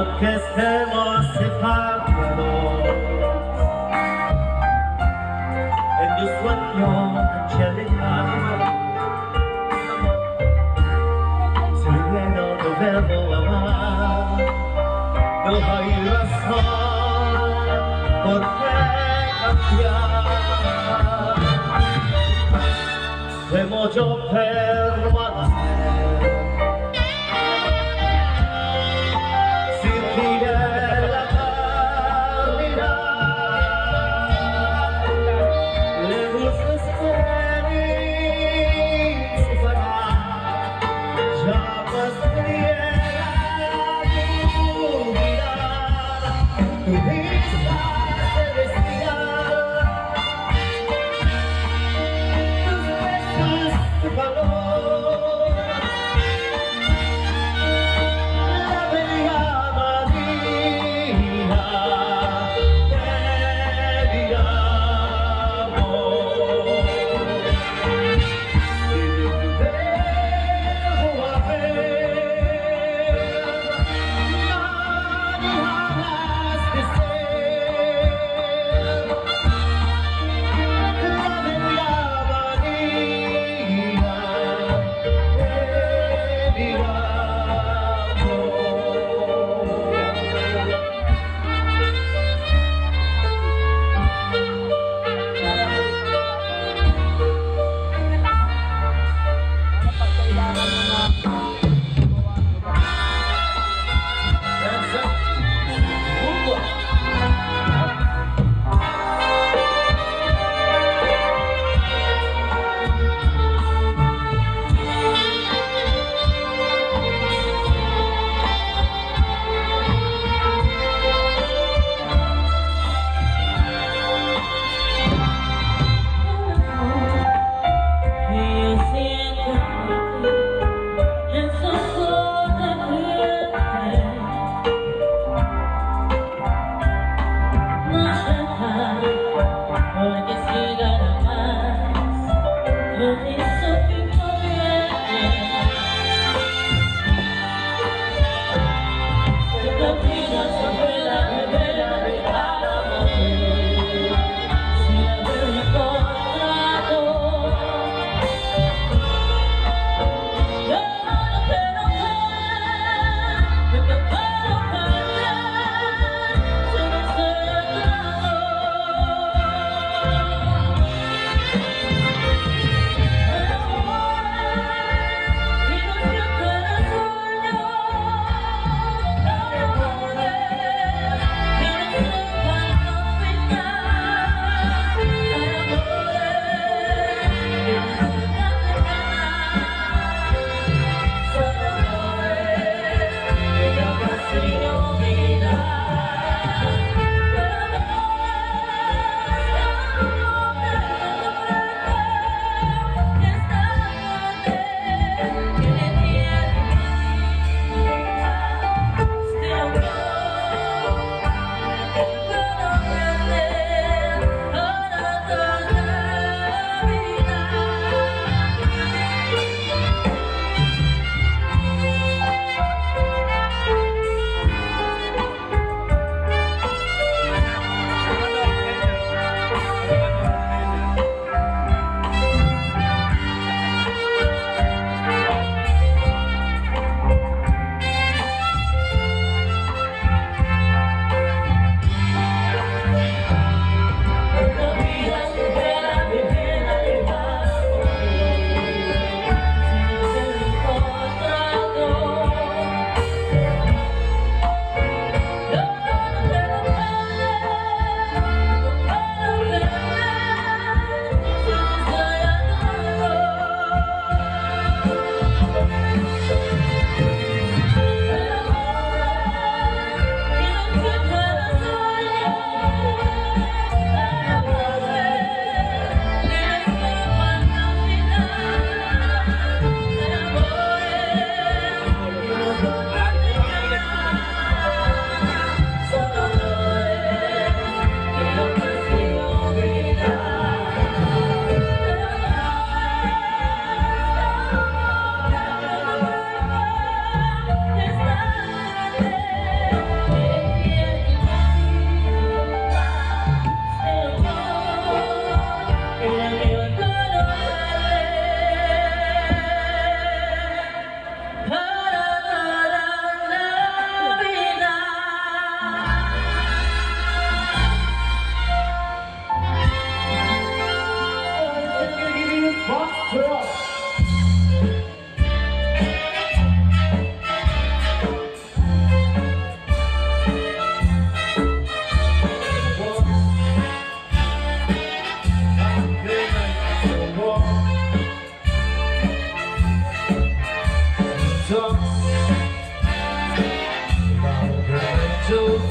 aunque estemos separados, en mi sueño angelical, si bien no debemos amar, no hay razón por qué cambiar. Temo yo permanecer sin ti en la eternidad, lejos de mis vagar, ya más friega tu mirada, tu vista celestial, tus besos, tu calor, la bella María de mi amor. Si yo te dejo a ver, nadie jamás de ser la bella María de mi amor.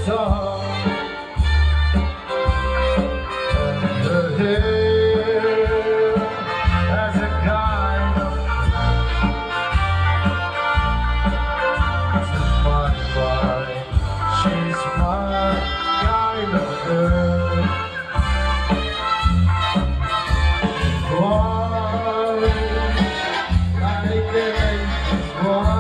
song, and her hair has a kind of my mind. She's my kind of girl. Why, like an angel, why?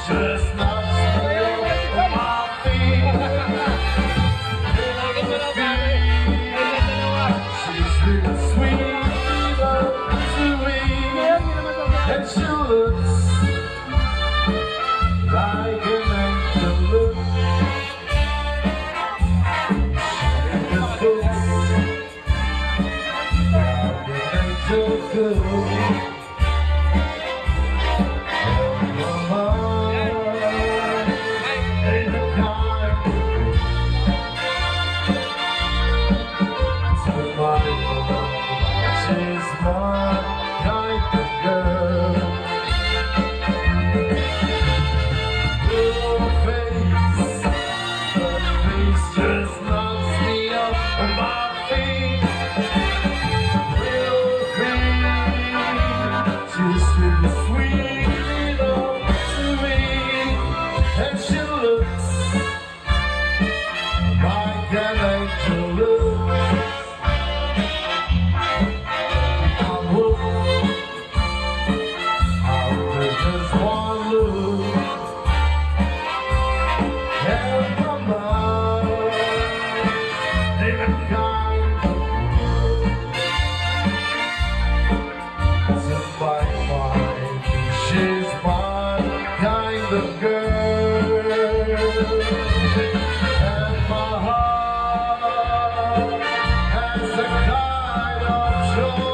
Just knocks me off my feet. She's little sweet, and she looks like an angel looks. In the books, like an angel goes. She's my kind of girl. Her face just knocks me off my feet. Real face, she's really sweet, to me, and she looks like an angel looks. Just one look at my mind, even kind of world. Just like mine, she's my kind of girl, and my heart has a kind of joy.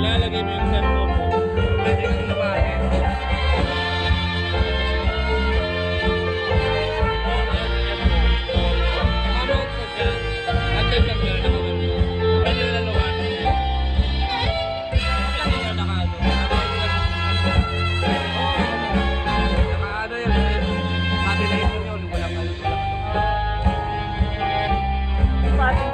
lalagay mo yung cellphone mo. Pwede kang lumapit. Mamawag ko dyan. Hanggang lang yun, nakagano. Pwede na lumapit. Lang yun, nakaano. Nakaano yun. Stabilizer yun. Walang ano. Pati.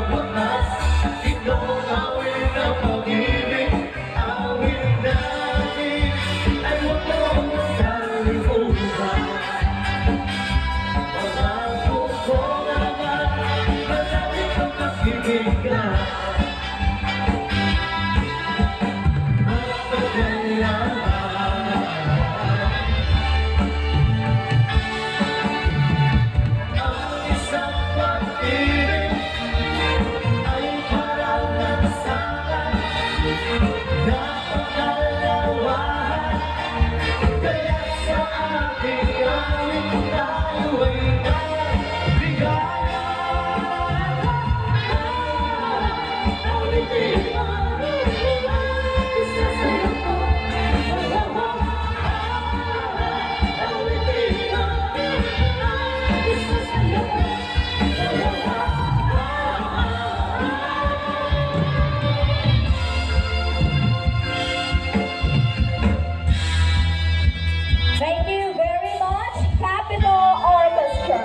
wakas, ito awin ng pag-ibig. Awin natin ay walang makalimutan. Pangako ko naman, palagi kang makikigan. Thank you very much, Capitol Orchestra.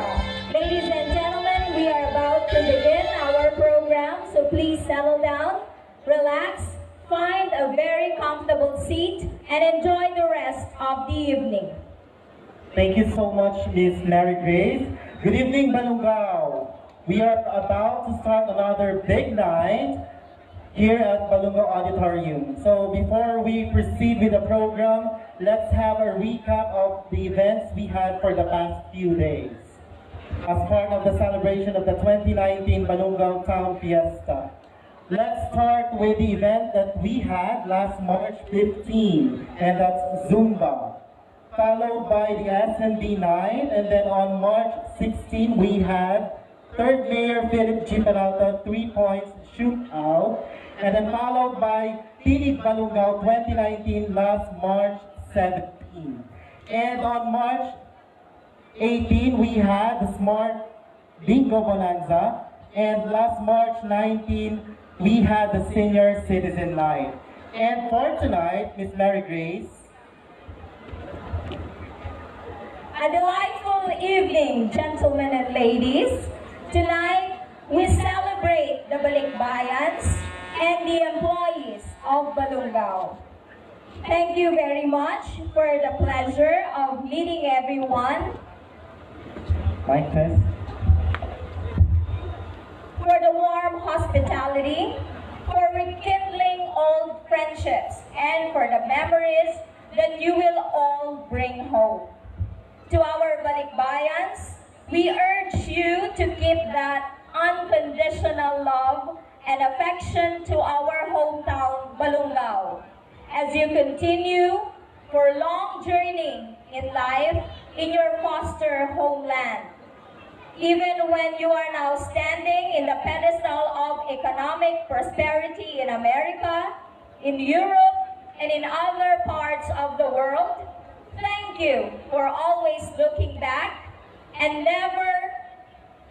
Ladies and gentlemen, we are about to begin our program, so please settle down, relax, find a very comfortable seat, and enjoy the rest of the evening. Thank you so much, Miss Mary Grace. Good evening, Balungao. We are about to start another big night here at Balungao Auditorium. So before we proceed with the program, let's have a recap of the events we had for the past few days as part of the celebration of the 2019 Balungao Town Fiesta. Let's start with the event that we had last March 15, and that's Zumba, followed by the SMB night, and then on March 16 we had 3rd Mayor Philip G. Peralta 3 points shootout, and then followed by Pinig Balungao 2019 last March 17. And on March 18 we had the Smart Bingo Bonanza, and last March 19 we had the Senior Citizen Night. And for tonight, Miss Mary Grace, A delightful evening, gentlemen and ladies. Tonight, we celebrate the Balikbayans and the employees of Balungao. Thank you very much for the pleasure of meeting everyone, mic test. for the warm hospitality, for rekindling old friendships, and for the memories that you will all bring home. To our Balikbayans, we urge you to keep that unconditional love and affection to our hometown, Balungao, as you continue for long journey in life in your foster homeland. Even when you are now standing in the pedestal of economic prosperity in America, in Europe, and in other parts of the world, thank you for always looking back and never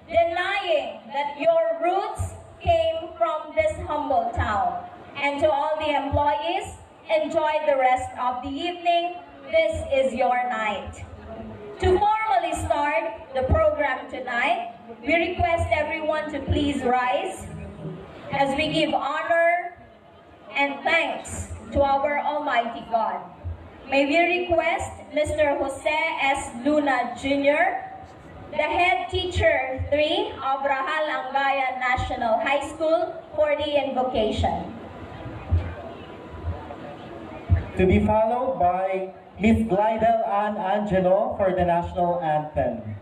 denying that your roots came from this humble town. And to all the employees, enjoy the rest of the evening. This is your night. To formally start the program tonight, we request everyone to please rise as we give honor and thanks to our Almighty God. May we request Mr. Jose S. Luna Jr., the head teacher 3 of Rahal Angayan National High School, for the invocation. To be followed by Miss Glidel Ann Angelo for the national anthem.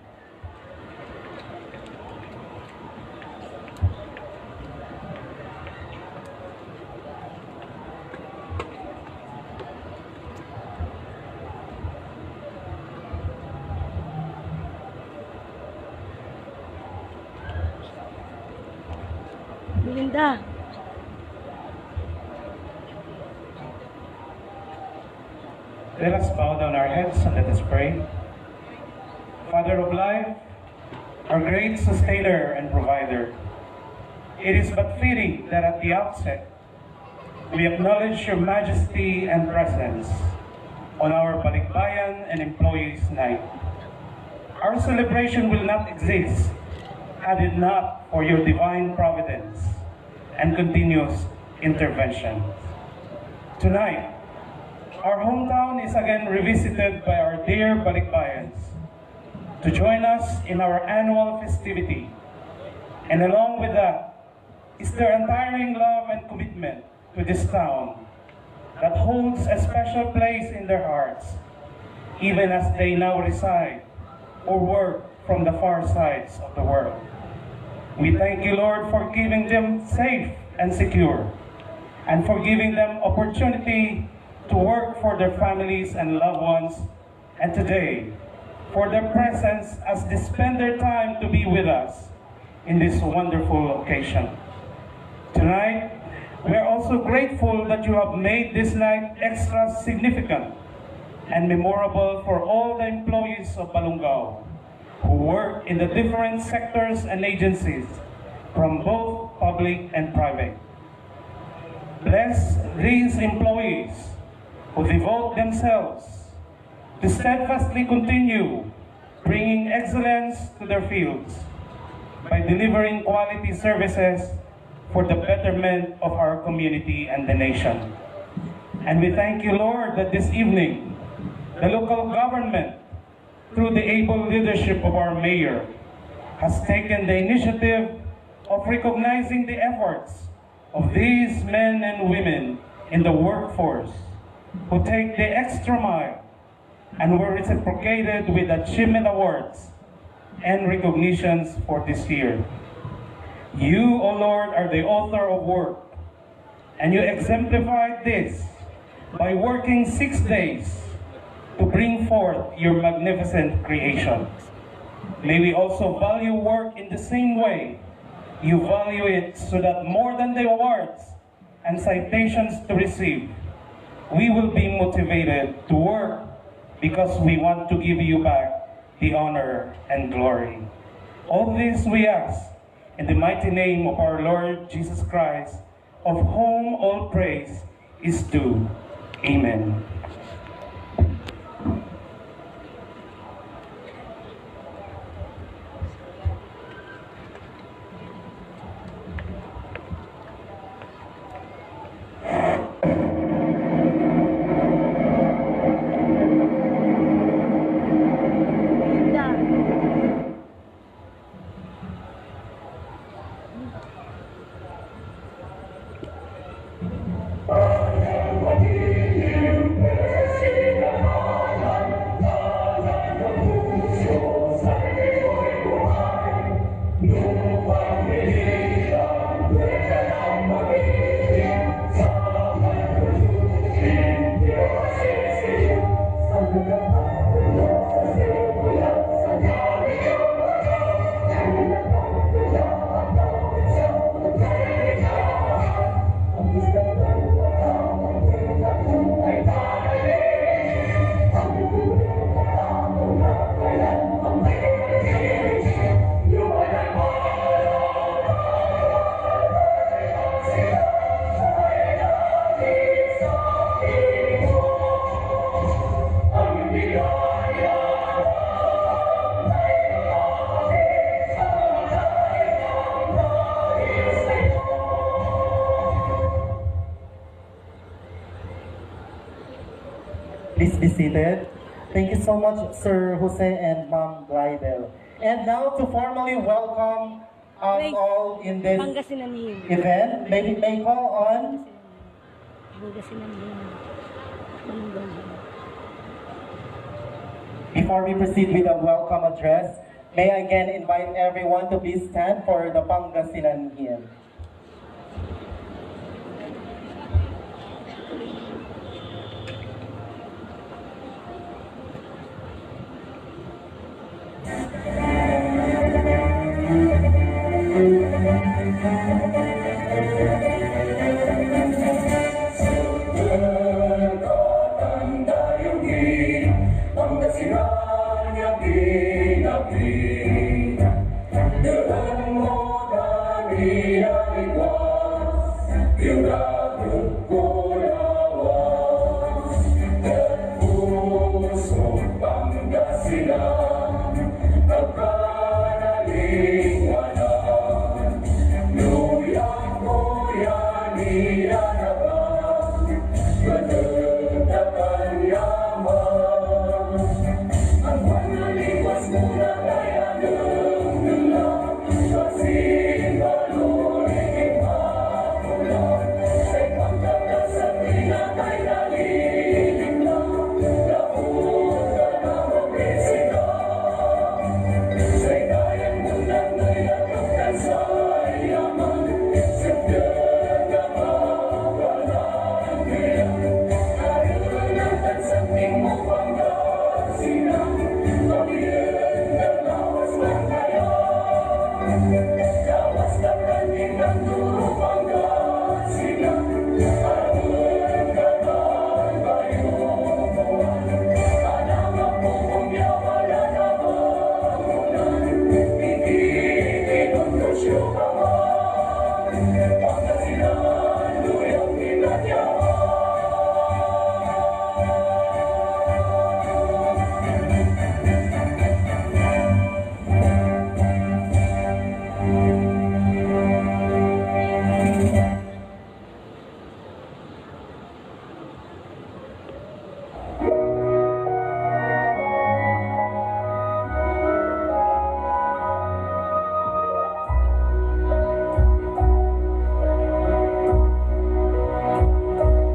Belinda. Let us bow down our heads and let us pray. Father of life, our great sustainer and provider, it is but fitting that at the outset, we acknowledge your majesty and presence on our Balikbayan and Employees Night. Our celebration will not exist had it not for your divine providence and continuous intervention. Tonight, our hometown is again revisited by our dear Balikbayans to join us in our annual festivity. And along with that is their untiring love and commitment to this town that holds a special place in their hearts, even as they now reside or work from the far sides of the world. We thank you, Lord, for keeping them safe and secure, and for giving them opportunity to work for their families and loved ones, and today, for their presence as they spend their time to be with us in this wonderful occasion. Tonight, we are also grateful that you have made this night extra significant and memorable for all the employees of Balungao who work in the different sectors and agencies from both public and private. Bless these employees who devote themselves to steadfastly continue bringing excellence to their fields by delivering quality services for the betterment of our community and the nation. And we thank you, Lord, that this evening, the local government, through the able leadership of our mayor, has taken the initiative of recognizing the efforts of these men and women in the workforce who take the extra mile and were reciprocated with achievement awards and recognitions for this year. You, O Lord, are the author of work, and you exemplified this by working 6 days to bring forth your magnificent creation. May we also value work in the same way you value it, so that more than the awards and citations to receive, we will be motivated to work because we want to give you back the honor and glory. All this we ask in the mighty name of our Lord Jesus Christ, of whom all praise is due. Amen. Please be seated. Thank you so much, Sir Jose and Ma'am Glidel. And now to formally welcome us all in this Pangasinan yun. event, may call on Pangasinan yun. Before we proceed with the welcome address, may I again invite everyone to please stand for the Pangasinan hymn.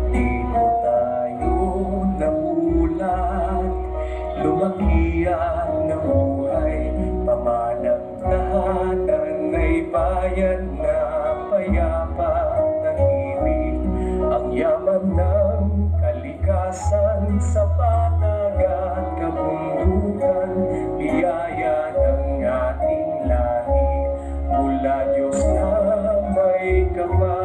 Dito tayo namulat, lumaki at namuhay, pamanagtahatan ay bayan na payapa, tahimik. Ang yaman ng kalikasan sa patag at kabundukan, biyaya ng ating lahi, mula Diyos na may kapal.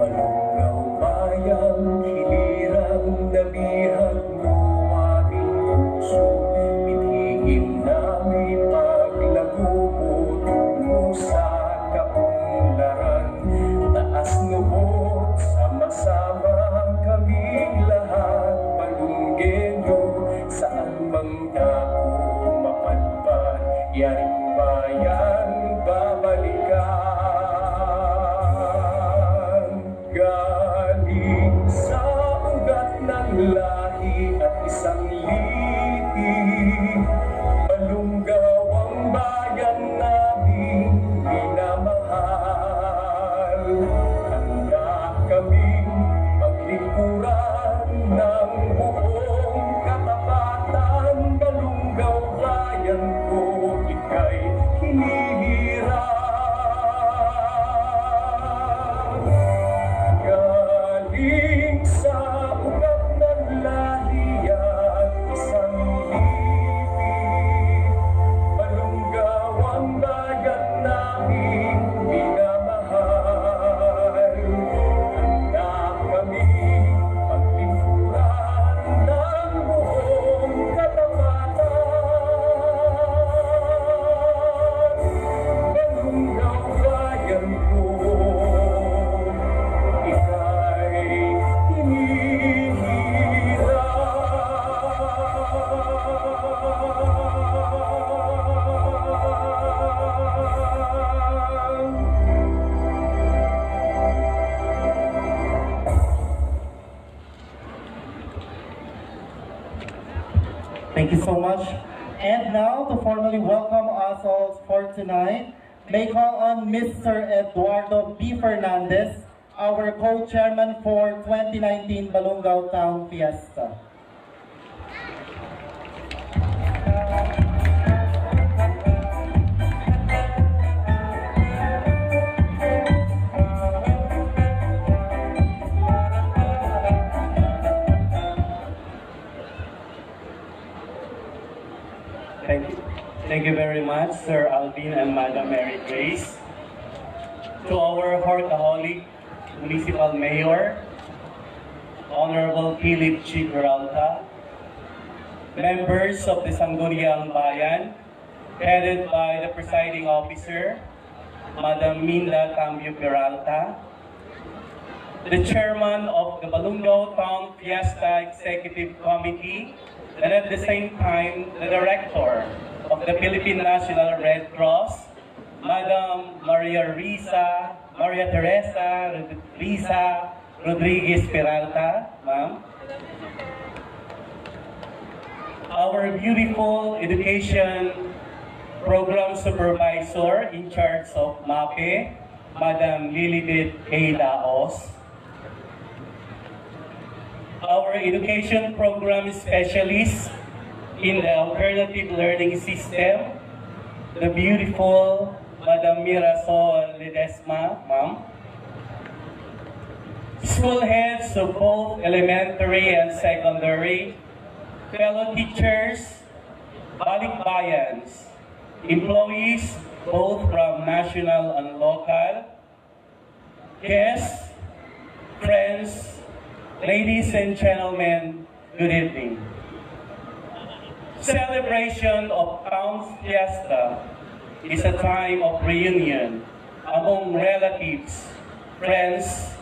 Malungaw bayang hilirang nabihag mo aming puso, bitihin namin paglago mo tungo sa kaunlaran. Taas loob, sama-sama kaming lahat, Balunggenyo, saan mang dako mapadpad, yaring bayan babalikan. Galing sa ugat ng lahi at isang lipi, Balungaw ang bayan naming minamahal. Handa kaming paglingkuran ng buong katapatan, Balungaw bayan ko, ika'y hinihirap. Galing sa ugat ng lahi at isang lipi, Balungaw ang bayan naming minamahal. Handa kaming paglingkuran ng buong katapatan, Balungaw bayan ko, ika'y hinihirap. Thank you so much. And now, to formally welcome us all for tonight, may call on Mr. Eduardo B. Fernandez, our co-chairman for 2019 Balungaw Town Fiesta. Thank you very much, Sir Alvin and Madam Mary Grace. To our Hortaholic Municipal Mayor, Honorable Philip G. Peralta, members of the Sangguniang Bayan, headed by the presiding officer, Madam Minda Cambio Peralta, the chairman of the Balungaw Town Fiesta Executive Committee, and at the same time, the director of the Philippine National Red Cross, Madam Madam Maria Teresa Risa Rodriguez Peralta, ma'am. Our beautiful education program supervisor in charge of MAPE, Madam Lilibet A. Daos. Our education program specialist in the alternative learning system, the beautiful Madam Mirasol Ledesma, ma'am. School heads of both elementary and secondary, fellow teachers, Balikbayans, employees both from national and local, guests, friends, ladies and gentlemen, good evening. Celebration of Town Fiesta is a time of reunion among relatives, friends,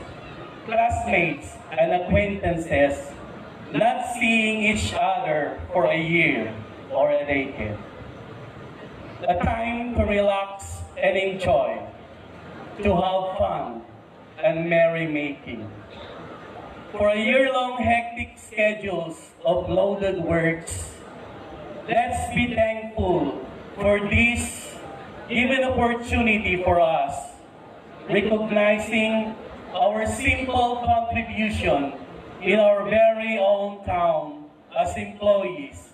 classmates, and acquaintances not seeing each other for a year or a decade. A time to relax and enjoy, to have fun and merrymaking. For a year-long hectic schedules of loaded works, let's be thankful for this given opportunity for us, recognizing our simple contribution in our very own town as employees,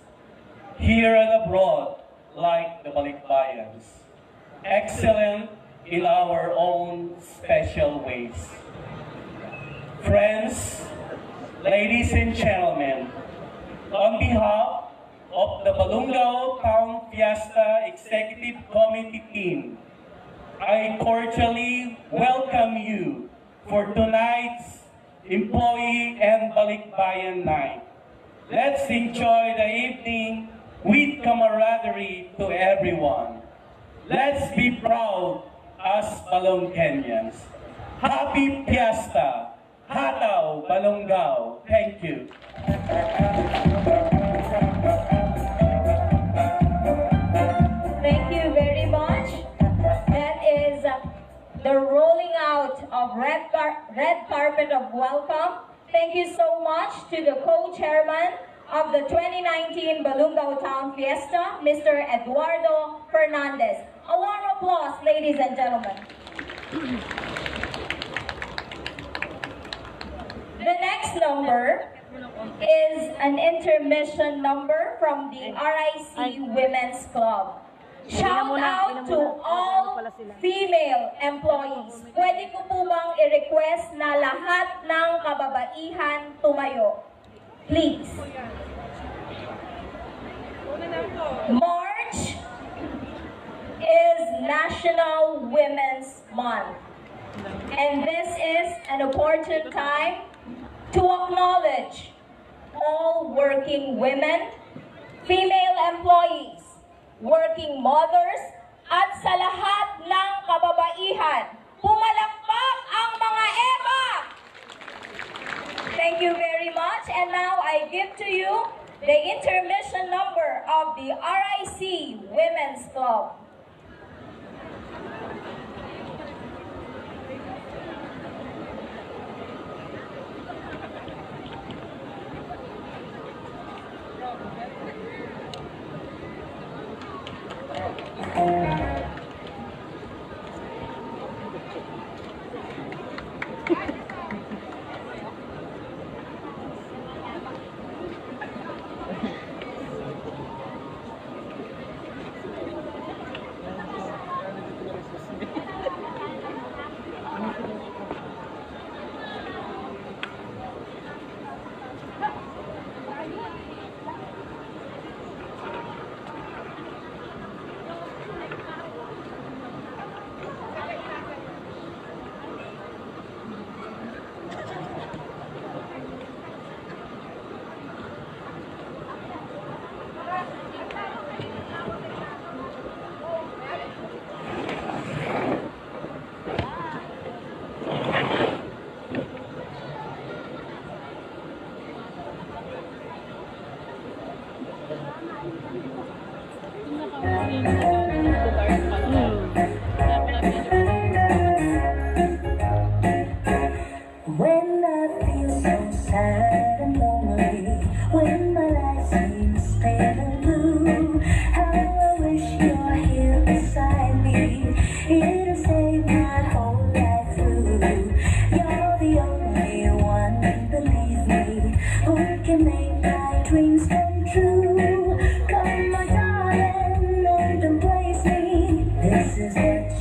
here and abroad, like the Balikbayans. Excellent in our own special ways. Friends, ladies and gentlemen, on behalf of the Balungao Town Fiesta Executive Committee team, I cordially welcome you for tonight's Employee and Balikbayan Night. Let's enjoy the evening with camaraderie to everyone. Let's be proud as Balongenyans. Happy Fiesta! Hataw Balongao. Thank you. Thank you very much. That is the rolling out of red carpet of welcome. Thank you so much to the co-chairman of the 2019 Balungao Town Fiesta, Mr. Eduardo Fernandez. A warm applause, ladies and gentlemen. The next number is an intermission number from the RIC Women's Club. Shout out to all female employees. Pwede ko po bang i-request na lahat ng kababaihan tumayo? Please. March is National Women's Month. And this is an important time to acknowledge all working women, female employees, working mothers, at sa lahat ng kababaihan. Pumalakpak ang mga Eva! Thank you very much. And now I give to you the intermission number of the RIC Women's Club.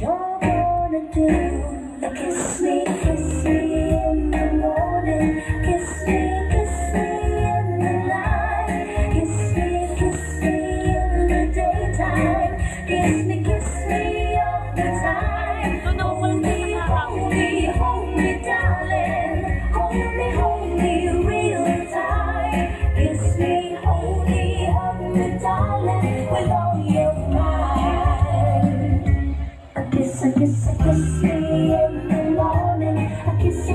you're gonna do. Kiss me in the morning. Kiss me in the night. Kiss me in the daytime. Kiss me all the time. Hold me, darling. Hold me real tight. Kiss me, hold me, darling, with all your might. Kiss me in the morning. Kiss me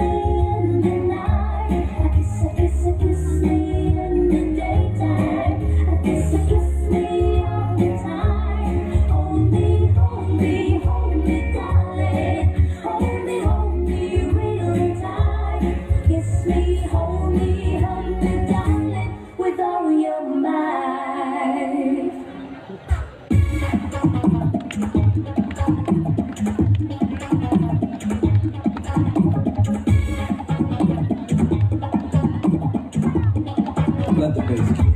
in the night. Kiss me in the daytime. Kiss me all the time. Hold me, darling. Hold me real tight. Kiss me, hold me, darling, with all your might. Let the bass kick.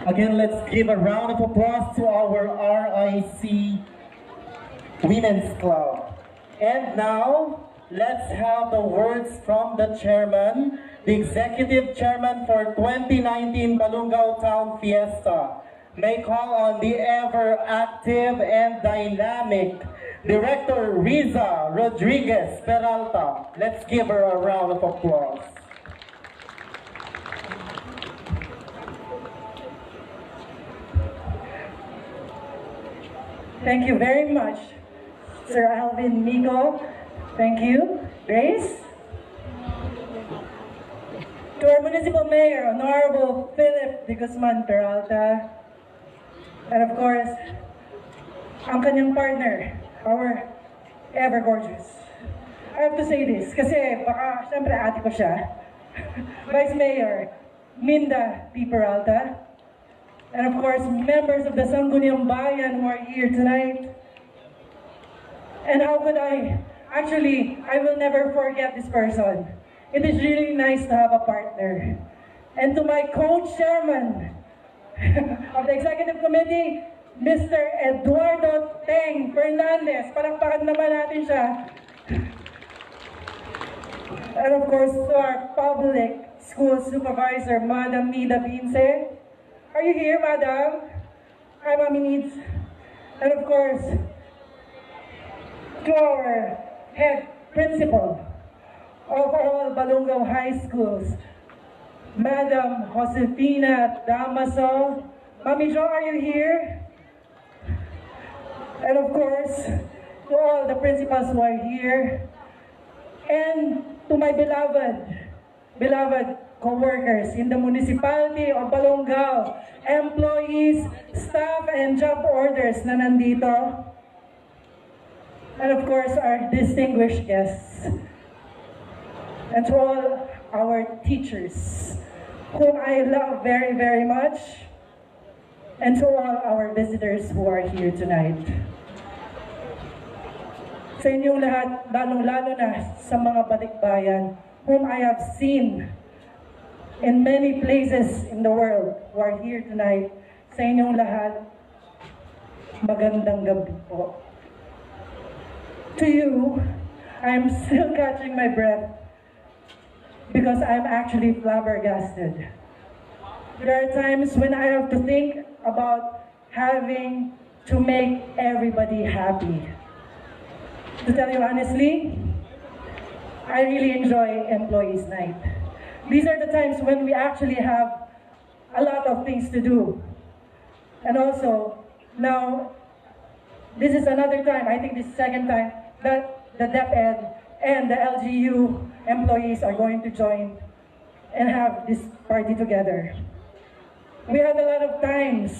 Again, let's give a round of applause to our RIC Women's Club. And now, let's have the words from the chairman, the executive chairman for 2019 Balungao Town Fiesta. May call on the ever active and dynamic Director Riza Rodriguez Peralta. Let's give her a round of applause. Thank you very much, Sir Alvin Miko. Thank you, Grace. To our Municipal Mayor, Honorable Philip de Guzman Peralta. And of course, ang kanyang partner, our ever gorgeous. I have to say this, kasi baka syempre ate ko siya. Vice Mayor Minda P. Peralta. And of course, members of the Sangguniang Bayan who are here tonight. And how could I? Actually, I will never forget this person. It is really nice to have a partner. And to my co-chairman of the Executive Committee, Mr. Eduardo Teng Fernandez. Palakpakan naman natin siya. And of course, to our public school supervisor, Madam Nida Bince. Are you here, Madam? Hi, Mommy Needs. And of course, to our head principal of all Balungao High Schools, Madam Josefina Damaso. Mami Jo, are you here? And of course, to all the principals who are here, and to my beloved co-workers in the municipality of Balungao, employees, staff, and job orders na nandito. And of course, our distinguished guests. And to all our teachers, whom I love very, very much. And to all our visitors who are here tonight. Sa inyong lahat, lalong-lalo na sa mga balikbayan, whom I have seen in many places in the world who are here tonight, sa inyong lahat, magandang gabi po. To you, I am still catching my breath because I'm actually flabbergasted. There are times when I have to think about having to make everybody happy. To tell you honestly, I really enjoy Employees Night. These are the times when we actually have a lot of things to do. And also, now, this is another time, I think this is the second time, that the DepEd and the LGU employees are going to join and have this party together. We had a lot of times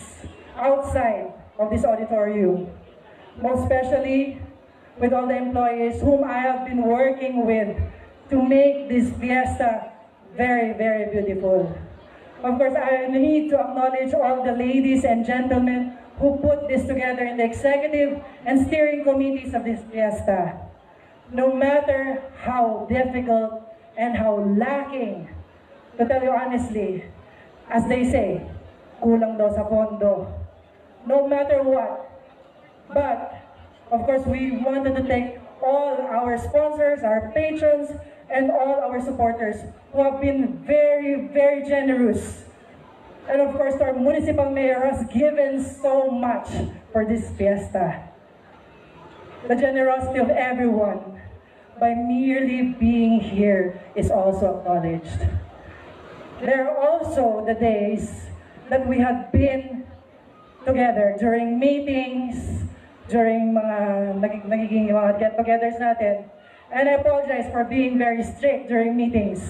outside of this auditorium, most especially with all the employees whom I have been working with to make this fiesta very, very beautiful. Of course, I need to acknowledge all the ladies and gentlemen who put this together in the executive and steering committees of this fiesta. No matter how difficult and how lacking, to tell you honestly, as they say, kulang daw sa pondo. No matter what. But, of course, we wanted to thank all our sponsors, our patrons, and all our supporters who have been very, very generous. And of course, our municipal mayor has given so much for this fiesta. The generosity of everyone by merely being here is also acknowledged. There are also the days that we have been together during meetings, during mga nagiging mga get-togethers natin. And I apologize for being very strict during meetings.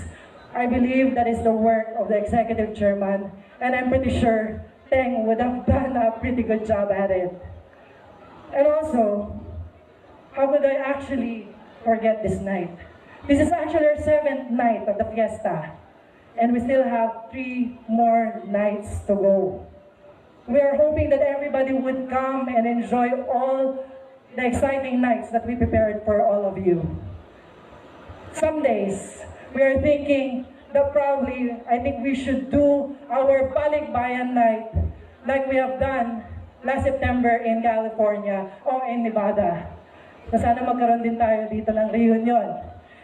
I believe that is the work of the executive chairman, and I'm pretty sure Teng would have done a pretty good job at it. And also, how could I actually forget this night? This is actually our 7th night of the fiesta, and we still have 3 more nights to go. We are hoping that everybody would come and enjoy all the exciting nights that we prepared for all of you. Some days, we are thinking that probably, I think we should do our Balikbayan night like we have done last September in California or in Nevada. na sana magkaroon din tayo dito ng reunion.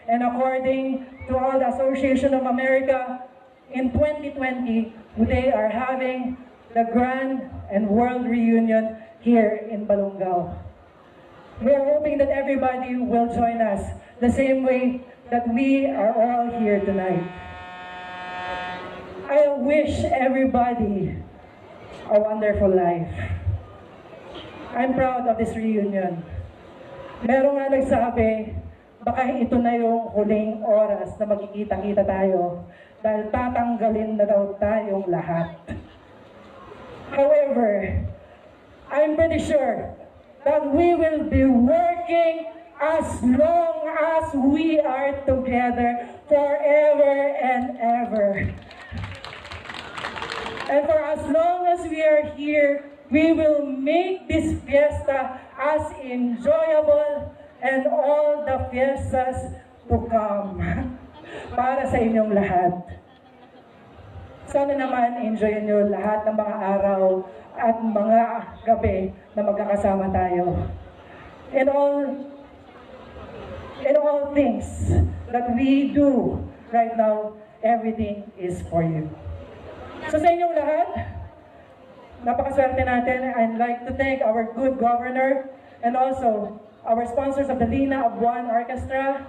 And according to all the Association of America, in 2020, they are having the Grand and World Reunion here in Balungao. We are hoping that everybody will join us the same way that we are all here tonight. I wish everybody a wonderful life. I'm proud of this reunion. Meron nga nagsabi, baka ito na yung huling oras na magkikita-kita tayo dahil tatanggalin na daw tayong lahat. However, I'm pretty sure that we will be working as long as we are together forever and ever. And for as long as we are here, we will make this fiesta as enjoyable and all the fiestas to come para sa inyong lahat. Sana naman enjoy nyo lahat ng mga araw at mga gabi na magkakasama tayo. In all things that we do right now, everything is for you. So sa inyong lahat, napakaswerte natin. I'd like to thank our good governor and also our sponsors of the Lina of Buwan Orchestra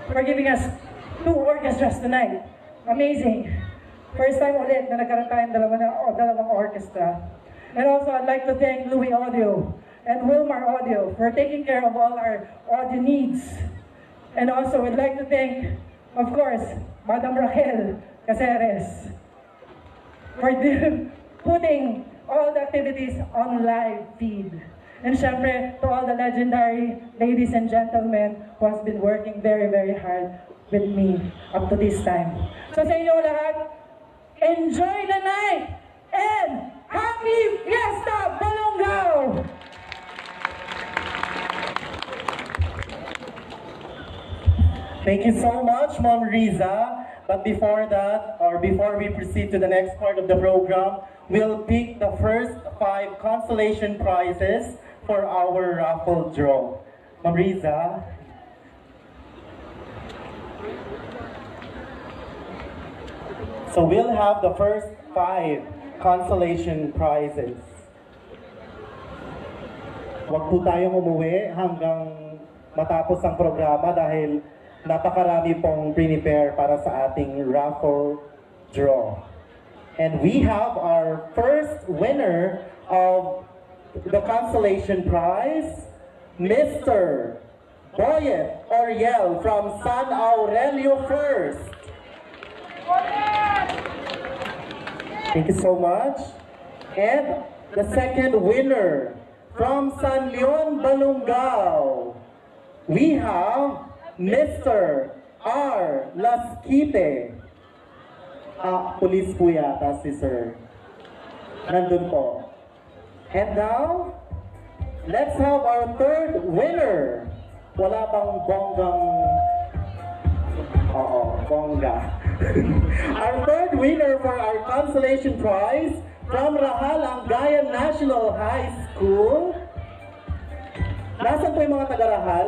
for giving us 2 orchestras tonight. Amazing. First time ulit na nagkaroon tayong dalawang orchestra. And also I'd like to thank Louis Audio and Wilmar Audio for taking care of all our audio needs. And also I'd like to thank, of course, Madam Raquel Caceres for putting all the activities on live feed. And syempre, to all the legendary ladies and gentlemen who has been working very, very hard with me up to this time. So sa inyo lahat, enjoy the night and Happy Fiesta Balungao! Thank you so much, Ma'am Riza. But before that, or before we proceed to the next part of the program, we'll pick the first 5 consolation prizes for our raffle draw. Ma'am Riza. So we'll have the first 5 consolation prizes. Huwag po tayong umuwi hanggang matapos ang programa dahil napakarami pong prepare para sa ating raffle draw. And we have our first winner of the consolation prize, Mr. Boyet Oriel from San Aurelio First. Thank you so much. And the second winner from San Leon, Balungao, we have Mr. R. Lasquite. Police po yata si Sir. Nandun po. And now, let's have our third winner. Wala bang bonggang... Oo, bongga. Our third winner for our consolation prize from Rahal Angayan National High School. Nasaan po yung mga taga-Rahal?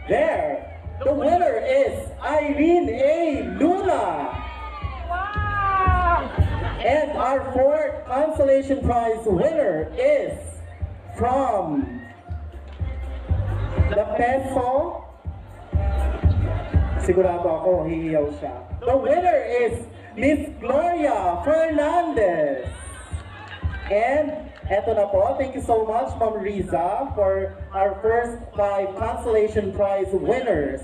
There! The winner is Irene A. Luna. Wow! And our fourth consolation prize winner is from the Peso. Sigurado ako, hihiyaw siya. The winner is Miss Gloria Fernandez. And eto na po, thank you so much, Ma'am Riza, for our first 5 consolation prize winners.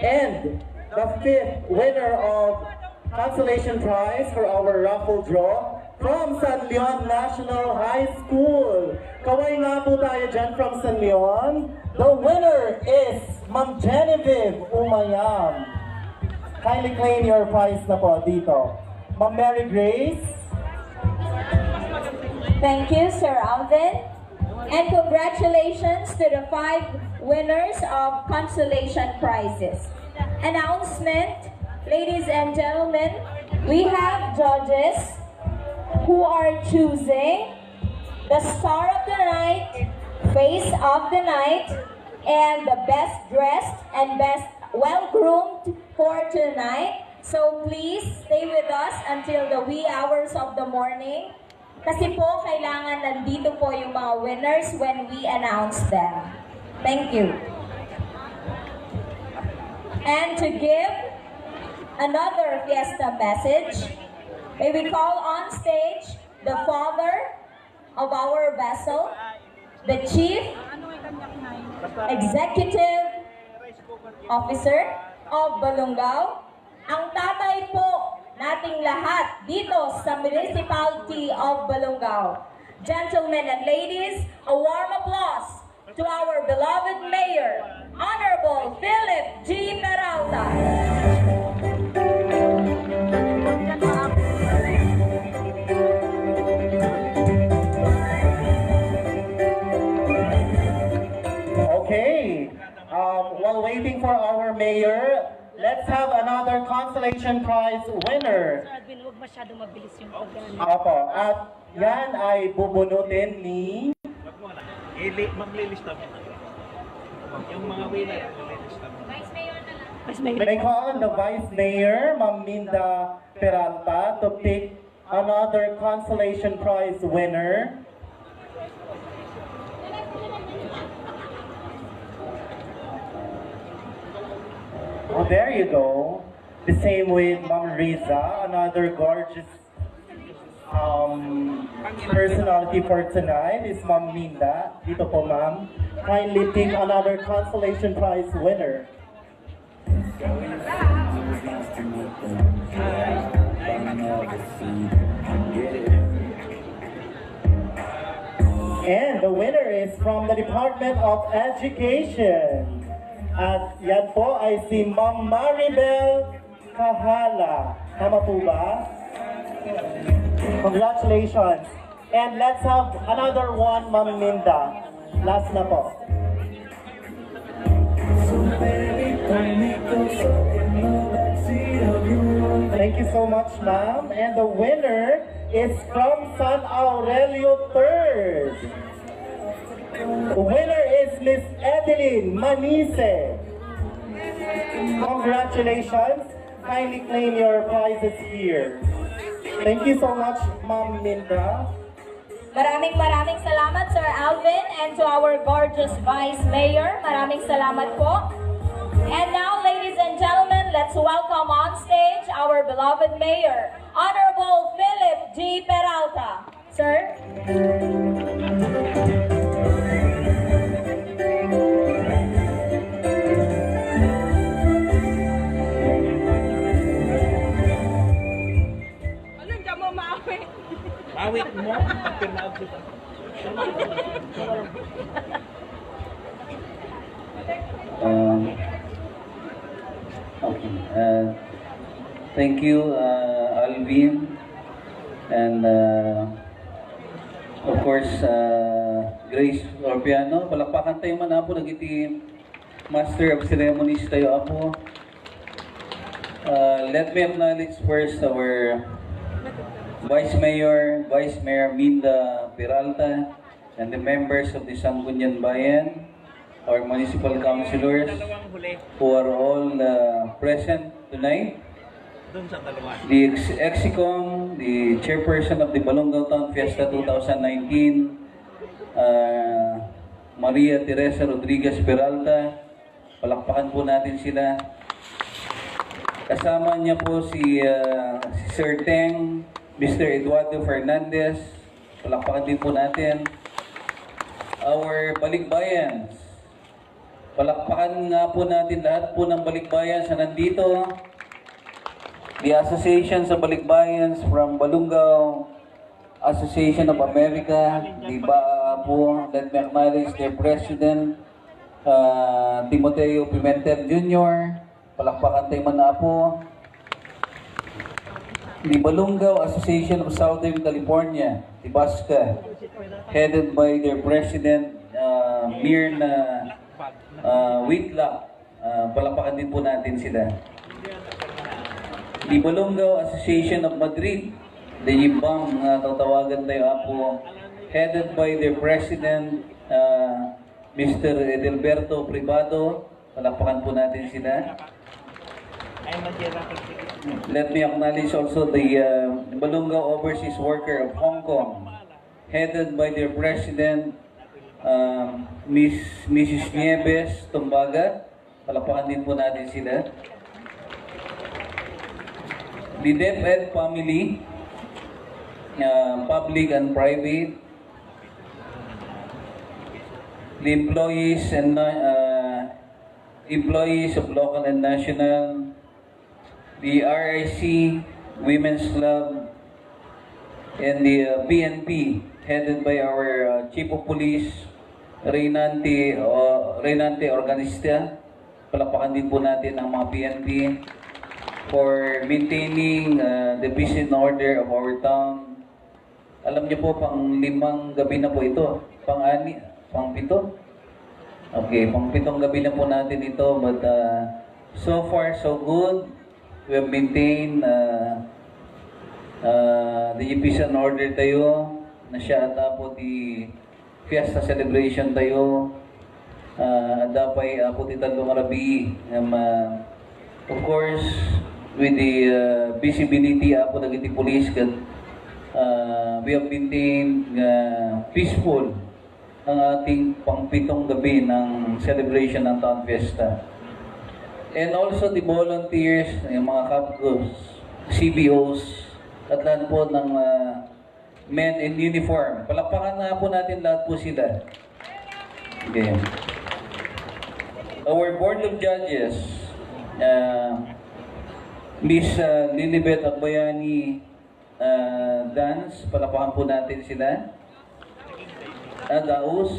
And the 5th winner of consolation prize for our raffle draw from San Leon National High School. Kaway nga po tayo dyan from San Leon. The winner is Ma'am Genevieve Umayam. Kindly claim your prize na po dito. Ma'am Mary Grace. Thank you, Sir Alvin. And congratulations to the 5 winners of consolation prizes. Announcement, ladies and gentlemen, we have judges who are choosing the star of the night, face of the night, and the best dressed and best well-groomed for tonight. So please stay with us until the wee hours of the morning. Kasi po, kailangan nandito po yung mga winners when we announce them. Thank you. And to give another fiesta message, may we call on stage the father of our vessel, the Chief Executive Officer of Balungao, ang tatay po nating lahat dito sa Municipality of Balungao. Gentlemen and ladies, a warm applause to our beloved Mayor, Honorable Philip G. Peralta. Okay, while waiting for our mayor, let's have another consolation prize winner. Sir Edwin, huwag masyado mabilis yung paggamit. Opo, at yan ay bubunutin ni... Maglilista mo. Yung mga winner, maglilista mo. Vice Mayor. May call on the Vice Mayor, Ma'am Minda Peralta, to pick another consolation prize winner. Oh, there you go. The same with Ma'am Riza, another gorgeous personality for tonight is Ma'am Minda. Dito po, ma'am. Kindly pick another consolation prize winner. And the winner is from the Department of Education. At yan po ay si Ma'am Maribel Kahala. Tama po ba? Congratulations. And let's have another one, Ma'am Minda. Last na po. Thank you so much, ma'am. And the winner is from San Aurelio 3rd. The winner is Miss Edeline Manise. Congratulations. Kindly claim your prizes here. Thank you so much, Ma'am Minda. Maraming salamat, Sir Alvin, and to our gorgeous Vice Mayor. Maraming salamat po. And now, ladies and gentlemen, let's welcome on stage our beloved Mayor, Honorable Philip G. Peralta. Sir? Awit mo, pinaw kita. Okay. Thank you, Alvin, and of course, Grace Orpiano. Palakpakan tayo man po, nagiti Master of Ceremonies tayo po. Let me acknowledge first our Vice Mayor Minda Peralta, and the members of the Sangguniang Bayan, our municipal councilors, who are all present tonight. The Exicom, the chairperson of the Balungao Town Fiesta 2019, Maria Teresa Rodriguez Peralta. Palakpakan po natin sila. Kasama niya po si Sir Teng, Mr. Eduardo Fernandez, palakpakan din po natin. Our Balikbayans, palakpakan nga po natin lahat po ng Balikbayans na nandito. The Association sa Balikbayans from Balungao, Association of America, di ba po, let me acknowledge their President, Timoteo Pimentel Jr., palakpakan tayo man na po. The Balungao Association of Southern California, Tibasca, headed by their president, Mirna Whitlock. Palapakan din po natin sila. The Balungao Association of Madrid, the Yibang, tatawagan tayo po, headed by their president, Mr. Edelberto Privado, palakpakan po natin sila. Let me acknowledge also the Balungao Overseas Worker of Hong Kong, headed by their president, Mrs. Nieves Tumbaga. Palakpakan din po natin sila. The DepEd family, public and private, the employees and employees of local and national, the RIC Women's Club, and the PNP, headed by our Chief of Police, Reynante Organista. Palakpakan din po natin ang mga PNP for maintaining the peace and order of our town. Alam niyo po, pang-5 gabi na po ito. Pang-7? Okay, pang-7 gabi na po natin ito. But so far, so good. We have maintained the peace and order tayo. Na siya ata po di fiesta celebration tayo. Dapay po di Talong Arabi. Of course, with the visibility po ng iti police, we have maintained peaceful ang ating pang-7 gabi ng celebration ng Town Fiesta. And also the volunteers, yung mga kapgos, CBOs, at lahat po ng men in uniform. Palakpakan na po natin lahat po sila. Okay. Our Board of Judges, Miss Lilibet Akbayani Dance, palakpakan po natin sila. Daus,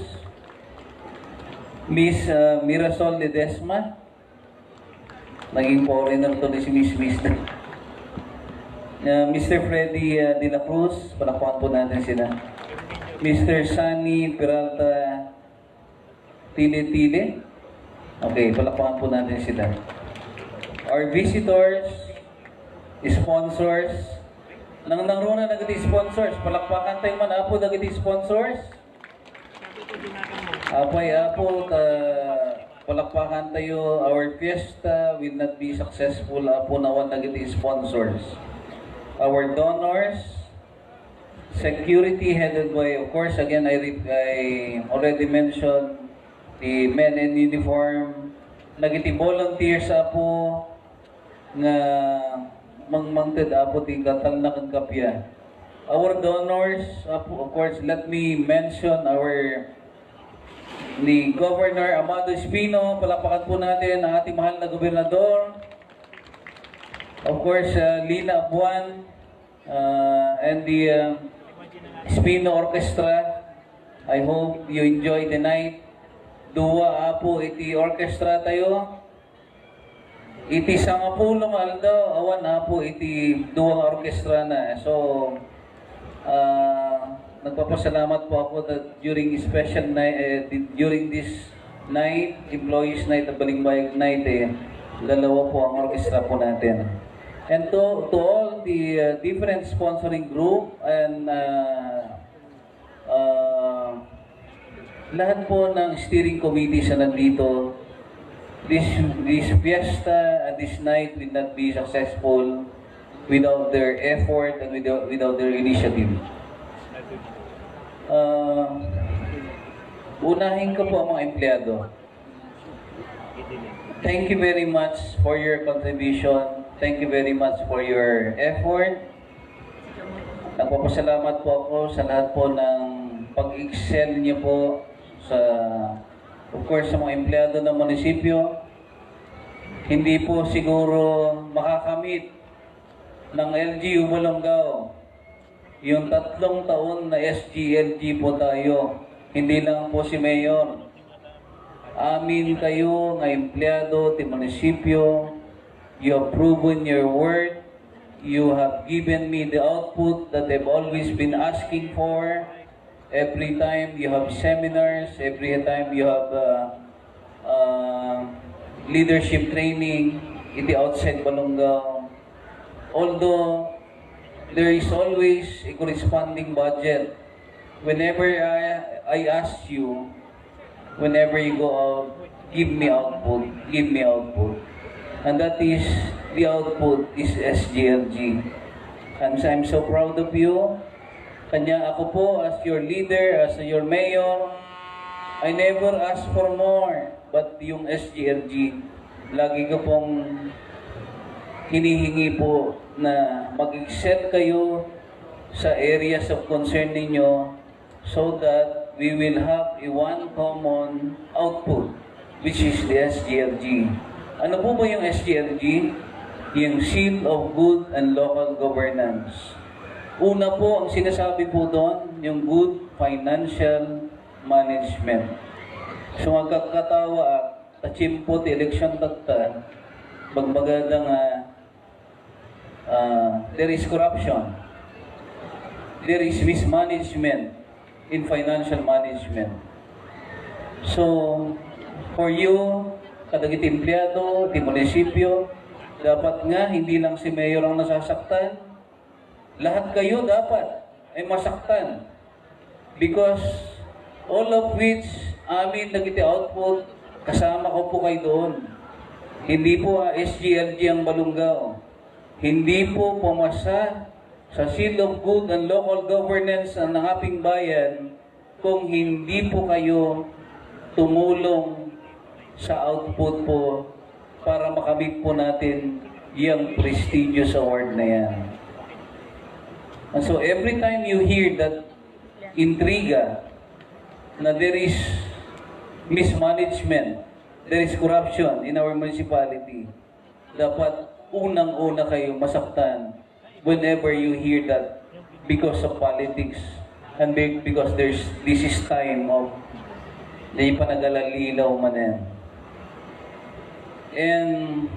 Miss Mirasol Ledesma, naging foreigner to si Miss Mr. Freddy De La Cruz, palakpakan po natin sila. Mr. Sunny Peralta Tile. Okay, palakpakan po natin sila. Our visitors, sponsors, nang nangruna nagiti sponsors, palakpakan tayo man apo nagiti sponsors. Apay apo, palakpakan tayo. Our fiesta will not be successful apo nawan nagiti sponsors. Our donors, security headed by, of course, again, I already mentioned the men in uniform, nagiti volunteers apo nga mangmangted apo ti katal na kagkapya. Our donors, apo, of course, let me mention the Governor Amado Espino, palakpakan po natin ang ating mahal na gobernador. Of course, Lina Abuan, and the Espino Orchestra. I hope you enjoy the night. Duwa apo iti orchestra tayo. Iti sangapulong aldaw, awan apo iti duwang orchestra na. So, nagpapasalamat po ako that during special night, during this night, employees night at Balikbayan night, dalawa po ang orchestra po natin. And to all the different sponsoring group and lahat po ng steering committee sa nandito, this fiesta and this night will not be successful without their effort and without their initiative. Unahin ko po ang mga empleyado. Thank you very much for your contribution. Thank you very much for your effort. Nagpapasalamat po ako sa lahat po ng pag-excel niyo po sa, of course, sa mga empleyado ng munisipyo. Hindi po siguro makakamit ng LGU Balungao yung 3 taon na SGLG po tayo. Hindi lang po si Mayor. Amin kayo ng empleyado ti munisipyo. You have proven your worth. You have given me the output that I've always been asking for. Every time you have seminars, every time you have leadership training in the outside Balungao. Although there is always a corresponding budget, whenever I ask you whenever you go out, give me output, give me output. And that is, the output is SGLG. And I'm so proud of you. Kanya ako po, as your leader, as your mayor, I never ask for more, but yung SGLG, lagi ko pong hinihingi po na mag-excel kayo sa areas of concern ninyo so that we will have a one common output, which is the SGLG. Ano po ba yung SGLG? Yung Seal of Good and Local Governance. Una po, ang sinasabi po doon, yung Good Financial Management. So magkakatawa, tachimpo ti election tatta, magmagada nga there is corruption. There is mismanagement in financial management. So, for you, kadagit empleyado, di munisipyo, dapat nga hindi lang si mayor ang nasasaktan, lahat kayo dapat ay masaktan. Because all of which amin nagiti output, kasama ko po kayo doon. Hindi po SGLG ang Balungao. Hindi po pumasa sa Seal of Good and Local Governance ng ating bayan kung hindi po kayo tumulong sa output po para makamit po natin yung prestigious award na yan. And so every time you hear that intriga na there is mismanagement, there is corruption in our municipality, dapat unang-una kayo masaktan whenever you hear that because of politics and because this is time of the panagalalinaw manen. And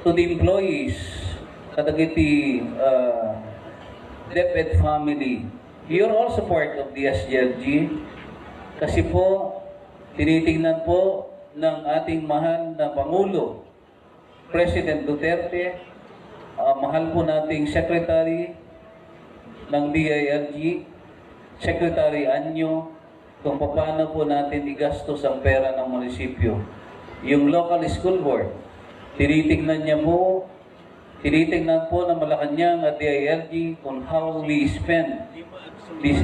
to the employees, kadagiti DepEd family, you're also part of the SGLG kasi po tinitingnan po ng ating mahal na Pangulo, President Duterte, mahal po nating Secretary ng DILG, Secretary Anyo, kung paano po natin igastos ang pera ng munisipyo. Yung local school board, tinitingnan po ng Malacanang at DILG kung how we spend this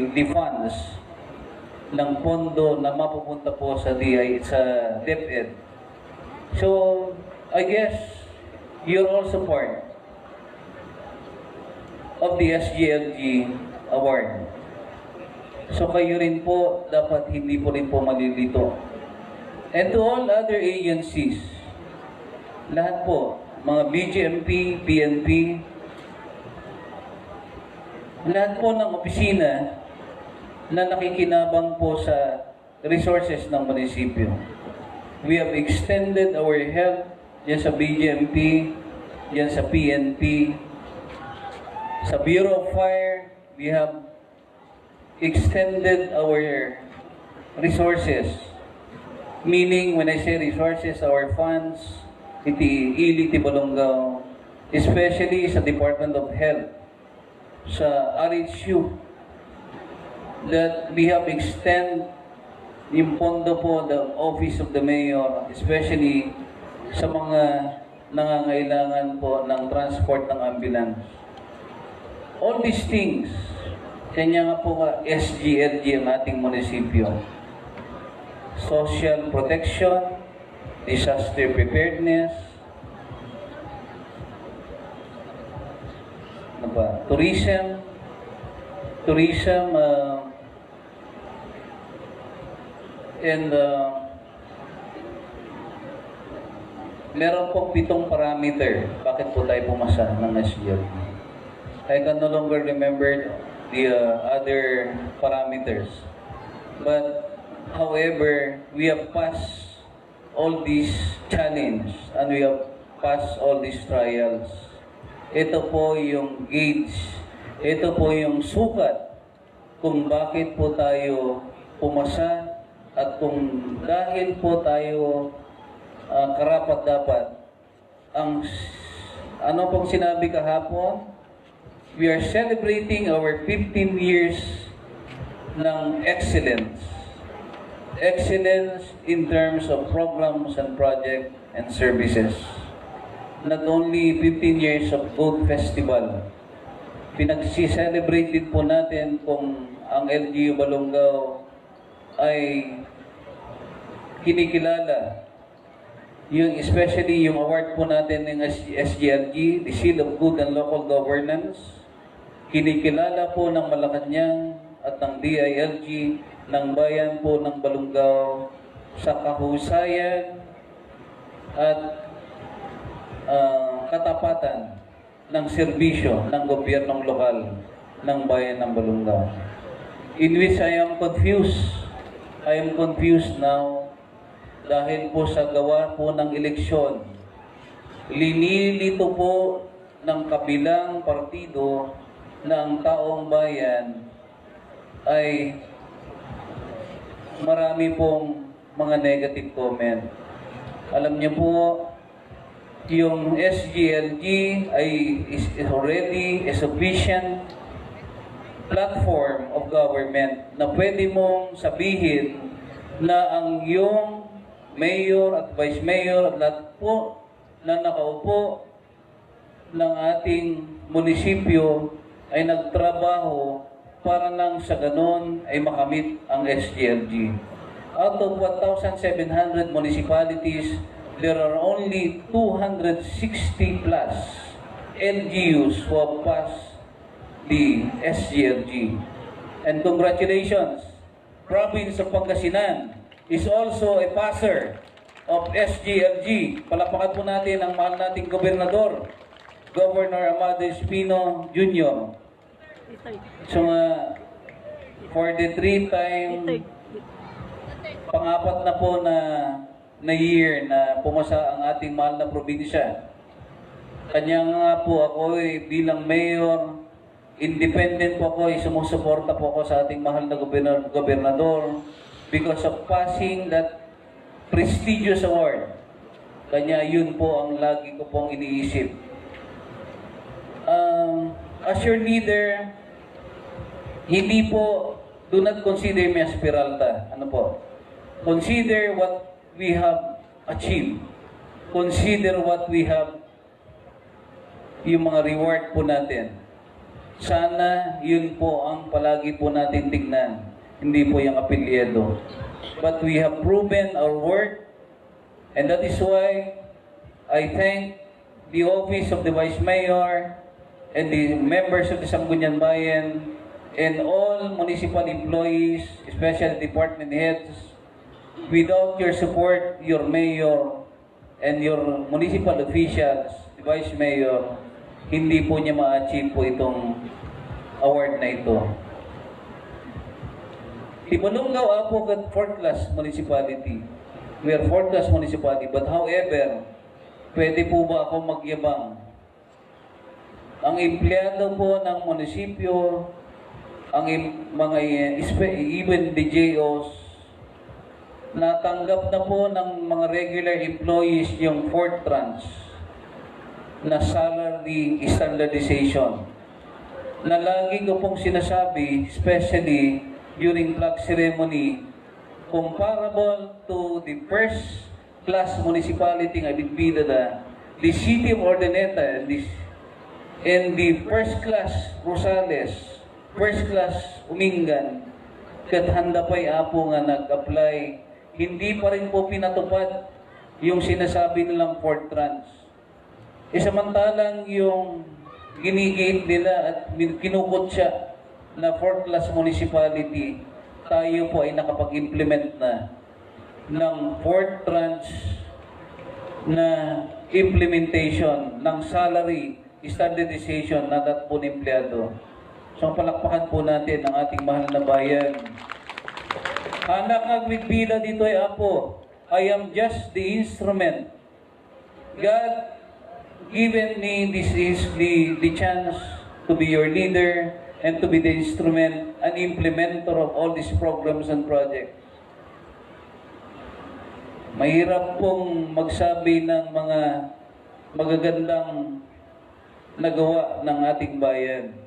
the funds ng pondo na mapupunta po sa DepEd. So, I guess you're also part of the SGLG award. So kayo rin po, dapat hindi po rin po malilito. And to all other agencies, lahat po, mga BGMP, PNP, lahat po ng opisina na nakikinabang po sa resources ng munisipyo. We have extended our help yan sa BGMP, yan sa PNP. Sa Bureau of Fire, we have extended our resources. Meaning, when I say resources, our funds, ili ti Balongao, especially sa Department of Health, sa RHU, that we have extend yung pondo po, the Office of the Mayor, especially sa mga nangangailangan po ng transport ng ambulance. All these things, kanya nga po SGLG ang ating munisipyo. Social protection, disaster preparedness, ano ba? Tourism, and meron pong 7 parameter bakit po tayo pumasa ng SGLG. I can no longer remember the other parameters. But, however, we have passed all these challenges and we have passed all these trials. Ito po yung gauge, ito po yung sukat kung bakit po tayo pumasa at kung dahil po tayo karapat-dapat. Ano pong sinabi kahapon? We are celebrating our 15 years ng excellence. Excellence in terms of programs and project and services. Not only 15 years of Food Festival, pinagsi-celebrate din po natin kung ang LGU Balongaw ay kinikilala. Yung especially yung award po natin ng SGLG, the Seal of Good and Local Governance, kinikilala po ng Malacanang at ng DILG ng bayan po ng Balongaw sa kahusayan at katapatan ng serbisyo ng gobyernong lokal ng bayan ng Balongaw. In which I am confused. I am confused now dahil po sa gawa po ng eleksyon. Linilito po ng kabilang partido na ang taong bayan ay marami pong mga negative comment. Alam niyo po, yung SGLG ay is already a sufficient platform of government na pwede mong sabihin na ang yung mayor at vice mayor at lahat po na nakaupo ng ating munisipyo ay nagtrabaho para lang sa ganon ay makamit ang SGLG. Out of 1,700 municipalities, there are only 260 plus LGUs who have passed the SGLG. And congratulations, province of Pangasinan is also a passer of SGLG. Palapakan po natin ang mahal nating gobernador, Governor Amado Espino Jr. So for the 3-time, pang-apat na po na year na pumasa ang ating mahal na probinsya. Kanya nga po ako bilang mayor, independent po ako, sumusuporta po ako sa ating mahal na gobernador because of passing that prestigious award. Kanya yun po ang lagi ko pong iniisip. As your leader, hindi po, do not consider me as Peralta. Ano po? Consider what we have achieved. Consider what we have, yung mga reward po natin. Sana yun po ang palagi po natin tignan. Hindi po yung apelyido. But we have proven our worth, and that is why I thank the office of the Vice Mayor and the members of the Sangguniang Bayan and all municipal employees, especially department heads. Without your support, your mayor and your municipal officials, the Vice Mayor, hindi po niya ma-achieve po itong award na ito. Balongaw po at 4th class municipality. We are 4th class municipality, but however, pwede po ba ako magyabang? Ang empleyado po ng munisipyo, ang mga even the JOs, natanggap na po ng mga regular employees yung 4th tranche na salary standardization. Na lagi ko pong sinasabi, especially during flag ceremony, comparable to the 1st class municipality ng Balikbayan, the city of Ordaneta, and the 1st class Rosales, 1st class Umingan, kat handa pa'y apo nga nag-apply, hindi pa rin po pinatupad yung sinasabi nilang 4th tranche. Samantalang yung ginigit nila at kinukutsa na 4th class municipality, tayo po ay nakapag-implement na ng 4th tranche na implementation ng salary standardization na dat po ng empleyado. So palakpakan po natin ang ating mahal na bayan. Anak agwigbida dito ay apo, I am just the instrument. God given me the chance to be your leader and to be the instrument and implementer of all these programs and projects. Mahirap pong magsabi ng mga magagandang nagawa ng ating bayan.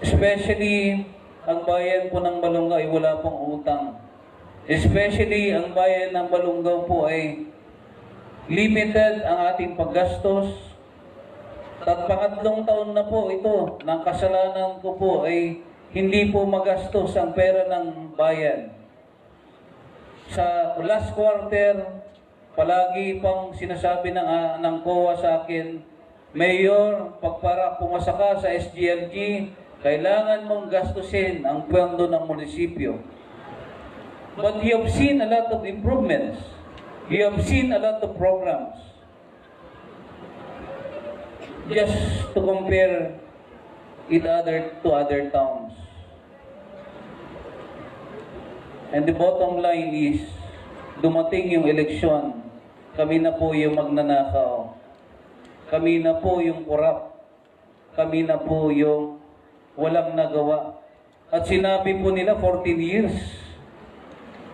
Especially ang bayan po ng Balongaw ay wala pong utang. Especially, ang bayan ng Balongaw po ay limited ang ating paggastos. At pangatlong taon na po ito, ng kasalanan ko po ay hindi po magastos ang pera ng bayan. Sa last quarter, palagi pang sinasabi ng COA sa akin, Mayor, pagpara pumasa ka sa SGLG, kailangan mong gastusin ang pondo ng munisipyo. But you have seen a lot of improvements. You have seen a lot of programs. Just to compare it to other towns. And the bottom line is, dumating yung eleksyon, kami na po yung magnanakaw. Kami na po yung korap. Kami na po yung walang nagawa. At sinabi po nila 14 years.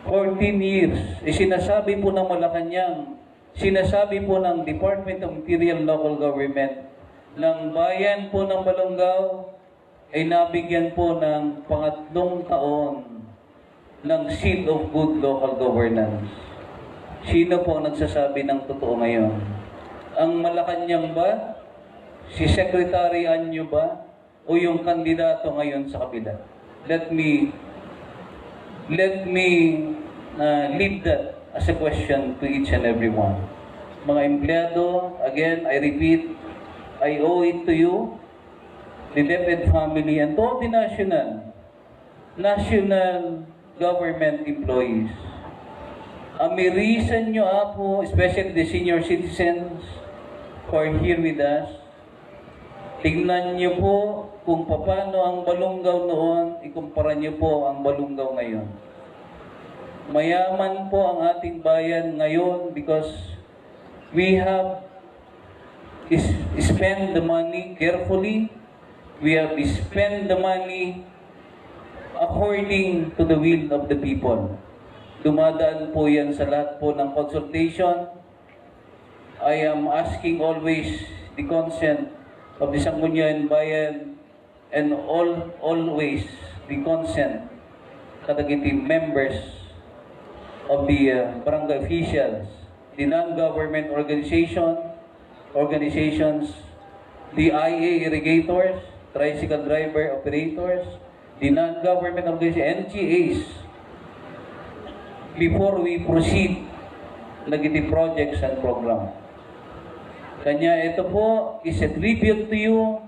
14 years. Sinasabi po ng Malacanang, sinasabi po ng Department of Interior Local Government, ng bayan po ng Balongaw ay nabigyan po ng pangatlong taon ng Seal of Good Local Governance. Sino po ang nagsasabi ng totoo ngayon? Ang Malacanang ba? Si Secretary Anyo ba? O yung kandidato ngayon sa kabila? Let me leave that as a question to each and every one. Mga empleyado, again, I repeat, I owe it to you, the DepEd family, and to all the national government employees. May reason nyo po, especially the senior citizens who are here with us, tingnan nyo po kung paano ang Balongaw noon, ikumpara nyo po ang Balongaw ngayon. Mayaman po ang ating bayan ngayon because we have spent the money carefully. We have spent the money according to the will of the people. Dumadaan po yan sa lahat po ng consultation. I am asking always the consent of the Sangguniang Bayan and always the consent kadagiti members of the barangay officials, the non-government organizations, the IA irrigators, tricycle driver operators, the non-government organizations, NGAs, before we proceed nagiti projects and program. Kanya ito po is a tribute to you,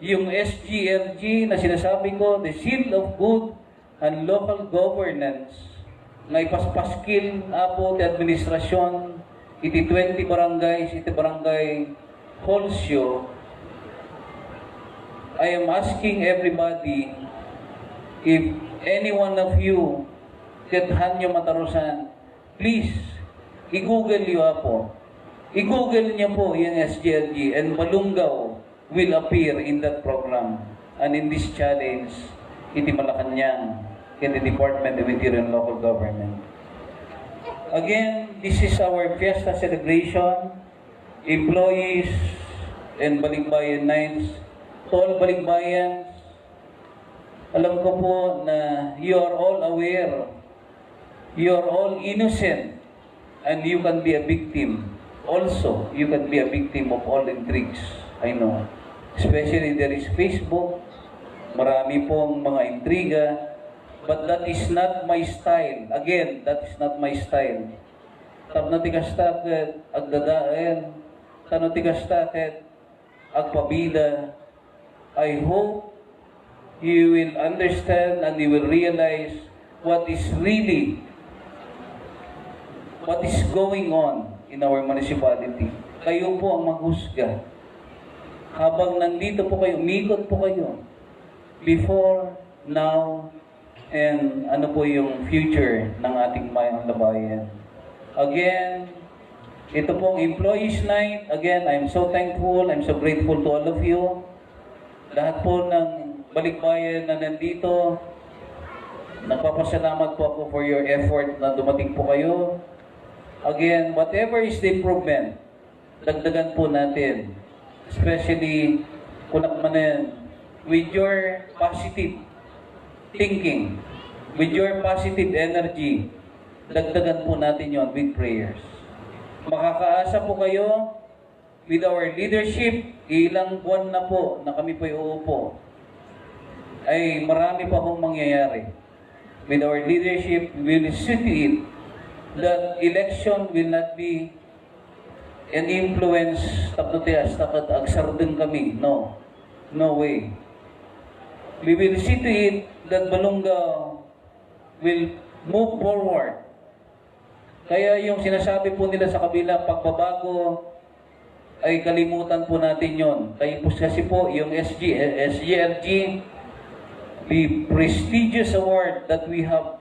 yung SGLG na sinasabi ko, the Seal of Good and Local Governance, na ipaspaskil po ti administrasyon, iti 20 barangays, iti barangay Holsio. I am asking everybody, if any one of you kethan nyo matarusan, please, i-google nyo po. I-google nyo po yung SGLG and Balongaw will appear in that program and in this challenge, iti Malacanang, in the Department of Interior and Local Government. Again, this is our fiesta celebration. Employees and Balikbayan Nights. To all Balikbayans, alam ko po na you are all aware, you are all innocent, and you can be a victim. Also, you can be a victim of all intrigues. I know. Especially there is Facebook, marami pong mga intriga, but that is not my style. Again, that is not my style. Tapno tigastaket, agdadaen, tano tigastaket, agpabida. I hope you will understand and you will realize what is going on in our municipality. Kayo po ang maghusga. Habang nandito po kayo, umikot po kayo. Before, now, and ano po yung future ng ating mayang labayan. Again, ito pong Employees Night. Again, I'm so thankful, I'm so grateful to all of you. Lahat po ng Balikbayan na nandito, nagpapasalamat po ako for your effort na dumating po kayo. Again, whatever is the improvement, dagdagan po natin. Especially, kunakmanan, with your positive thinking, with your positive energy, dagdagan po natin yon with prayers. Makakaasa po kayo with our leadership, ilang buwan na po na kami po uupo, ay marami pa pong mangyayari. With our leadership, we will see to it that election will not be an influence tapos tapat agsardeng kami. No. No way. We will see to it that Balungaw will move forward. Kaya yung sinasabi po nila sa kabila, pagbabago, ay kalimutan po natin yon. Kaya po kasi po yung SGLG, the prestigious award that we have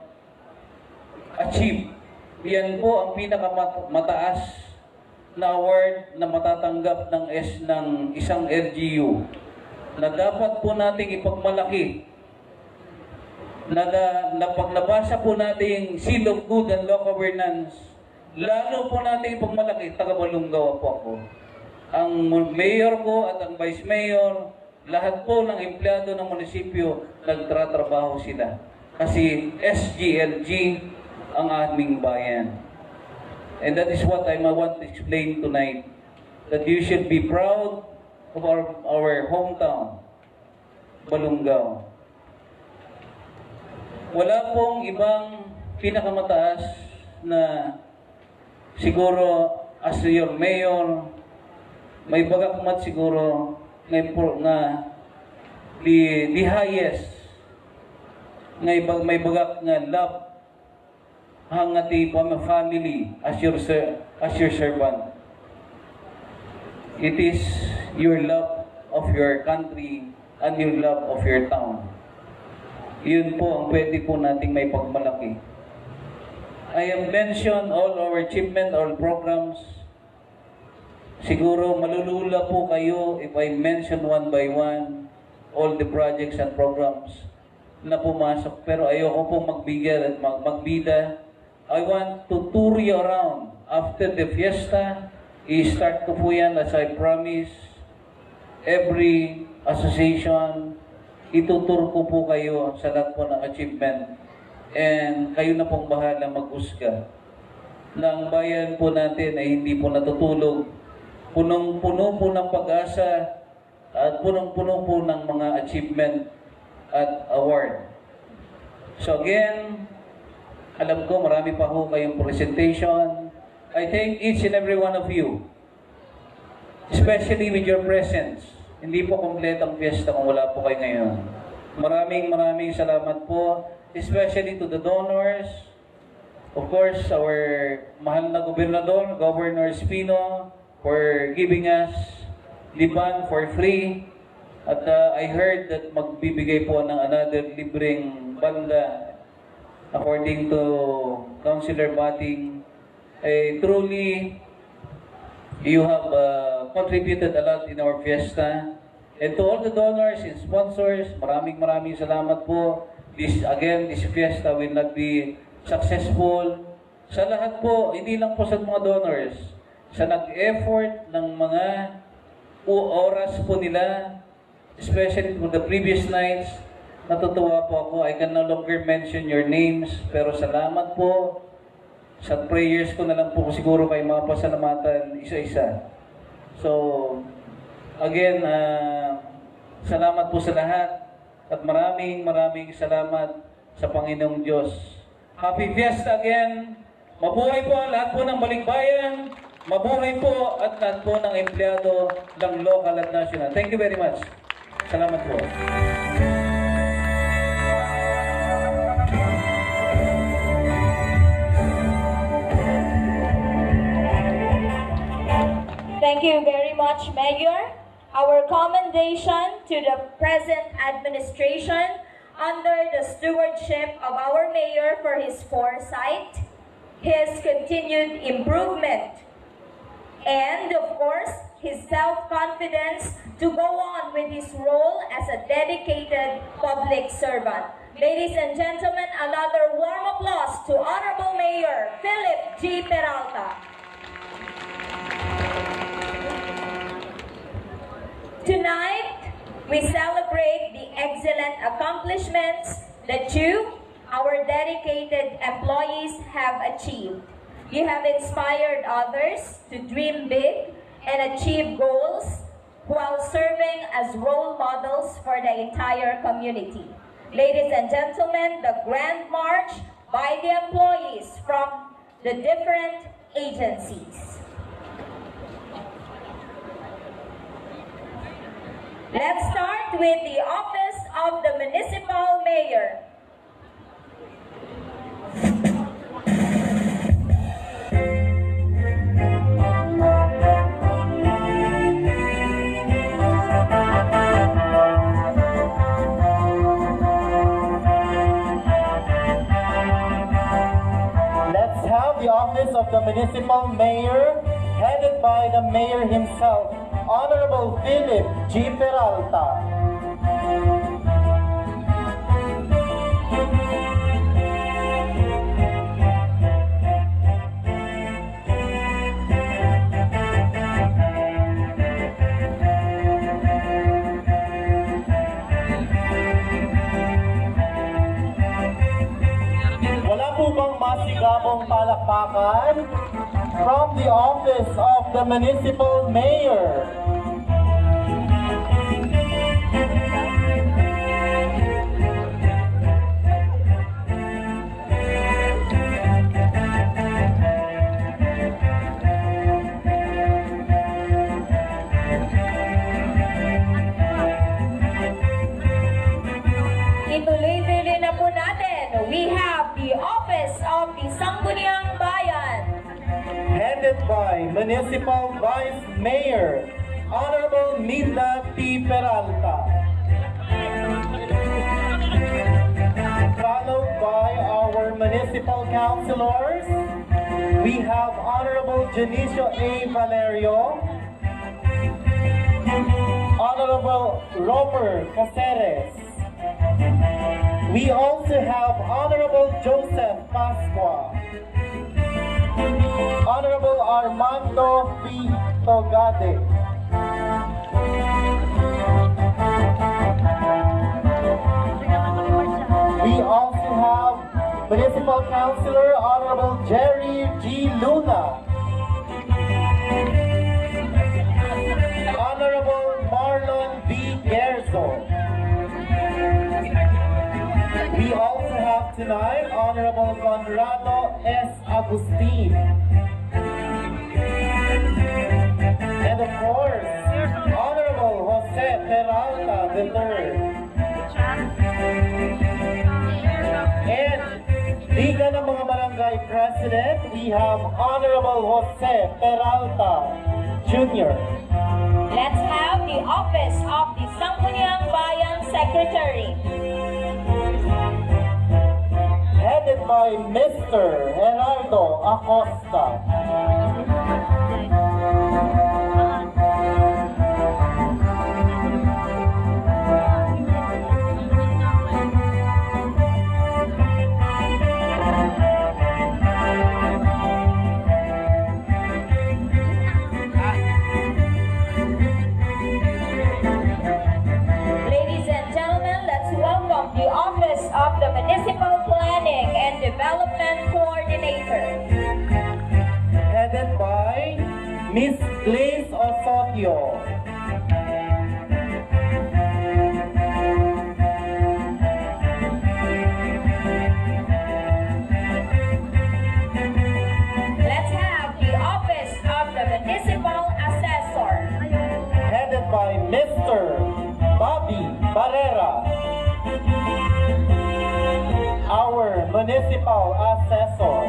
achieved, yan po ang pinakamataas na award na matatanggap ng isang LGU na dapat po nating ipagmalaki na pag nabasa po natin Seal of Good and Law Governance, lalo po natin ipagmalaki, taga Balungaw po ako. Ang mayor ko at ang vice mayor, lahat po ng empleyado ng munisipyo, nagtratrabaho sila. Kasi SGLG ang aming bayan. And that is what I want to explain tonight. That you should be proud of our hometown, Balungaw. Wala pong ibang pinakamataas na siguro as your mayor, may bagakmat siguro nga the highest may bagak nga love hangati family as your servant. It is your love of your country and your love of your town. Yun po ang pwede po nating may pagmalaki. I have mentioned all our achievement, all programs. Siguro malulula po kayo if I mention one by one all the projects and programs na pumasok. Pero ayoko po magbida. I want to tour you around. After the fiesta, i-start ko po yan as I promise. Every association, itutur ko po kayo sa lahat po ng achievement. And kayo na pong bahala mag-usga. Na ang bayan po natin ay hindi po natutulog. Punong-puno po ng pag-asa at punong-puno po ng mga achievement at award. So again, alam ko marami pa ho kayong presentation. I thank each and every one of you, especially with your presence. Hindi po kompleto ang fiesta kung wala po kayo ngayon. Maraming salamat po, especially to the donors. Of course, our mahal na gobernador, Governor Espino, for giving us the band for free. At I heard that magbibigay po ng another libreng banda according to Councilor Bating. Truly, you have contributed a lot in our fiesta. And to all the donors and sponsors, maraming salamat po. This fiesta will not be successful. Sa lahat po, hindi lang po sa mga donors, sa nag-effort ng mga oras po nila, especially for the previous nights, natutuwa po ako. I can no longer mention your names, pero salamat po. Sa prayers ko na lang po siguro kayo mapasalamatan isa-isa. So, again, salamat po sa lahat at maraming salamat sa Panginoong Diyos. Happy Fiesta again! Mabuhay po lahat po ng Balikbayan! Mabuhay po at lahat po ng empleyado ng local at national. Thank you very much. Salamat po. Thank you very much, Mayor. Our commendation to the present administration under the stewardship of our Mayor for his foresight, his continued improvement, and of course, his self-confidence to go on with his role as a dedicated public servant. Ladies and gentlemen, another warm applause to Honorable Mayor Philip G. Peralta. Tonight, we celebrate the excellent accomplishments that you, our dedicated employees, have achieved. You have inspired others to dream big and achieve goals while serving as role models for the entire community. Ladies and gentlemen, the Grand March by the employees from the different agencies. Let's start with the Office of the Municipal Mayor. Let's have the Office of the Municipal Mayor, headed by the Mayor himself, Honorable Philip G. Peralta. Wala po bang masigabong palakpakan from the Office of the Municipal Mayor? Ituloy-tuloy na po natin. We have the Office of the Sangguniang Bayan. Headed by Municipal Vice Mayor, Honorable Minda P. Peralta. Followed by our municipal councilors, we have Honorable Janicio A. Valerio, Honorable Roper Caceres. We also have Honorable Joseph Pasqua, Honorable Armando P. Togade, we also have Municipal Councilor Honorable Jerry G. Luna, Honorable Marlon B. Gerzo. We also have tonight Honorable Conrado S. Agustin. And of course, Honorable Jose Peralta III. And Liga ng mga Barangay President, we have Honorable Jose Peralta Jr. Let's have the Office of the Sangguniang Bayan Secretary. Headed by Mr. Gerardo Acosta. Ladies and gentlemen, let's welcome the Office of the Municipal Planning and Development Coordinator. Headed by Miss Glaze Osorio. Let's have the Office of the Municipal Assessor. Headed by Mr. Bobby Barrera, our municipal assessor.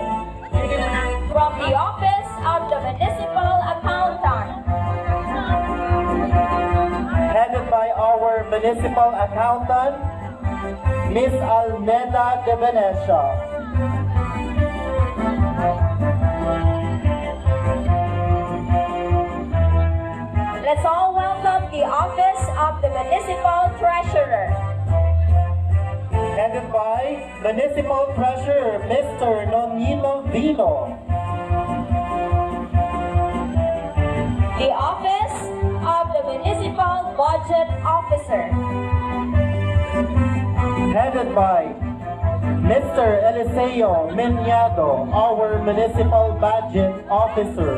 From the Office of the Municipal Accountant. Headed by our municipal accountant, Miss Almeda de Venecia. Let's all welcome the Office of the Municipal Treasurer. Headed by Municipal Treasurer Mr. Nonino Vino. The Office of the Municipal Budget Officer. Headed by Mr. Eliseo Minyado, our Municipal Budget Officer.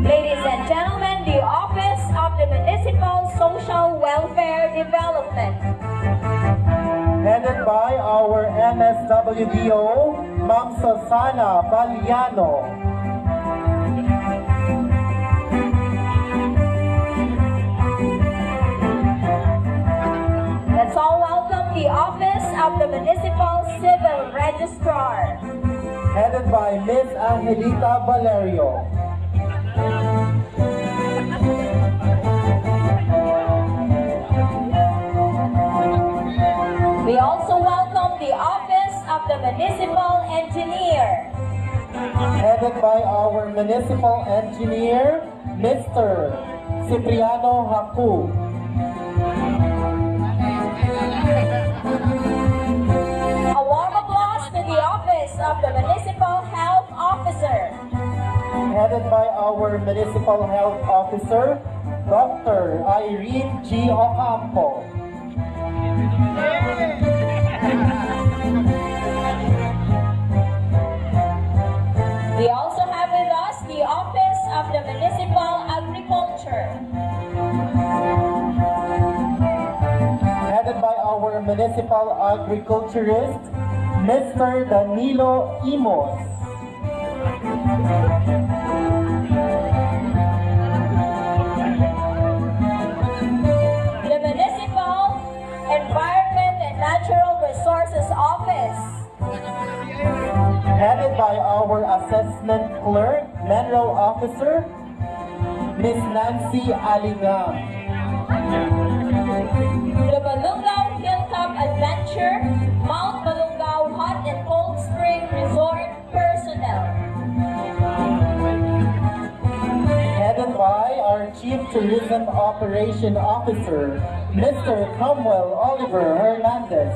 Ladies and gentlemen, the Office of the Municipal Social Welfare Development. Headed by our MSWDO, Ma'am Susana Baliano. Let's all welcome the Office of the Municipal Civil Registrar. Headed by Ms. Angelita Valerio. We also welcome the Office of the Municipal Engineer. Headed by our Municipal Engineer, Mr. Cipriano Haku. A warm applause to the Office of the Municipal Health Officer. Headed by our Municipal Health Officer, Dr. Irene G. Ocampo. We also have with us the Office of the Municipal Agriculture. Headed by our Municipal Agriculturist, Mr. Danilo Imos. The Municipal Environment and Natural Resources Office. Headed by our Assessment Clerk, Mineral Officer, Ms. Nancy Alingam. The Balungao Hilltop Adventure, Mount Balungao Hot and Cold Spring Resort personnel. Headed by our Chief Tourism Operation Officer, Mr. Cromwell Oliver Hernandez.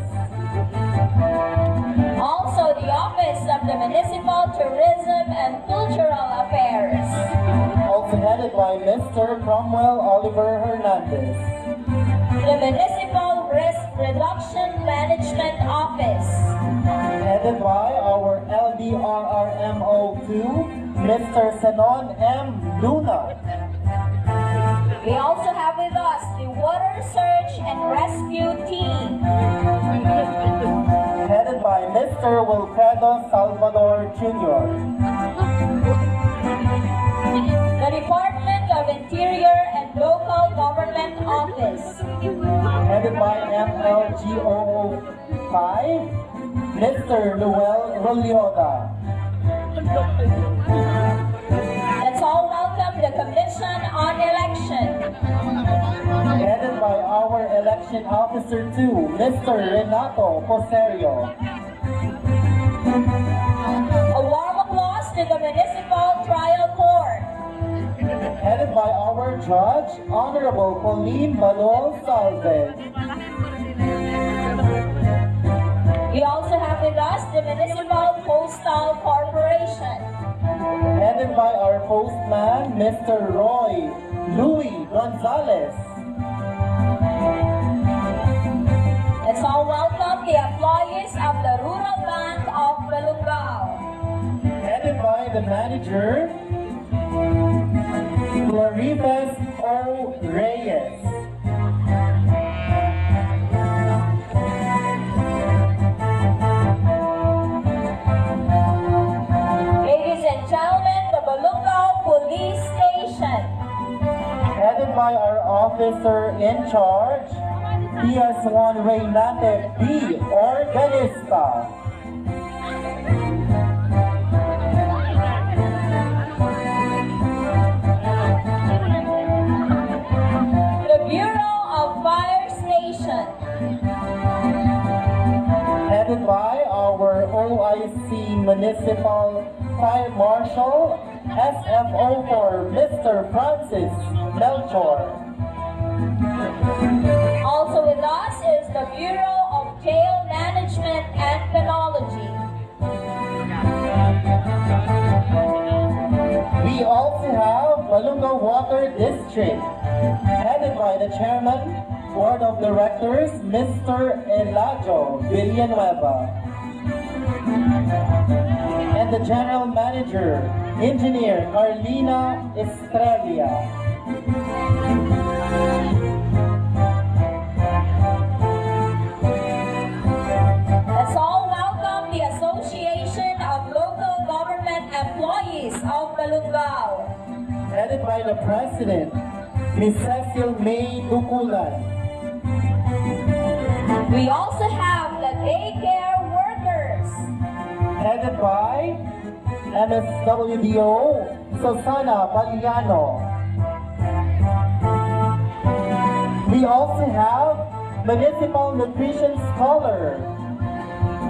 Also the Office of the Municipal Tourism and Cultural Affairs. Also headed by Mr. Cromwell Oliver Hernandez. The Municipal Risk Reduction Management Office. Headed by our LDRRMO2, Mr. Senon M. Luna. We also have with us the Water Search and Rescue Team. Headed by Mr. Wilfredo Salvador Jr. The Department of Interior and Local Government Office. Headed by MLGO5, Mr. Luel Rolioda. Let's all welcome the Commission on Election. Headed by our Election Officer 2, Mr. Renato Poserio. A warm applause to the Municipal Trial Court. Headed by our Judge, Honorable Pauline Balol Salve. We also have with us the Municipal Postal Corporation. Headed by our Postman, Mr. Roy Louis Gonzalez. Let's all welcome the employees of the Rural Bank of Balungao. Headed by the manager, Claribes O. Reyes. Ladies and gentlemen, the Balungao Police Station. Headed by our officer in charge, PS1 Reynate B. Organista. The Bureau of Fire Station. Headed by our OIC Municipal Fire Marshal, SFO4, Mr. Francis Melchor. Also with us is the Bureau of Jail Management and Penology. We also have Balungao Water District, headed by the chairman, Board of Directors, Mr. Eladio Villanueva. And the General Manager, Engineer Carlina Estrella. Let's all welcome the Association of Local Government Employees of Balungao. Headed by the President, Ms. Cecil May Dukulan. We also have the daycare workers. Headed by MSWDO Susana Baliano. We also have Municipal Nutrition Scholar,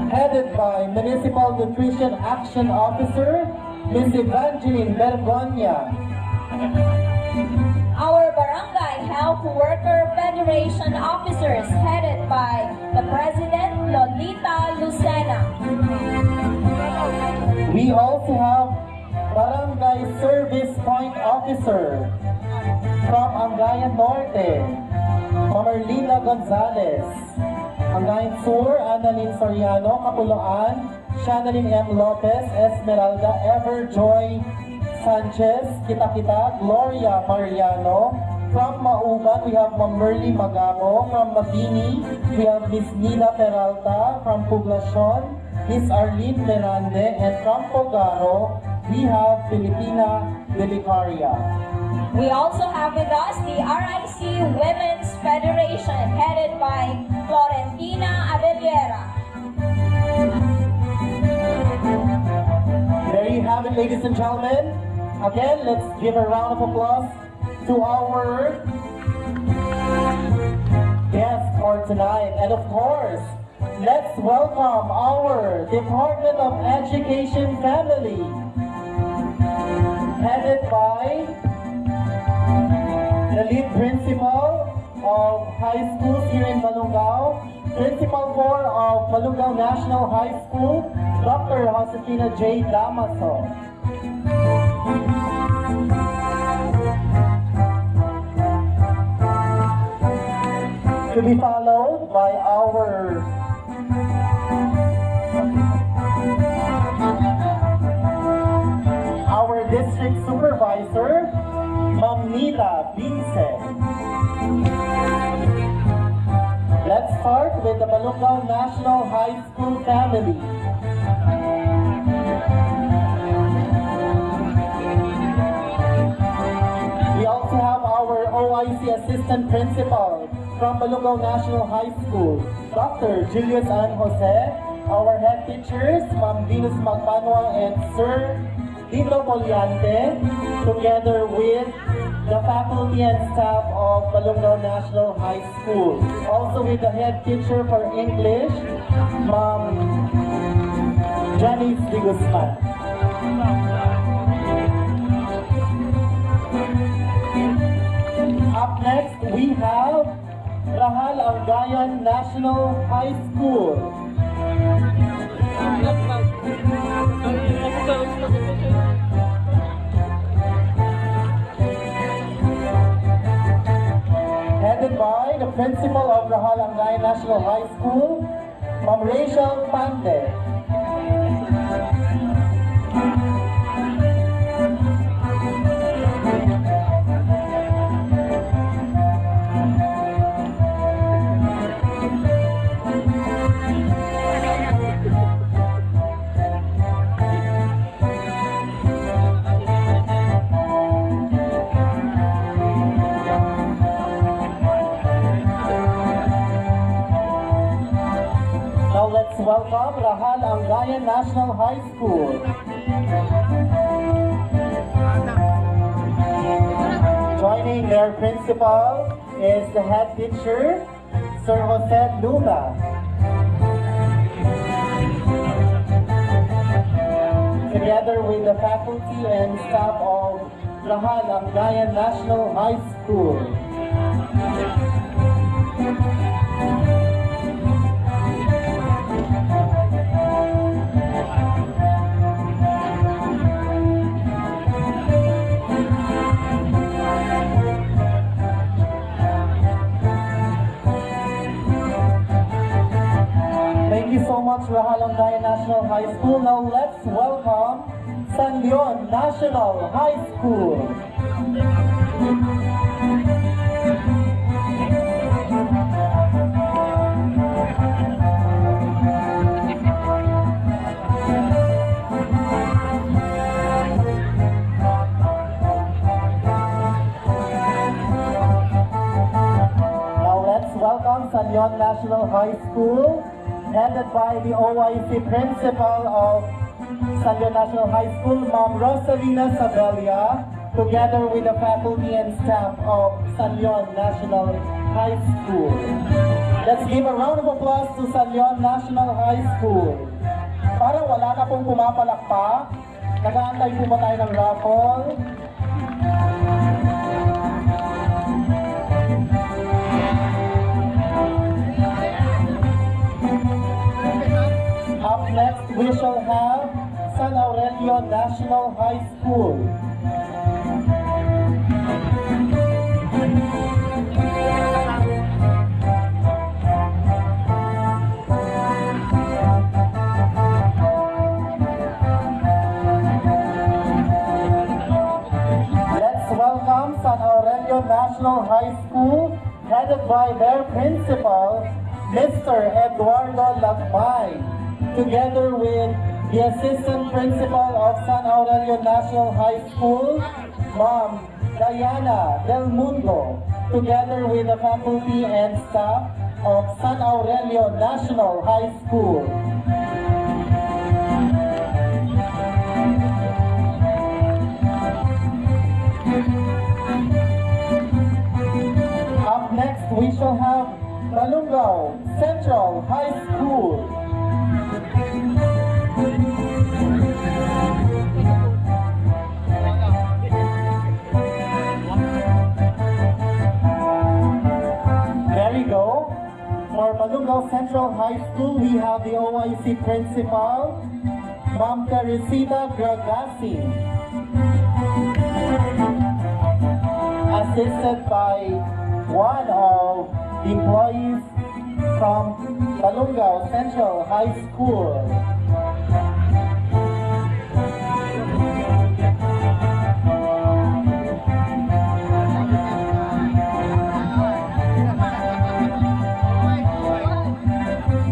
headed by Municipal Nutrition Action Officer, Ms. Evangeline Bergonia. Our Barangay Health Worker Federation officers, headed by the President, Lolita Lucena. We also have Barangay Service Point Officer from Angayan Norte, Marlina Gonzalez. Angayan Sur, Annalyn Soriano, Kapuloan, Shanalyn M. Lopez, Esmeralda, Everjoy Sanchez, Kita-Kita, Gloria Mariano. From Mauban, we have Ma'am Merly Magamo. From Mabini, we have Miss Nina Peralta. From Poblacion, Miss Arlene Mirande. And from Pogaro, we have Filipina Delicaria. We also have with us the RIC Women's Federation, headed by Florentina Abellera. There you have it, ladies and gentlemen. Again, let's give a round of applause to our guests for tonight. And of course, let's welcome our Department of Education family, headed by the lead principal of high schools here in Balungao, Principal 4 of Balungao National High School, Dr. Josefina J. Damaso. To be followed by our district supervisor, Ma'am Nila Binse. Let's start with the Balungao National High School family. We also have our OIC Assistant Principal from Balungao National High School, Dr. Julius An Jose. Our head teachers, Ma'am Venus Magbanwa and Sir Dino Poliante, together with the faculty and staff of Balungao National High School. Also with the head teacher for English, Ma'am Janice de Guzman. Up next, we have Rahal Angayan National High School. Headed by the principal of Rahal Angayan National High School, Ma'am Rachel Pande. Now let's welcome Rahal Angayan National High School. Joining their principal is the head teacher, Sir Jose Luna. Together with the faculty and staff of Rahal Angayan National High School. School. Now let's welcome San Leon National High School. Welcome San Leon National High School, headed by the OIC Principal of San Leon National High School, Ma'am Rosalina Sabelia, together with the faculty and staff of San Leon National High School. Let's give a round of applause to San Leon National High School. Parang wala na pong pumapalakpak. Nag-aantay po ba tayo ng raffle? Up next, we shall have San Aurelio National High School. Let's welcome San Aurelio National High School, headed by their principal, Mr. Eduardo Lagmay, together with the Assistant Principal of San Aurelio National High School, Ma'am Diana Del Mundo, together with the faculty and staff of San Aurelio National High School. Up next, we shall have Balungao Central High School. There we go. For Balungao Central High School, we have the OIC Principal, Ma'am Teresita Gragasi, assisted by one of the employees from Balungao Central High School.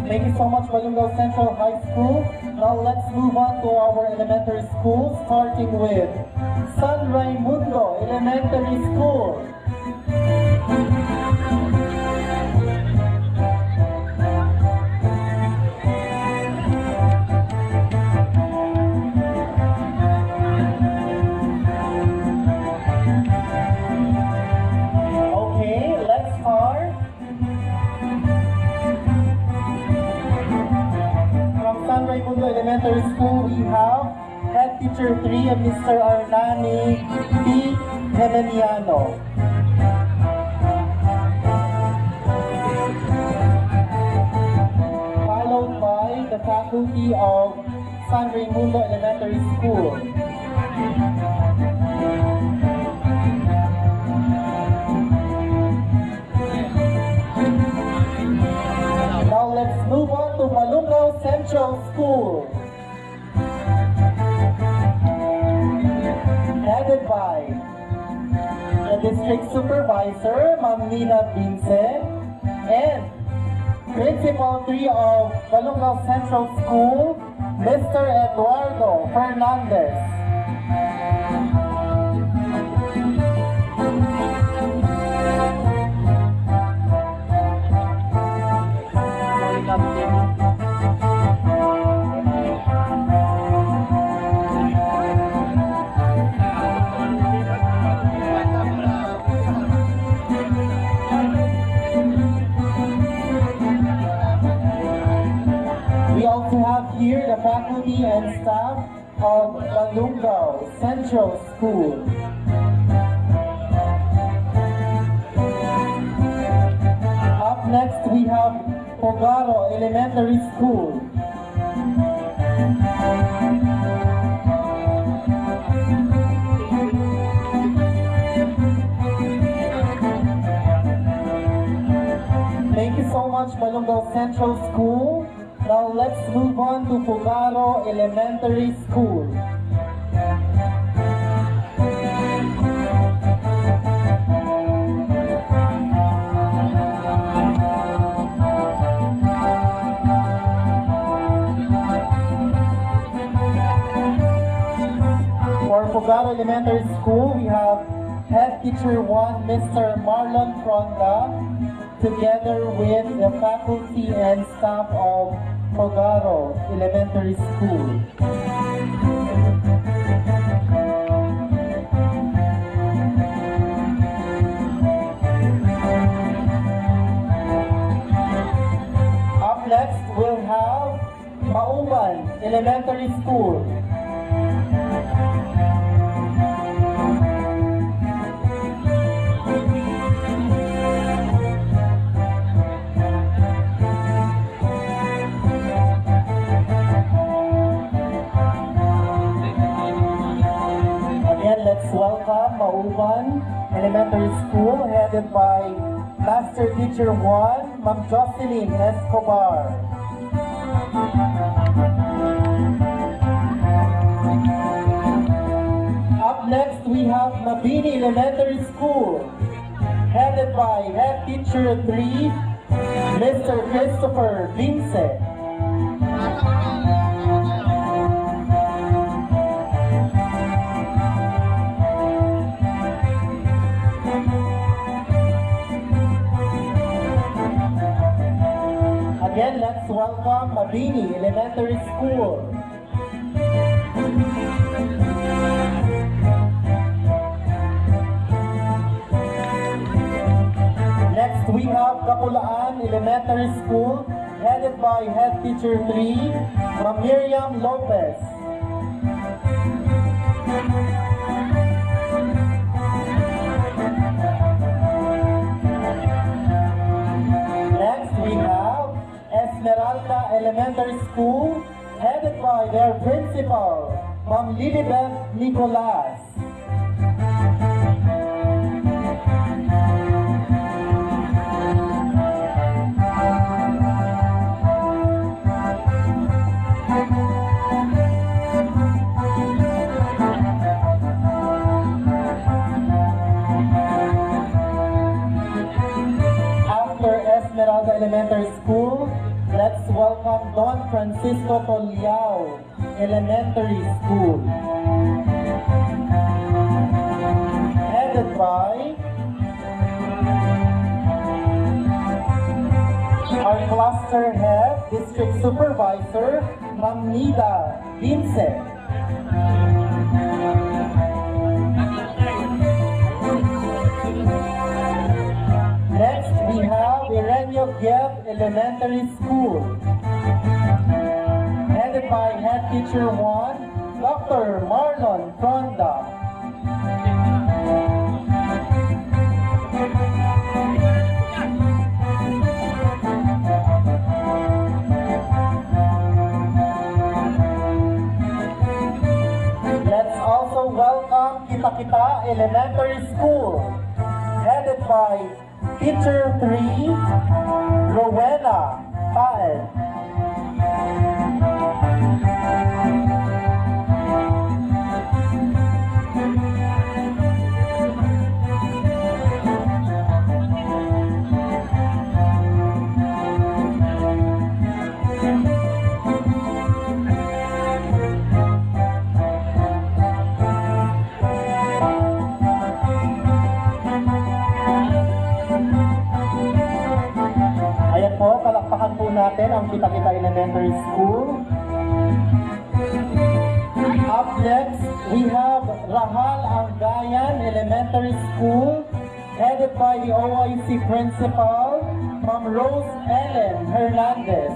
Thank you so much, Balungao Central High School. Now let's move on to our elementary school, starting with San Raimundo Elementary School. Okay, let's start. From San Raimundo Elementary School, we have Head Teacher 3, Mr. Arnani P. Gemeniano. Followed by the faculty of San Raimundo Elementary School. Now let's move on to Balungao Central School, headed by the District Supervisor, Ma'am Nina Binse, and Principal 3 of Balungao Central School, Mr. Eduardo Fernandez. We also have here the faculty and staff of Balungao Central School. Up next, we have Pogaro Elementary School. Thank you so much, Balungao Central School. Now let's let's move on to Pugaro Elementary School. For Pugaro Elementary School, we have Head Teacher 1, Mr. Marlon Fronda, together with the faculty and staff of Pugaro Elementary School. Up next, we'll have Mauban Elementary School. Again, let's welcome Mauban Elementary School, headed by Master Teacher 1, Ma'am Jocelyn Escobar. Up next, we have Mabini Elementary School, headed by Head Teacher 3, Mr. Christopher Vince. Again, let's welcome Mabini Elementary School. Next, we have Kapulaan Elementary School, headed by Head Teacher 3, Ma'am Miriam Lopez. Next, we have Esmeralda Elementary School, headed by their principal, Ma'am Lilibeth Nicolas. After Esmeralda Elementary School, let's welcome Don Francisco Toliao Elementary School, headed by our cluster head, District Supervisor, Ma'am Nida Vincent. Next, we have Irenio Gieb Elementary School, headed by Head Teacher 1, Dr. Marlon Fronda. Let's also welcome Kita Elementary School, headed by Teacher 3, Rowena Paed. Ayan po, palakpakan po natin ang Kita Elementary School. Up next, we have Rahal Anggayan Elementary School, headed by the OIC Principal, Ma'am Rose Ellen Hernandez.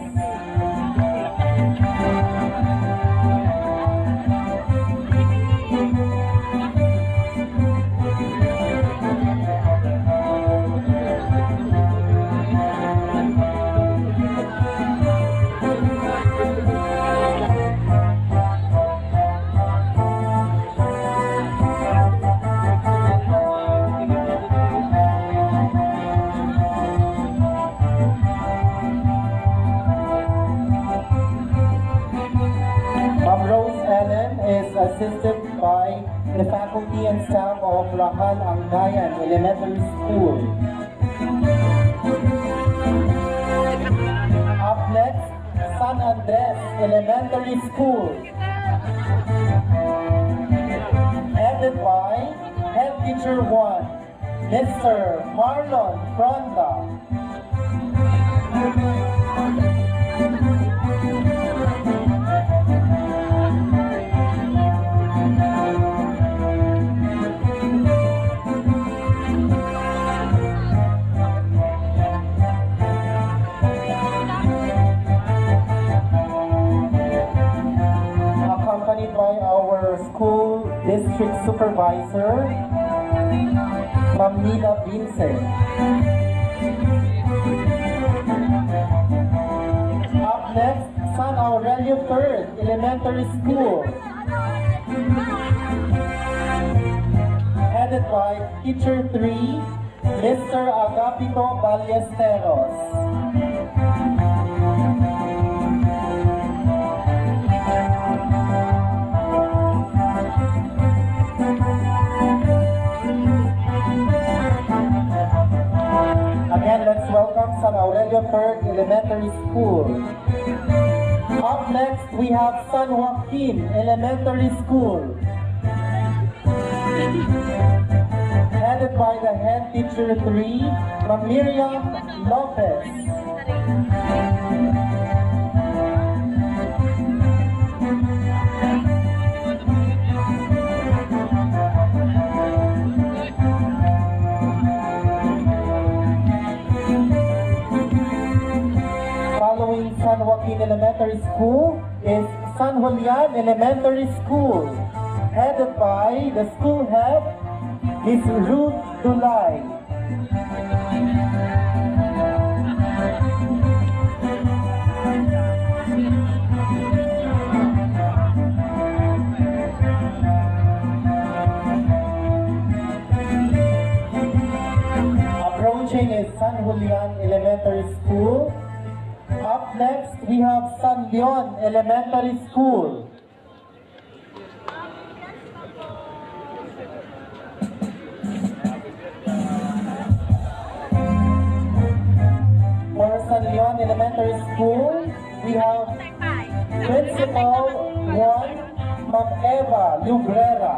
assisted by the faculty and staff of Rahal Angayan Elementary School. Up next, San Andres Elementary School, headed by Head Teacher 1, Mr. Marlon Fronda. Accompanied by our school district supervisor, Ma'am Nina Vincent. Up next, San Aurelio 3rd Elementary School, headed by Teacher 3, Mr. Agapito Ballesteros. Again, let's welcome San Aurelio 3rd Elementary School. Up next, we have San Joaquin Elementary School, headed by the head teacher 3, Ma'am Miriam Lopez. Following San Joaquin Elementary School is San Julian Elementary School, headed by the school head, Miss Ruth Dulay. Approaching is San Julian Elementary School. Up next, we have San Leon Elementary School. For San Leon Elementary School, we have Principal 1, Ma'am Eva Lubrera.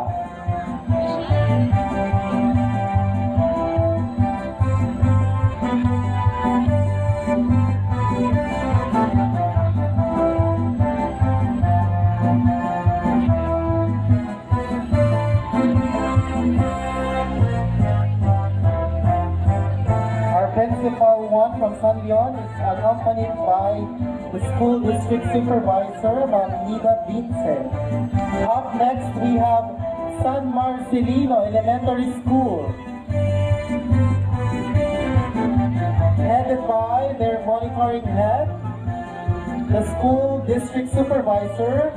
Principal 1 from San Leon is accompanied by the school district supervisor, Ma'am Nina Vincent. Up next, we have San Marcelino Elementary School, headed by their monitoring head, the school district supervisor,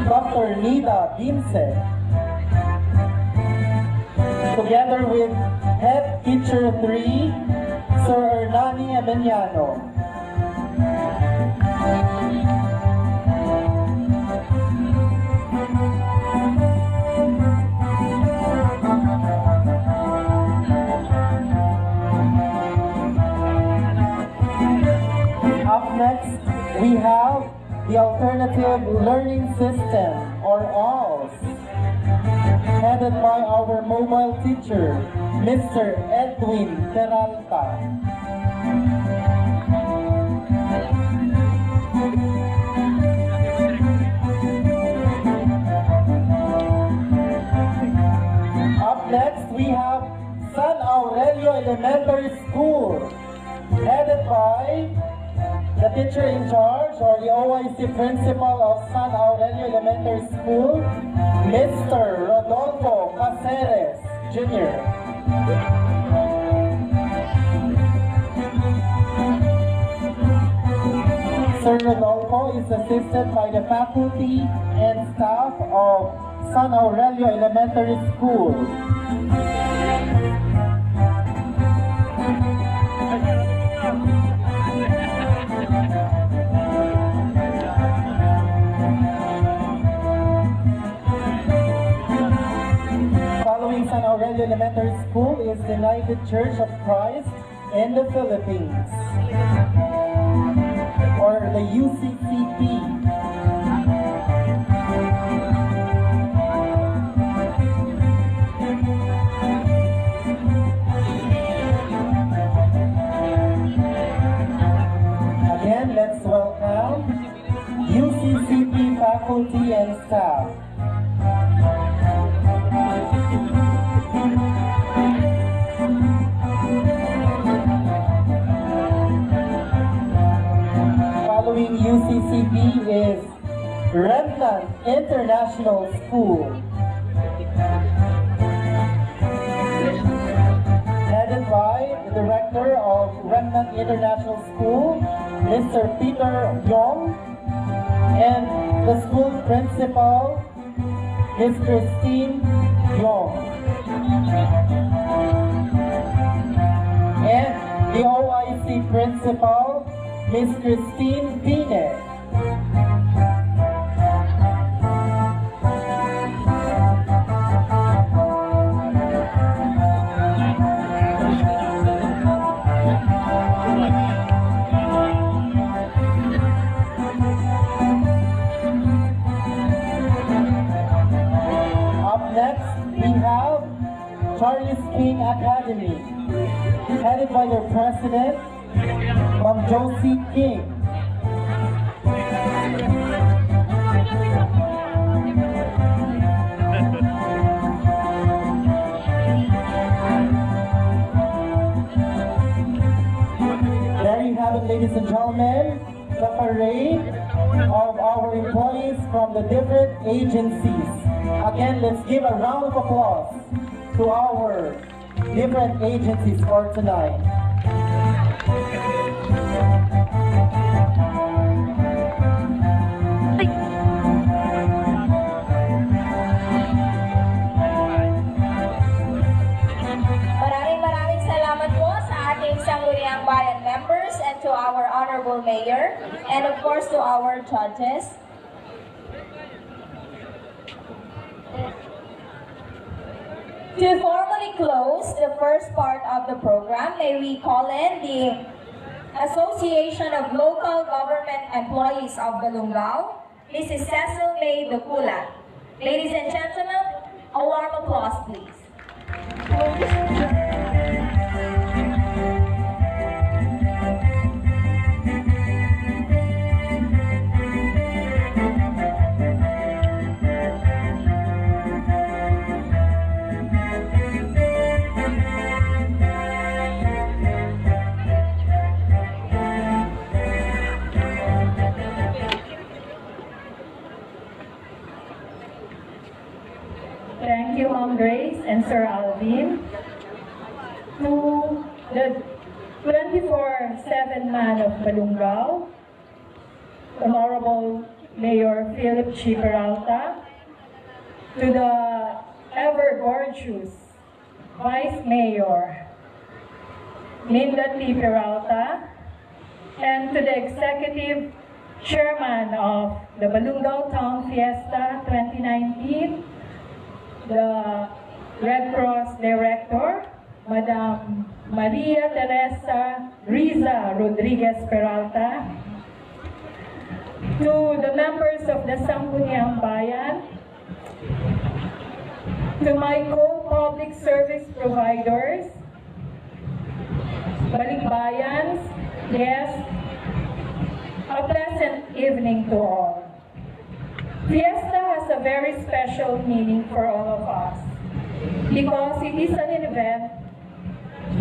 Dr. Nina Vincent, together with head teacher 3, Sir Hernani Emiliano. Up next, we have the Alternative Learning System, or ALS, headed by our mobile teacher, Mr. Edwin Peralta. Up next, we have San Aurelio Elementary School, headed by the teacher in charge, or the OIC principal of San Aurelio Elementary School, Mr. Rodolfo Caceres, Jr. Sir Rodolfo is assisted by the faculty and staff of San Aurelio Elementary School. Joey San Aurelio Elementary School is the United Church of Christ in the Philippines, or the UCCP. Again, let's welcome UCCP faculty and staff. Following UCCP is Remnant International School, headed by the director of Remnant International School, Mr. Peter Yong, and the school principal, Ms. Christine Yong, and the OIC principal, Ms. Christine Pine. Up next, we have Charles King Academy, headed by their president, Ma'am Josie King. There you have it, ladies and gentlemen, the parade of our employees from the different agencies. Again, let's give a round of applause to our different agencies for tonight. Maraming salamat po sa ating Sangguniang Bayan members and to our Honorable Mayor and of course to our judges. To formally close the first part of the program, may we call in the Association of Local Government Employees of Balungao, Mrs. Cecil May Dukula. Ladies and gentlemen, a warm applause, please. Thank you, Ma'am Grace and Sir Alvin. To the 24/7 man of Balungao, Honorable Mayor Philip Chi Peralta, to the ever-gorgeous Vice Mayor Linda T. Peralta, and to the Executive Chairman of the Balungao Town Fiesta 2019, the Red Cross Director, Madam Maria Teresa Riza Rodriguez Peralta, to the members of the Sangguniang Bayan, to my co-public service providers, Balikbayans, guests, a pleasant evening to all. Fiesta has a very special meaning for all of us because it is an event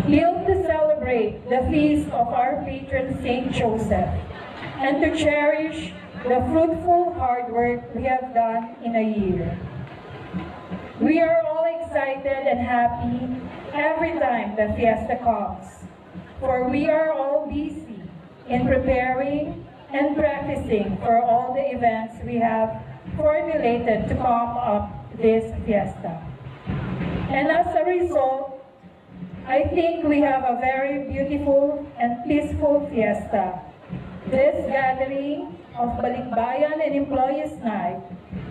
built to celebrate the feast of our patron Saint Joseph and to cherish the fruitful hard work we have done in a year. We are all excited and happy every time the fiesta comes, for we are all busy in preparing and practicing for all the events we have formulated to come up this fiesta. And as a result, I think we have a very beautiful and peaceful fiesta. This gathering of Balikbayan and Employees Night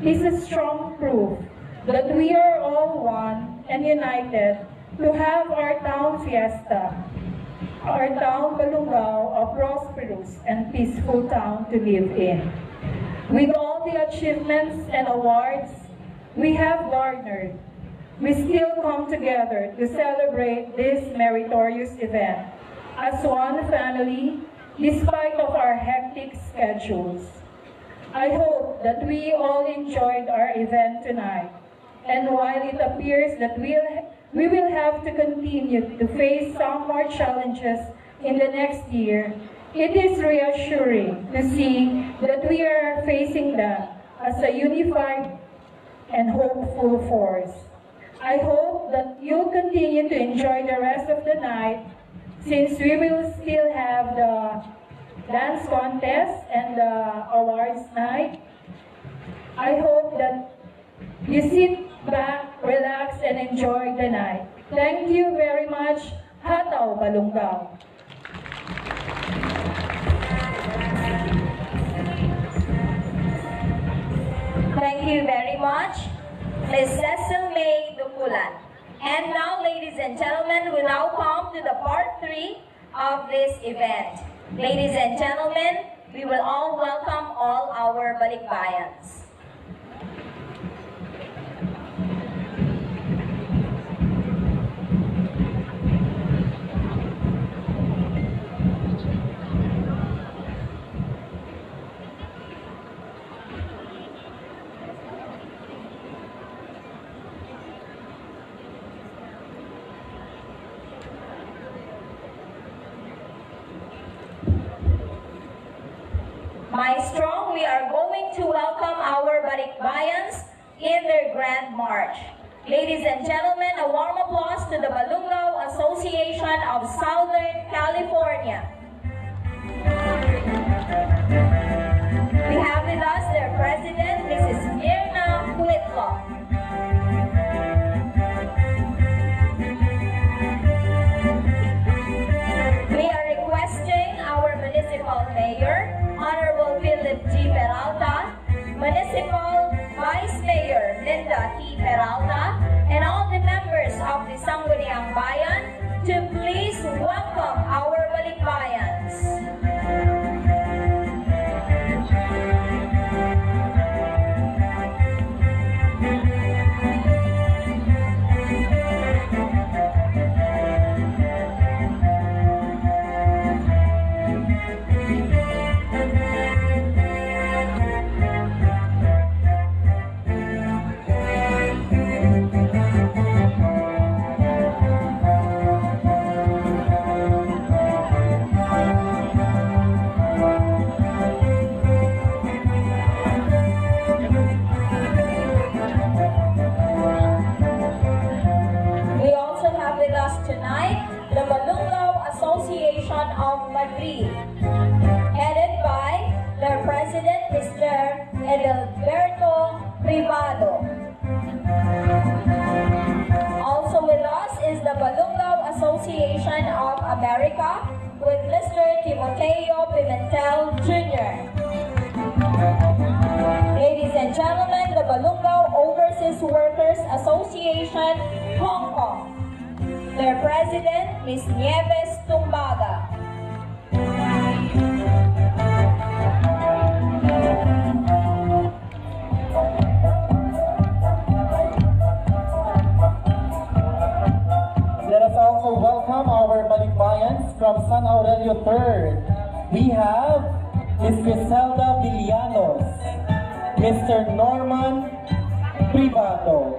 is a strong proof that we are all one and united to have our town fiesta, our town Balungao a prosperous and peaceful town to live in. With all the achievements and awards we have garnered, we still come together to celebrate this meritorious event as one family despite of our hectic schedules. I hope that we all enjoyed our event tonight, and while it appears that we will have to continue to face some more challenges in the next year, it is reassuring to see that we are facing them as a unified and hopeful force. I hope that you'll continue to enjoy the rest of the night, since we will still have the dance contest and the awards night. I hope that you sit back, relax, and enjoy the night. Thank you very much. Hataw Balungao. Thank you very much, Ms. Cecil May Dukulan. And now, ladies and gentlemen, we now come to the part 3 of this event. Ladies and gentlemen, we will all welcome all our Balikbayans. Maestro, we are going to welcome our Balikbayans in their grand march. Ladies and gentlemen, a warm applause to the Balungao Association of Southern California. We have with us their president, Mrs. Mirna Whitlock. We are requesting our municipal mayor, Honorable Philip G. Peralta, Municipal Vice Mayor Linda T. Peralta, and all the members of the Sangguniang Bayan to please welcome our Balikbayans. Tonight, the Balungao Association of Madrid, headed by their president, Mr. Edelberto Privado. Also with us is the Balungao Association of America with Mr. Timoteo Pimentel Jr. Ladies and gentlemen, the Balungao Overseas Workers Association, Hong Kong. Their president, Ms. Nieves Tumbaga. Let us also welcome our Balikbayans from San Aurelio 3rd. We have Ms. Griselda Villanos, Mr. Norman Privado,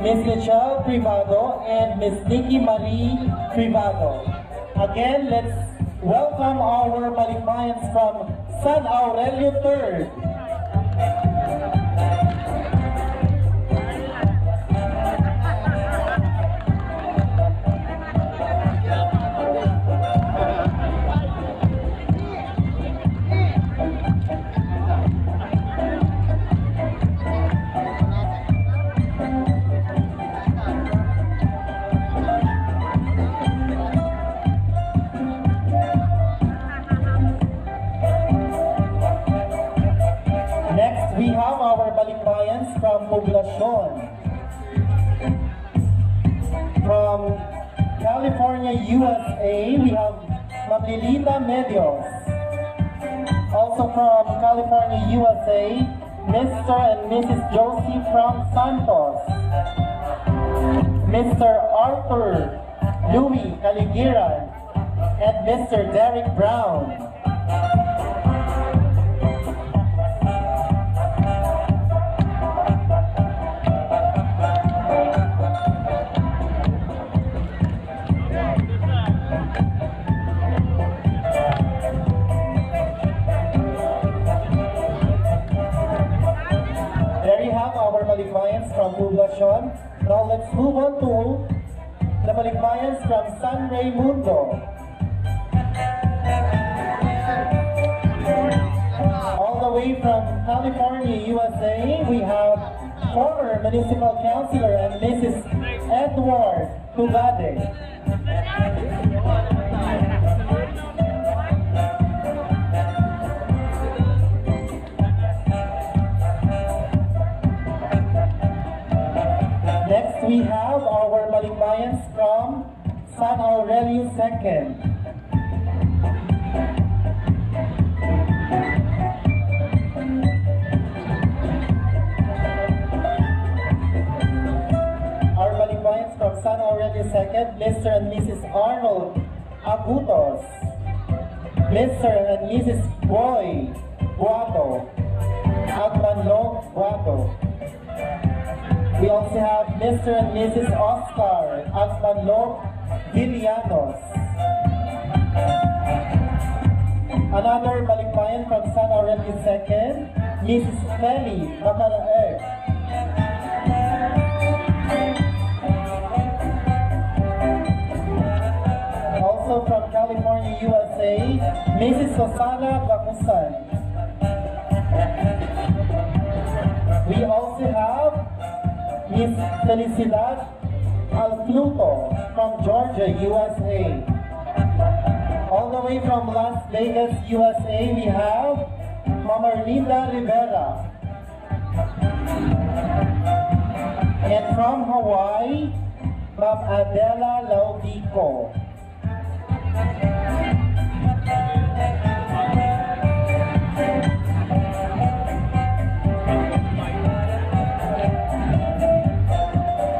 Ms. Michelle Privado, and Ms. Nikki Marie Privado. Again, let's welcome our Balikbayans from San Aurelio 3rd. We have our Balikbayans from Poblacion. From California, USA, we have Mamlilita Medios. Also from California, USA, Mr. and Mrs. Josie from Santos. Mr. Arthur Louis Caligiran and Mr. Derek Brown. There you have our Balikbayans from Poblacion. Now let's move on to the Balikbayans from San Raimundo. All the way from California, USA, we have former Municipal Councilor and Mrs. Edward Tugade. Next, we have our Balikbayans from San Aurelio II. Our Balikbayans from San Aurelio II, Mr. and Mrs. Arnold Agutos, Mr. and Mrs. Boy Guado, Agmanlog Guado. We also have Mr. and Mrs. Oscar Agmanlog Villanos. Another Balikbayan from San Aurelio II, Mrs. Feli Macaraeg. Also from California, USA, Mrs. Susana Bacusan. We also have Miss Felicidad Alfluto from Georgia, USA. All the way from Las Vegas, USA, we have Mama Linda Rivera. And from Hawaii, Ma'am Adela Laudico.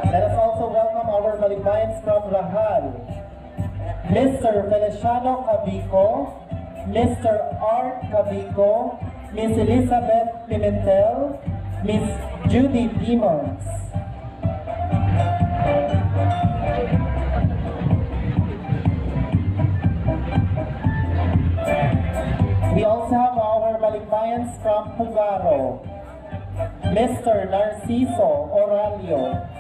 Let us also welcome our Balikbayans from Rahal. Mr. Feliciano Cabico, Mr. Art Cabico, Miss Elizabeth Pimentel, Miss Judy Demons. We also have our Balikbayans from Pugaro, Mr. Narciso Oralio.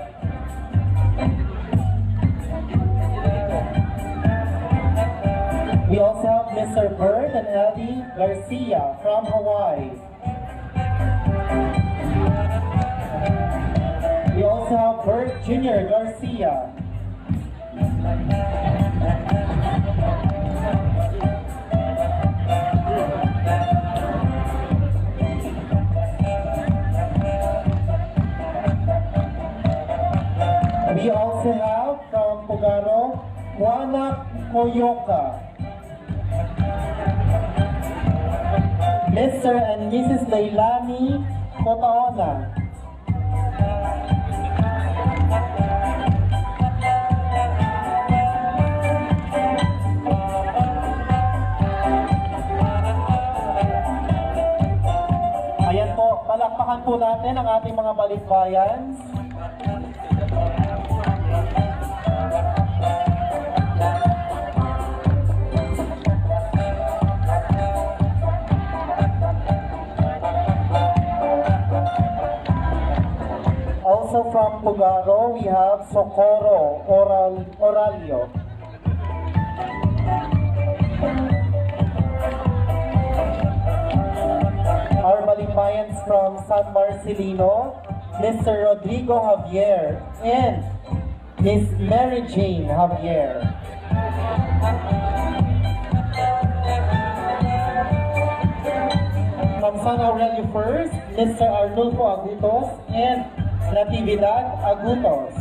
We also have Mr. Bert and Ellie Garcia from Hawaii. We also have Bert Jr. Garcia. We also have from Pugaro, Juana Coyoca. Mr. and Mrs. Leilani Cotaona. Ayan po, palakpakan po natin ang ating mga Balikbayans. Also from Pugaro, we have Socorro Oralio. Our Balikbayans from San Marcelino, Mr. Rodrigo Javier and Miss Mary Jane Javier. From San Aurelio first, Mr. Arnulfo Agutos and Natividad Agutos.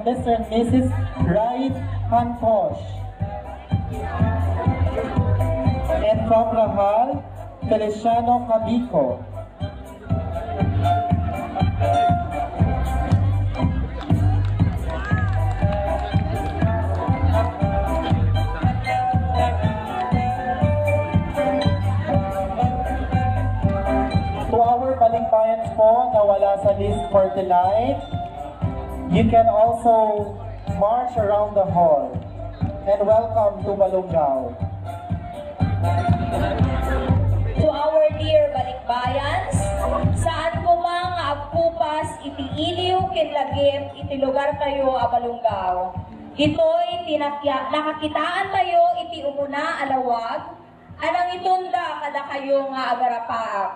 Mr. and Mrs. Raif Hanfosh. And from Rahal, Feliciano Cabico. To our balikbayans po na wala sa list for tonight, you can also march around the hall. And welcome to Balungao. To our dear balikbayans, saan ko mang agkupas iti iliw kinlagip iti lugar tayo a Balungao. Ito'y nakakitaan tayo iti umuna alawag, anang itunda kada kayo nga agarapaak.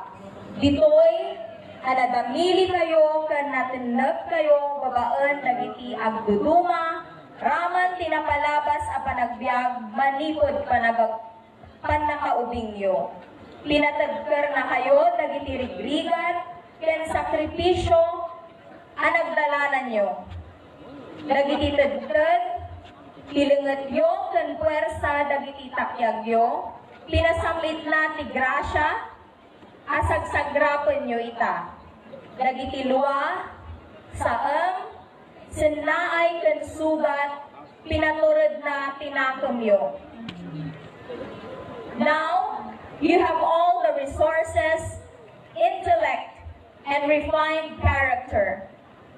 Dito'y anadamili kayo kan natinag kayo babaan dagiti agduduma, raman tinapalabas a panagbiag manipod panakaubing nyo. Pinatagker na kayo dagiti rigrigan ken sakripisyo anagdalanan nyo. Dagiti tagtag, hilingat nyo ken puwersa dagiti takyag nyo, pinasamlit na ti grasya, asagsagrapan nyo ita. Dagiti luwa, saam, sinlaay ken sugat, pinaturod na tinakam nyo. Now, you have all the resources, intellect, and refined character,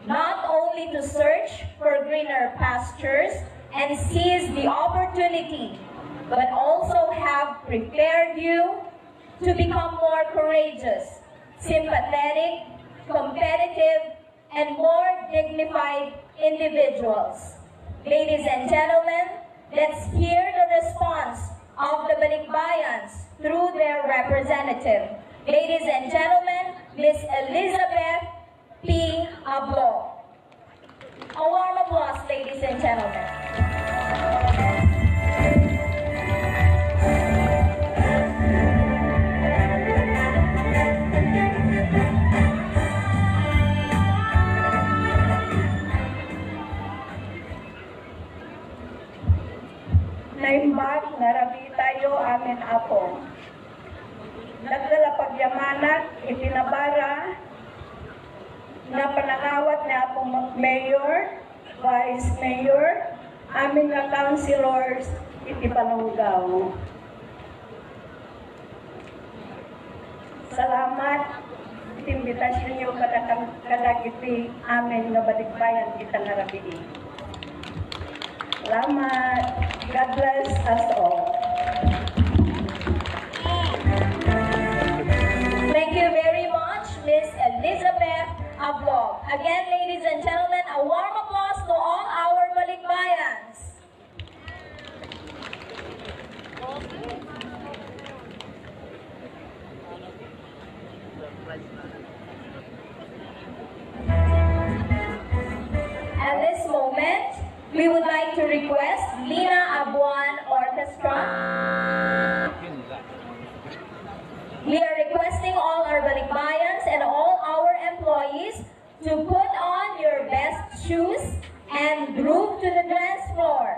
not only to search for greener pastures and seize the opportunity, but also have prepared you to become more courageous, sympathetic, competitive, and more dignified individuals. Ladies and gentlemen, let's hear the response of the Balikbayans through their representative. Ladies and gentlemen, Miss Elizabeth P. Ablo. A warm applause, ladies and gentlemen. Naimbag narabi tayo amin apo. Nagdala pagyamanat itinabara na panangawat ni apong mayor, vice mayor, amin nga councilors iti Balungao. Salamat imbitasyon niyo kadagiti amin nga balikbayan kita narabi. Salamat. God bless us all. Thank you very much, Miss Elizabeth Ablo. Again, ladies and gentlemen, a warm applause to all our Balikbayans. At this moment, we would like to request Lina Abuan Orchestra. We are requesting all our Balikbayans and all our employees to put on your best shoes and groove to the dance floor.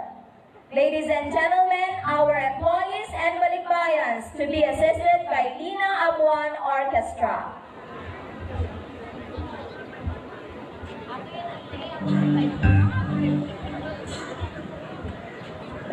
Ladies and gentlemen, our employees and Balikbayans to be assisted by Lina Abuan Orchestra.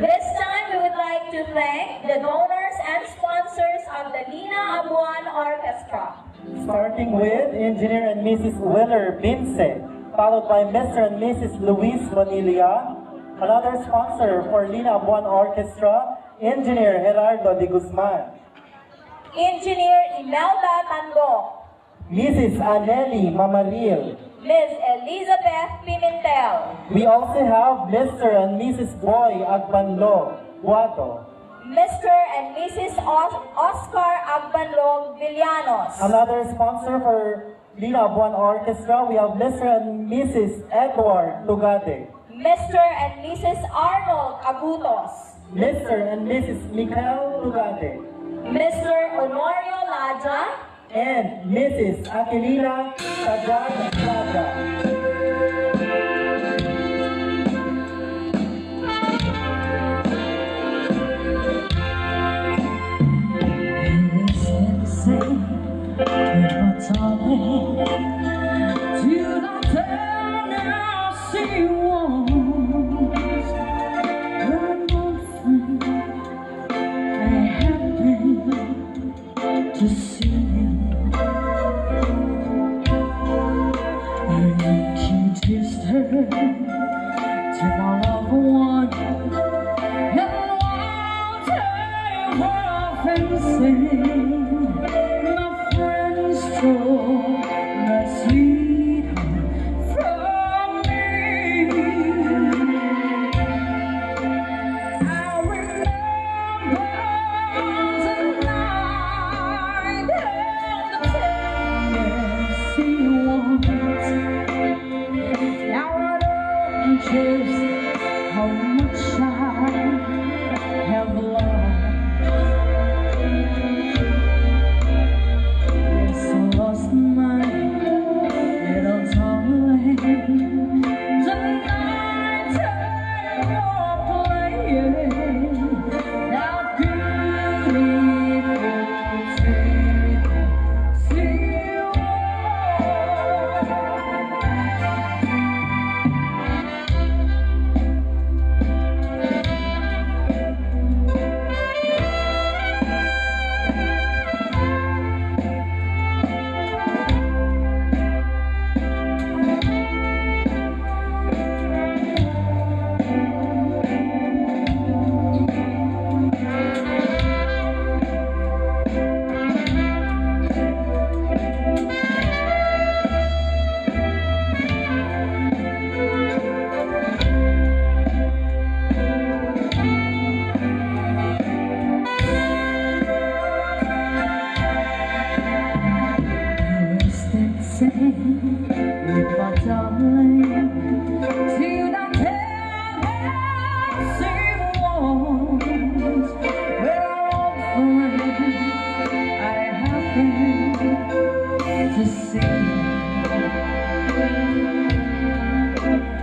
This time, we would like to thank the donors and sponsors of the Lina Abuan Orchestra. Starting with Engineer and Mrs. Willer Binse, followed by Mr. and Mrs. Luis Bonilla. Another sponsor for Lina Abuan Orchestra, Engineer Gerardo de Guzman. Engineer Imelda Tando. Mrs. Aneli Mamaril. Ms. Elizabeth Pimentel. We also have Mr. and Mrs. Boy Agbanlo Guato. Mr. and Mrs. Oscar Agbanlog Villanos. Another sponsor for Lina Abuan Orchestra, we have Mr. and Mrs. Edward Tugade. Mr. and Mrs. Arnold Agutos. Mr. and Mrs. Mikael Tugade. Mr. Honorio Laja. And Mrs. Aquilina Sadrada. darling, till I turn and see once an old friend. I happen to see you, and you kissed her to my loved one, and while they were off and sing, my friends stole my sweetheart from me. I remember the night and the Tennessee ones. Now I know just how much I have lost. Yes, I lost my little darling. The night they were playing that beautiful Tennessee with my darling, till I can't see once. Where our friend I happen to see,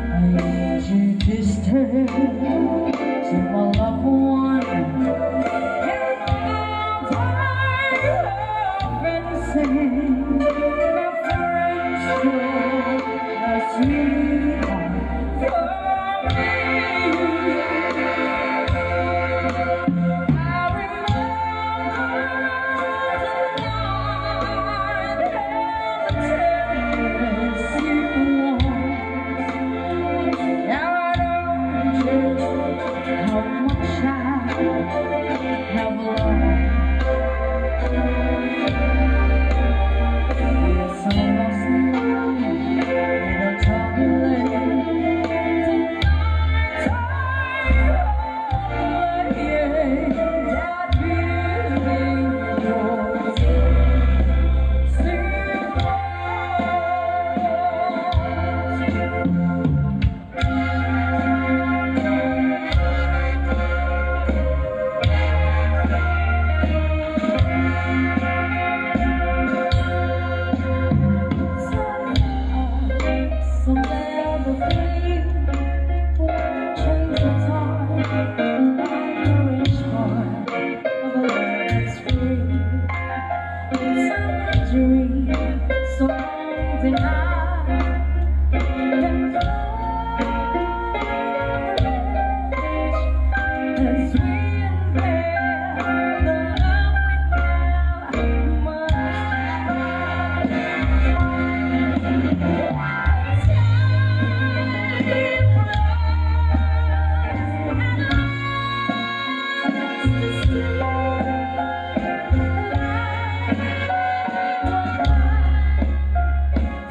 I introduced her to my loved one, and all I have been saying.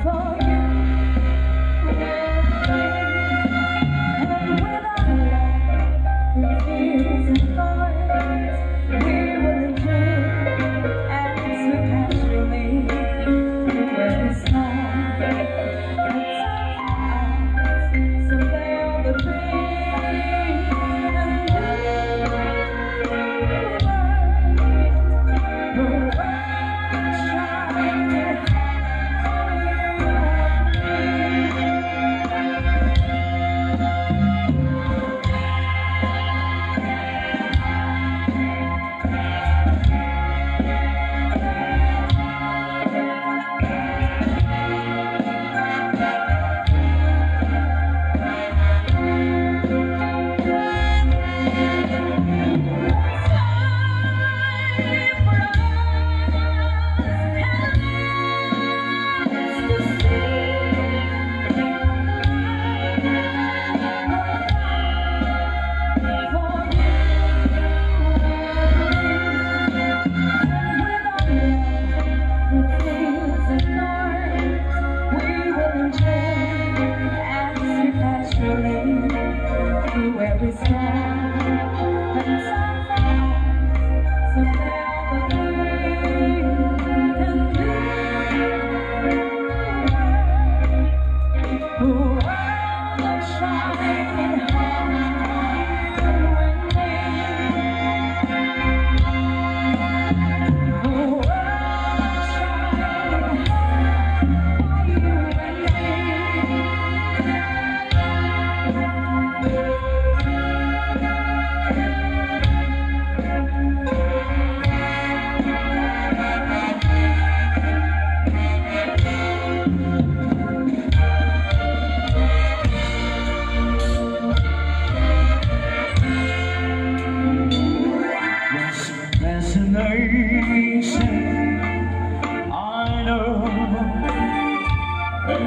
For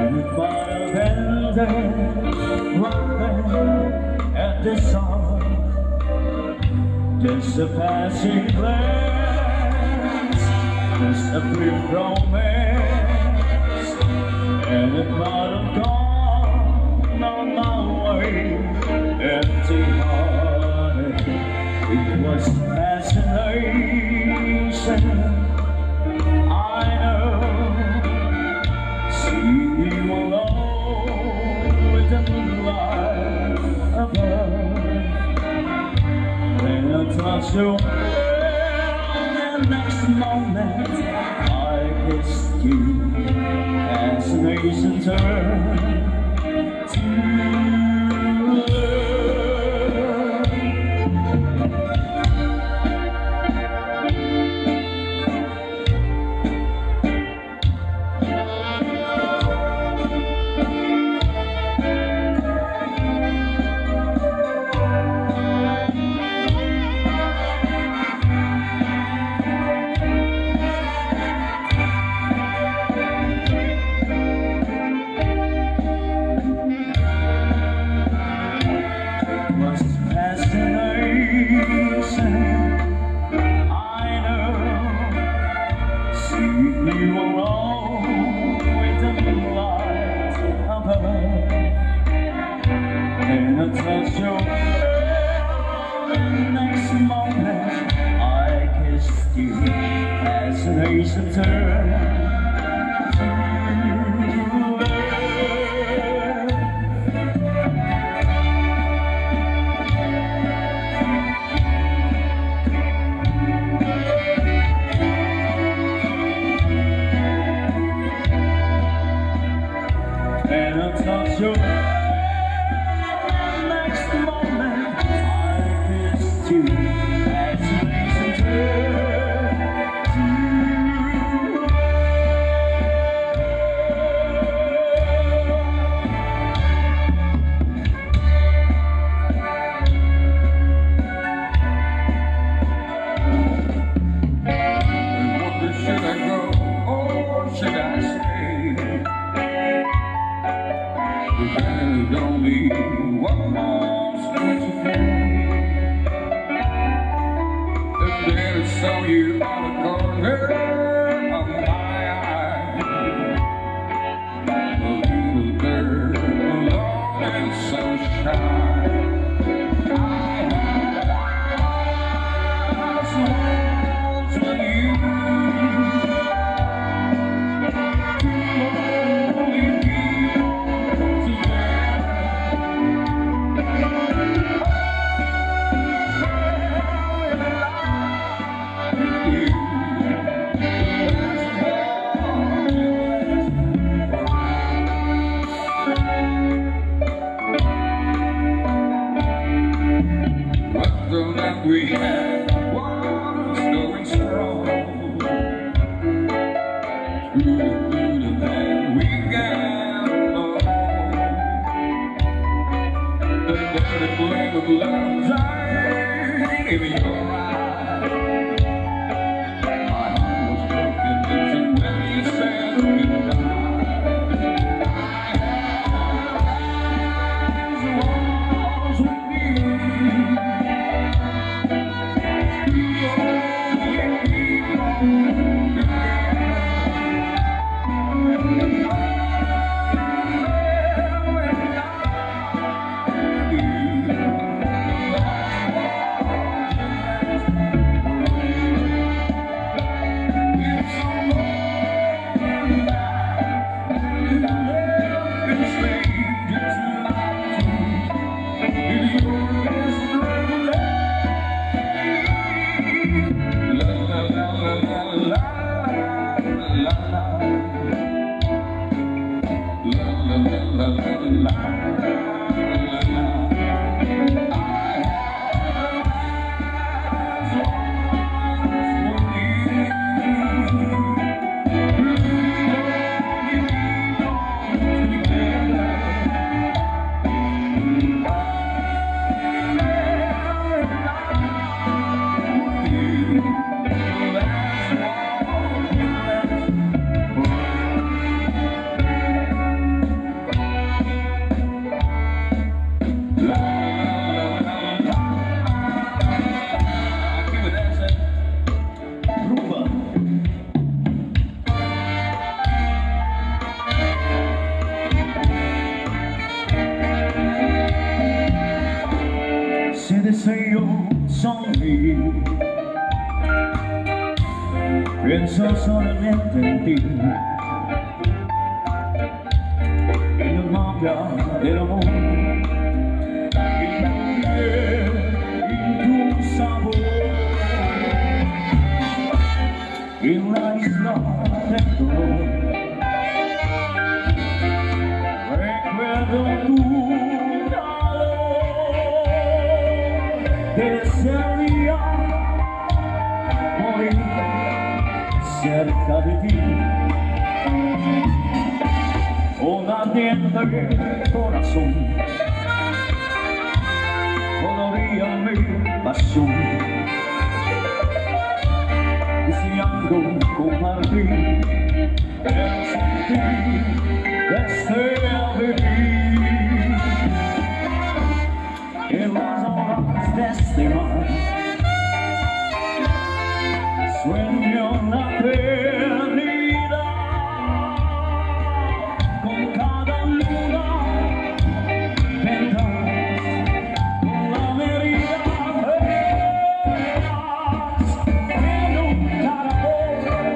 And it might have ended right there at the start. Just a passing glance, just a brief romance, and it might have gone on my way empty-hearted. It was fascination, I know, seeing you alone with the moonlight above. When I touched your hand, the next moment I kissed you. Fascination turned to you alone with the moonlight above. Then I touched your hand, the next moment I kissed you. Fascination turned to touch your hand, next moment I kissed you. Fascination turned to wonder, should I go or should I stay? There's only one more stretch of day, and then I saw you on the corner of my eye. A little girl, alone and so shy. I had eyes once with you. We had was going strong. Through the land we got along. The dirty flame of love died in your eyes. My heart was broken into when you said goodbye. I was with you. Pienso solamente en ti, en la magia del amor, en tu piel y tu sabor, en la isla del dolor. Recuerdo tu calor, desearía morir cerca de ti, un ardiente corazón coloría mi pasión, deseando compartir el sentir de este vivir en las horas de este mar. Sueño la eternidad con cada luna vendrás con la medida en un caracol.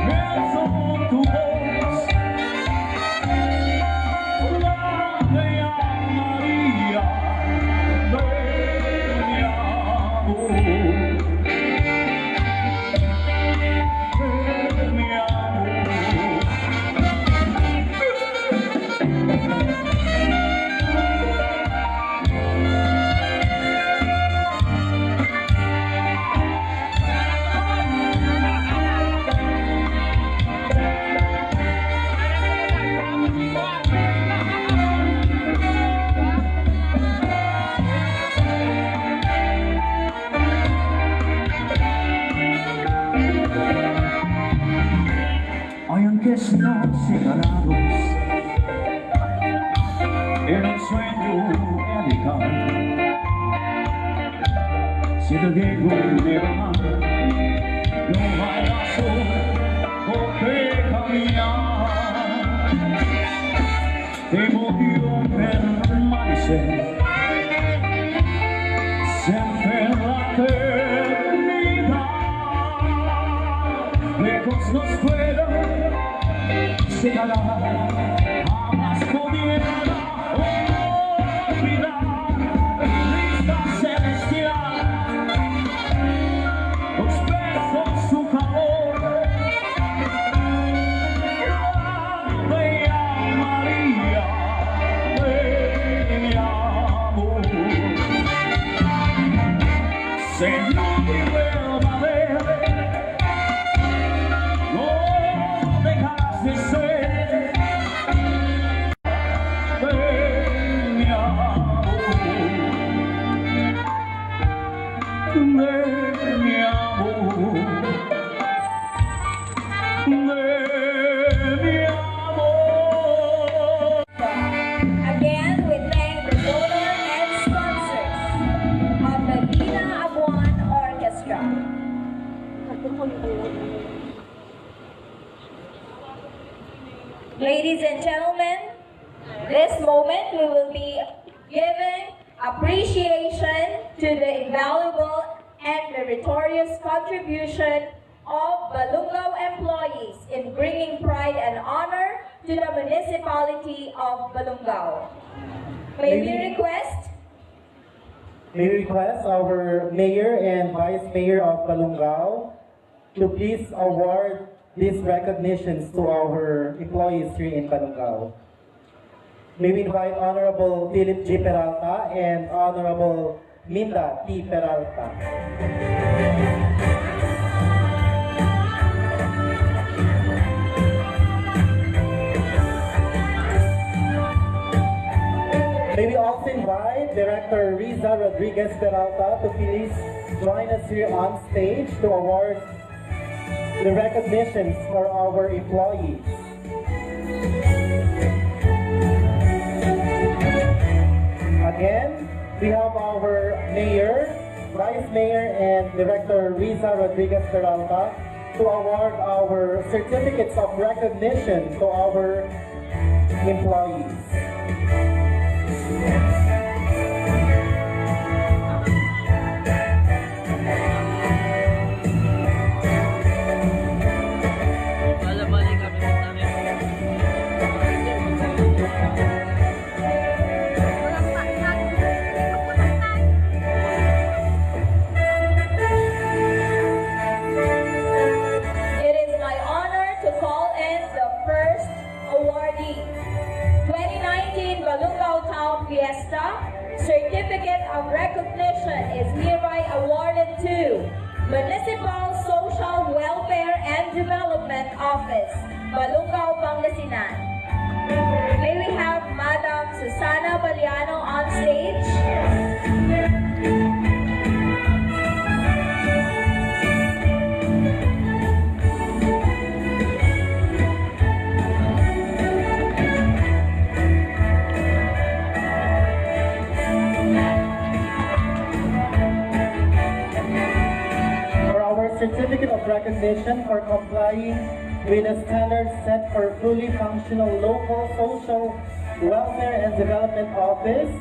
Pienso tu voz, la de María de mi amor. Hay aunque estamos separados en un sueño elegante, si te digo de amar, no hay razón por qué cambiar. Debo yo permanecer siempre en la eternidad, lejos nos fuera segará, jamás pudiera olvidar lista celestial, los besos, su calor, la bella María de mi amor. Señor, me vuelva a ver, no dejas de ser Again, we thank the donor and sponsors of the Lina Abuan Orchestra. Ladies and gentlemen, this moment we will be giving appreciation to the invaluable and meritorious contribution of Balungao employees in bringing pride and honor to the municipality of Balungao. May we request our Mayor and Vice Mayor of Balungao to please award these recognitions to our employees here in Balungao. May we invite Honorable Philip G. Peralta and Honorable Minda T. Peralta. May we also invite Director Riza Rodriguez Peralta to please join us here on stage to award the recognitions for our employees. Again, we have our Mayor, Vice Mayor, and Director Riza Rodriguez Peralta to award our certificates of recognition to our employees. Balong Fiesta, Certificate of Recognition is hereby awarded to Municipal Social Welfare and Development Office, Balungao, Pangasinan. May we have Madam Susana Baliano on stage. Certificate of Recognition for complying with the standards set for fully functional local social welfare and development office,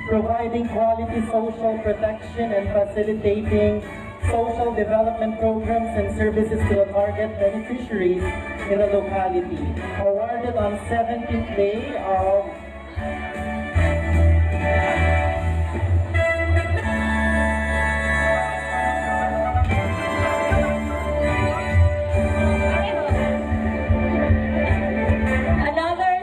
providing quality social protection and facilitating social development programs and services to the target beneficiaries in the locality. Awarded on 17th day of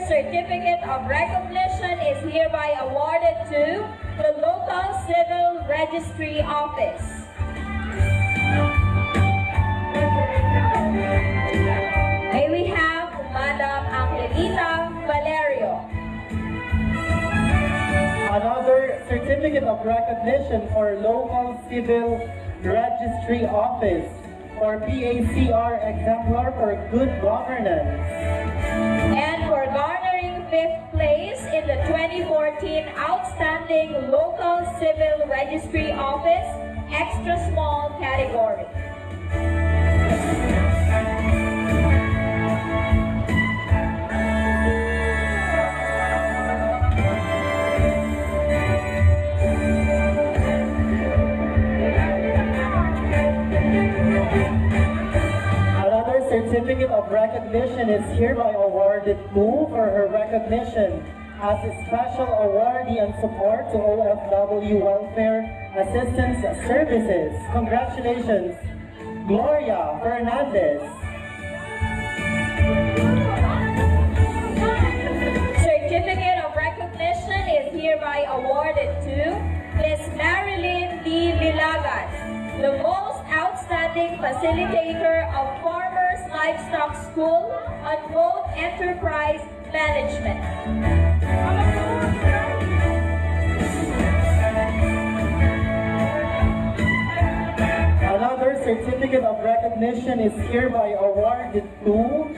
Certificate of Recognition is hereby awarded to the local Civil Registry Office. May we have Madam Angelita Valerio. Another Certificate of Recognition for local Civil Registry Office for PACR exemplar for good governance. And for garnering 5th place in the 2014 Outstanding Local Civil Registry Office Extra Small category. Certificate of Recognition is hereby awarded to for her recognition as a special awardee and support to OFW Welfare Assistance Services. Congratulations, Gloria Fernandez. Certificate of Recognition is hereby awarded to Ms. Marilyn D. Vilagan, the most outstanding facilitator of Farmers Livestock School on Boat Enterprise Management. Another Certificate of Recognition is hereby awarded to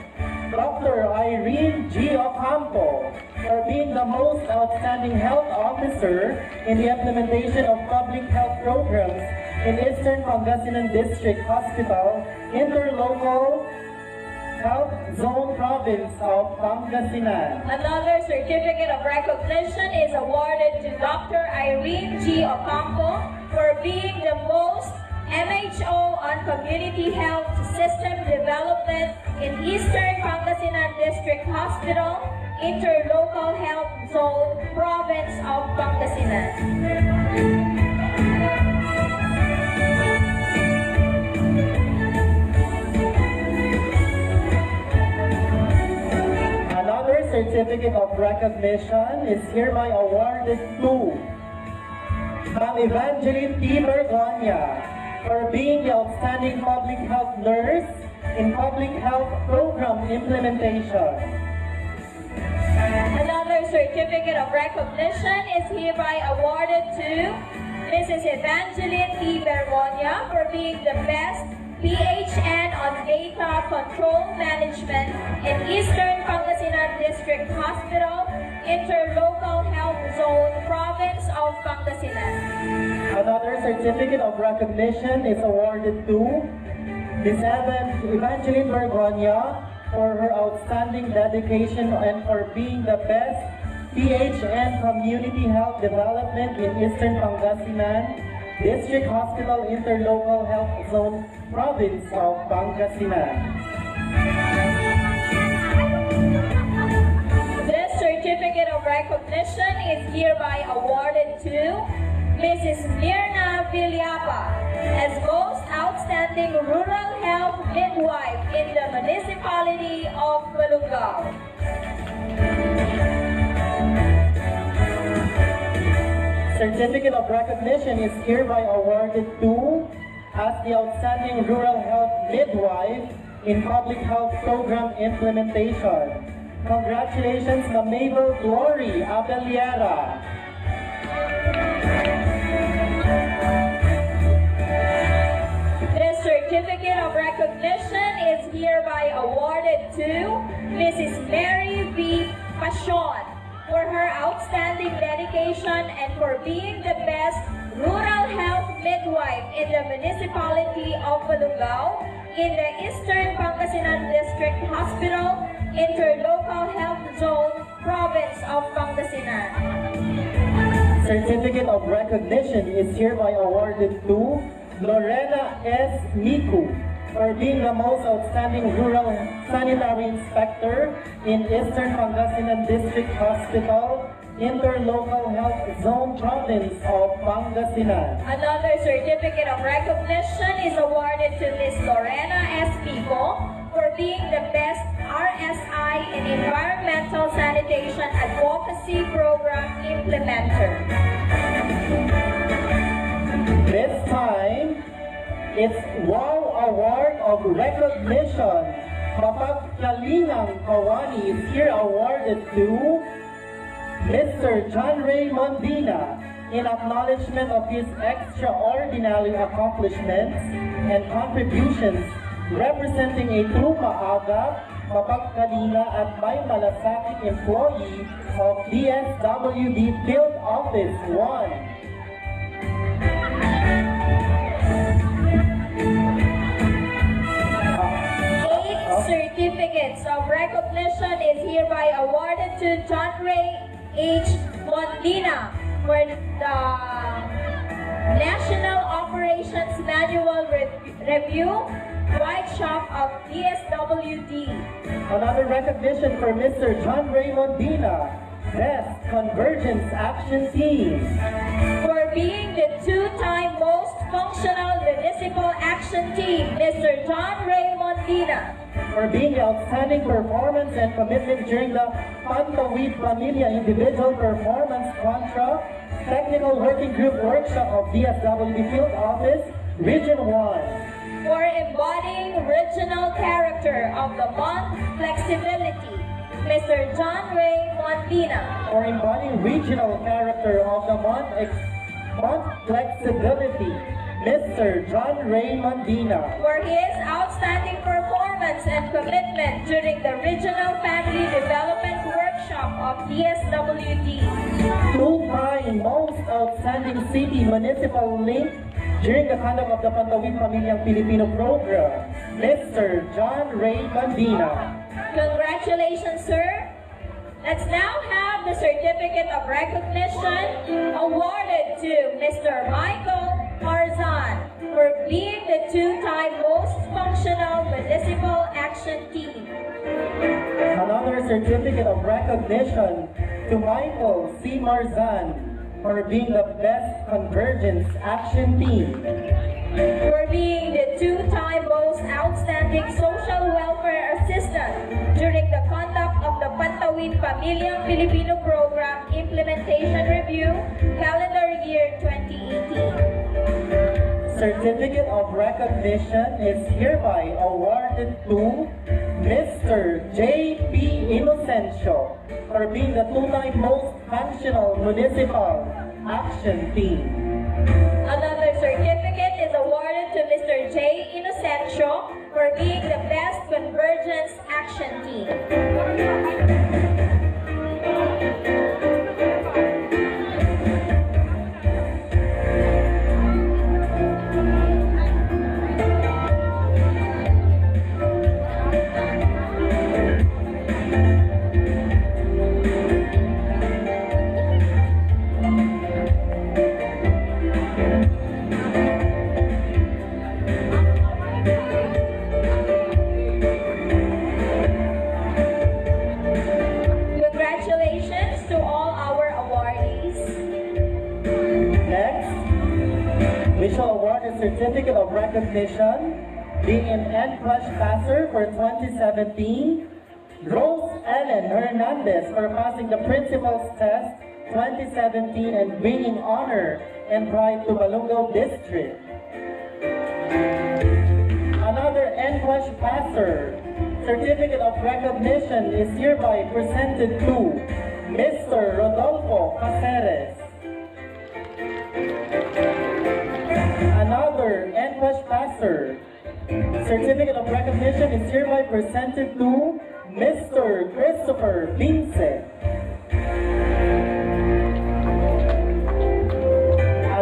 Dr. Irene G. Ocampo for being the most outstanding health officer in the implementation of public health programs in Eastern Pangasinan District Hospital, Interlocal Health Zone Province of Pangasinan. Another Certificate of Recognition is awarded to Dr. Irene G. Ocampo for being the most MHO on Community Health System Development in Eastern Pangasinan District Hospital, Interlocal Health Zone Province of Pangasinan. Certificate of Recognition is hereby awarded to Ma'am Evangeline T. Bergonia for being the outstanding public health nurse in public health program implementation. Another Certificate of Recognition is hereby awarded to Mrs. Evangeline T. Bergonia for being the best PHN on Data Control Management in Eastern Pangasinan District Hospital, Interlocal Health Zone, Province of Pangasinan. Another Certificate of Recognition is awarded to Ms. Evangeline Bergonia for her outstanding dedication and for being the best PHN Community Health Development in Eastern Pangasinan District Hospital, Interlocal Health Zone, Province of Pangasinan. This Certificate of Recognition is hereby awarded to Mrs. Mirna Villapa as Most Outstanding Rural Health Midwife in the Municipality of Balungao. Certificate of recognition is hereby awarded to as the outstanding rural health midwife in public health program implementation. Congratulations, Ma'am Mabel Glory Abeliera. This certificate of recognition is hereby awarded to Mrs. Mary V. Pasion for her outstanding dedication and for being the best rural health midwife in the municipality of Balungao in the Eastern Pangasinan District Hospital, Interlocal Health Zone, Province of Pangasinan. Certificate of recognition is hereby awarded to Lorena S. Miku for being the most outstanding rural sanitary inspector in Eastern Pangasinan District Hospital, Interlocal Health Zone, Province of Pangasinan. Another certificate of recognition is awarded to Ms. Lorena S. Pico for being the best RSI in Environmental Sanitation Advocacy Program Implementer. This time, it's Wow Award of Recognition. Mapagkalingang Kawani is here awarded to Mr. John Ray Mondina in acknowledgement of his extraordinary accomplishments and contributions representing a true maaga, mapagkalinga at may malasakit employee of DSWD Field Office 1. Certificates of recognition is hereby awarded to John Ray H. Mondina for the National Operations Manual Review White Shop of DSWD. Another recognition for Mr. John Ray Mondina, Best Convergence Action Team. For being the two-time most functional municipal action team, Mr. John Ray Mondina. For being the outstanding performance and commitment during the Pantawid Pamilya Individual Performance Contra Technical Working Group Workshop of DSWD Field Office, Region 1. For embodying regional character of the month, flexibility, Mr. John Ray Mondina. For embodying regional character of the month, flexibility, Mr. John Ray Mondina. For his outstanding performance and commitment during the Regional Family Development Workshop of DSWD. Two-time most outstanding city municipal link during the conduct of the Pantawid Pamilyang Pilipino program, Mr. John Ray Mondina. Congratulations, sir. Let's now have the certificate of recognition awarded to Mr. Michael Marzan for being the two-time most functional municipal action team. Another certificate of recognition to Michael C. Marzan for being the best convergence action team. For being the two-time most outstanding social welfare assistant during the conduct of the Pantawid Pamilyang Pilipino Program Implementation Review, calendar year 2018. Certificate of recognition is hereby awarded to Mr. J.P. Inocencio for being the two-time most functional municipal action team. Another certificate is awarded to Mr. J. Inocencio for being the best convergence action team. Certificate of recognition, being an NCrush passer for 2017, Rose Ellen Hernandez for passing the principal's test 2017 and bringing honor and pride to Balungao District. Another NQuest passer, certificate of recognition is hereby presented to Mr. Rodolfo Caceres. Another NQuest passer, certificate of recognition is hereby presented to Mr. Christopher Vince.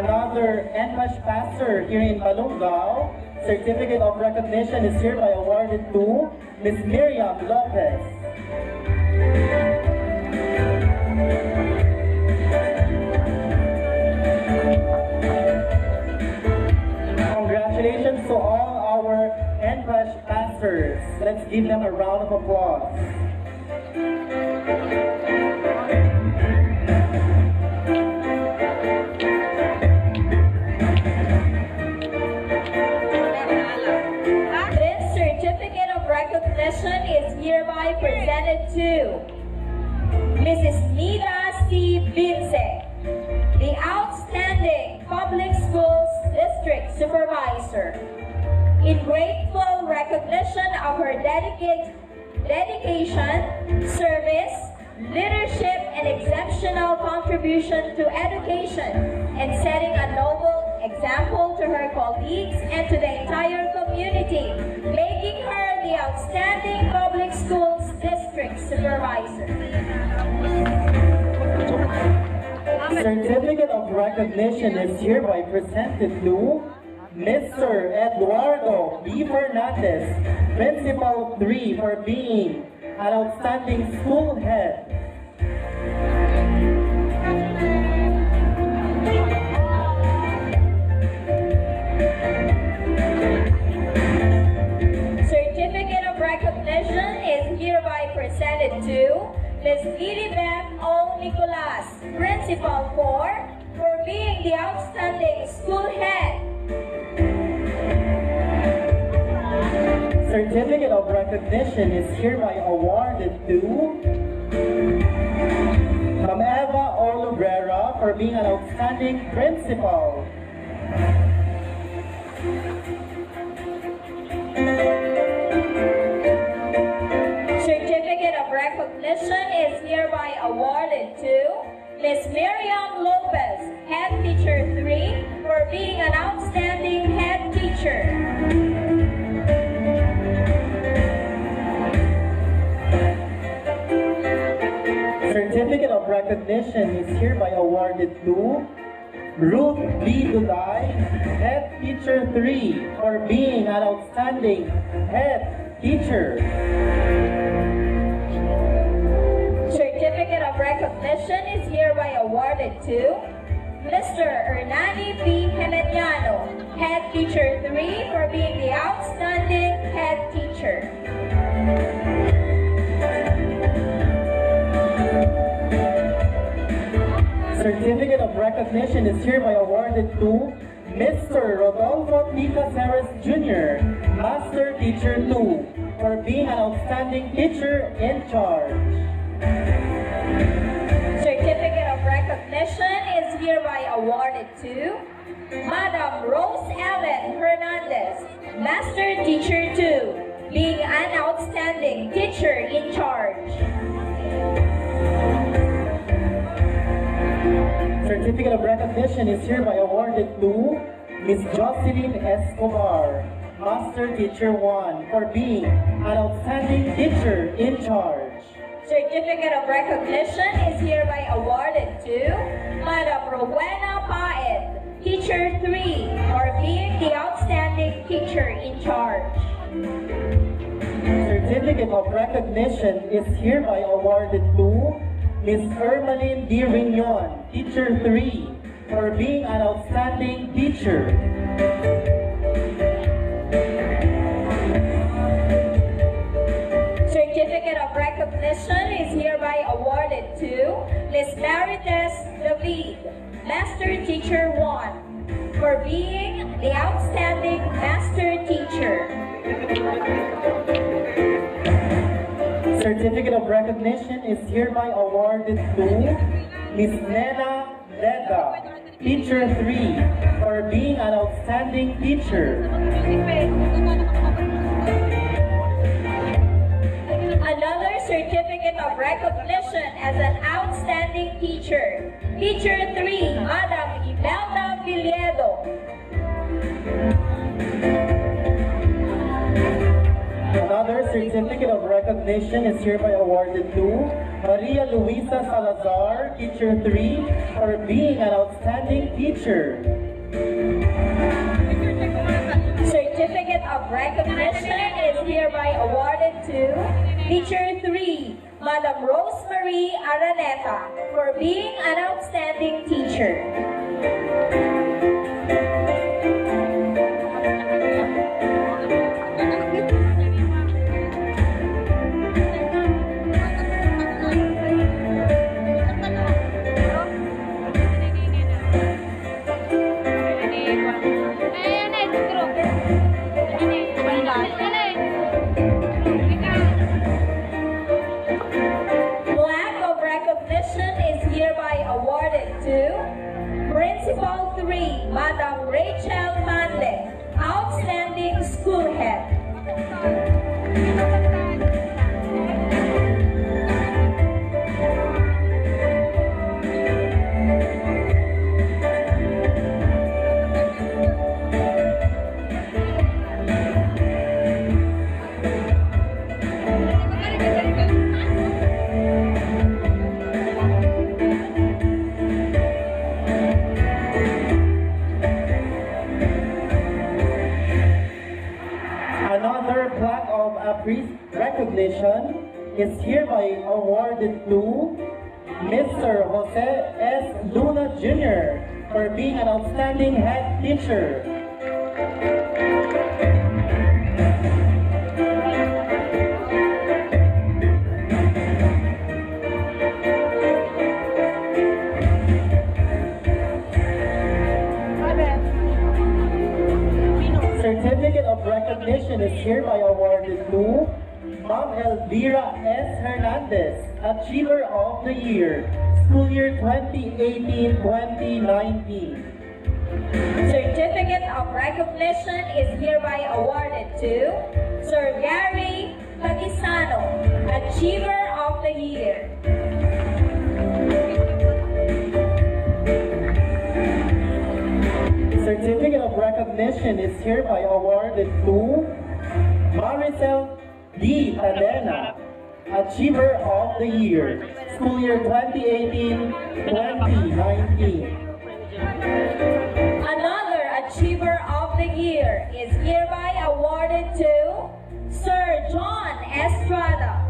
Another NQuest passer here in Balungao, certificate of recognition is hereby awarded to Ms. Miriam Lopez. Congratulations to all our NQuest passers. Let's give them a round of applause. This certificate of recognition is hereby presented to Mrs. Nida C. Vince, the Outstanding Public Schools District Supervisor, in grateful recognition of her dedication, service, leadership, and exceptional contribution to education, and setting a noble example to her colleagues and to the entire community, making her the Outstanding Public Schools District Supervisor. Certificate of recognition is hereby presented to Mr. Eduardo B. Fernandez, Principal 3, for being an outstanding school head. Certificate of recognition is hereby presented to Ms. Lilibeth O. Nicolas, Principal 4, for being the outstanding school head. Certificate of recognition is hereby awarded to Ma'am Eva Olubrera for being an outstanding principal. Certificate of recognition is hereby awarded to Ms. Miriam Lopez, Head Teacher 3, for being an outstanding head teacher. Certificate of recognition is hereby awarded to Ruth B. Dulay, Head Teacher 3, for being an outstanding head teacher. Certificate of recognition is hereby awarded to Mr. Hernani P. Gemeniano, Head Teacher 3, for being the outstanding head teacher. Certificate of recognition is hereby awarded to Mr. Rodolfo P. Caceres Jr., Master Teacher 2, for being an outstanding teacher in charge. Certificate of recognition is hereby awarded to Madam Rose Ellen Hernandez, Master Teacher 2, being an outstanding teacher in charge. Certificate of recognition is hereby awarded to Ms. Jocelyn Escobar, Master Teacher 1, for being an outstanding teacher in charge. Certificate of recognition is hereby awarded to Madam Rowena Paed, Teacher 3, for being the outstanding teacher in charge. Certificate of recognition is hereby awarded to Ms. Ermeline D. Rignon, Teacher 3, for being an outstanding teacher. Certificate of recognition is hereby awarded to Ms. Marites David, Master Teacher 1, for being the outstanding Master Teacher. Certificate of recognition is hereby awarded to Miss Nena Leda, Teacher 3, for being an outstanding teacher. Another certificate of recognition as an outstanding teacher. Teacher 3, Madam Imelda Villedo. Another certificate of recognition is hereby awarded to Maria Luisa Salazar, Teacher 3, for being an outstanding teacher. Certificate of recognition is hereby awarded to Teacher 3, Madam Rosemary Araneta, for being an outstanding teacher. Plaque of recognition is hereby awarded to Principal 3, Madam Rachel Manle, Outstanding School Head. Another plaque of recognition is hereby awarded to Mr. Jose S. Luna Jr. for being an outstanding head teacher. Certificate of recognition is hereby awarded to Ma'am Elvira S. Hernandez, Achiever of the Year, School Year 2018-2019. Certificate of recognition is hereby awarded to Sir Gary Pagisano, Achiever of the Year. Certificate of recognition is hereby awarded to Maricel D. Cadena, Achiever of the Year, School Year 2018-2019. Another Achiever of the Year is hereby awarded to Sir John Estrada.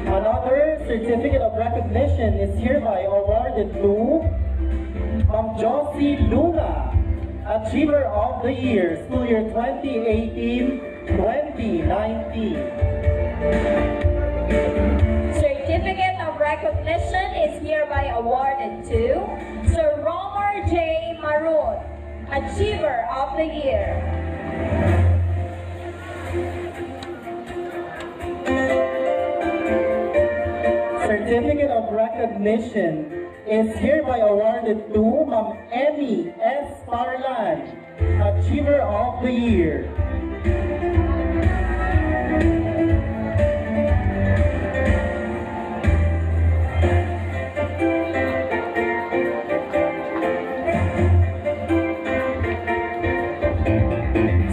Another certificate of recognition is hereby awarded to Ma'am Josie Luna, Achiever of the Year, School Year 2018-2019. Certificate of recognition is hereby awarded to Sir Romer J. Maroon, Achiever of the Year. Certificate of recognition is hereby awarded to Ma'am Emmy S. Parlan, Achiever of the Year.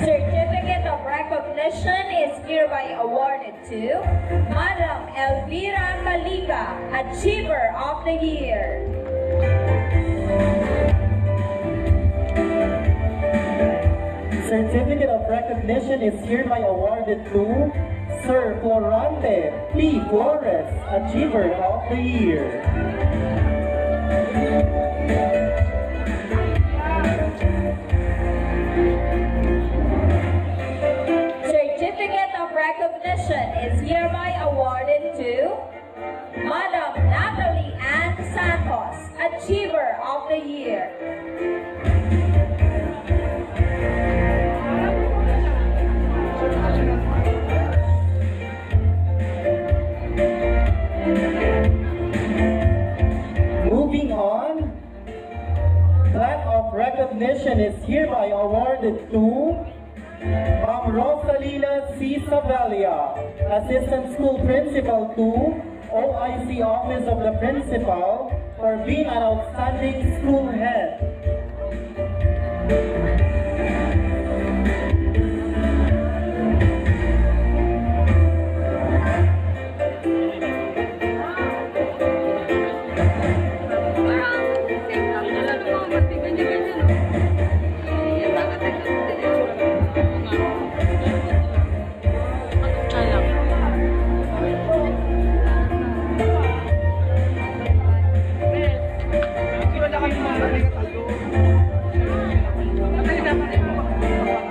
Certificate of recognition is hereby awarded to Madam Elvira Caliga, Achiever of the Year. Certificate of recognition is hereby awarded to Sir Florante P. Flores, Achiever of the Year. Certificate of recognition is hereby awarded to Madam Natalie Ann Santos, Achiever of the Year. Ma'am Rosalina C. Savelia, Assistant School Principal to OIC Office of the Principal for being an outstanding school head.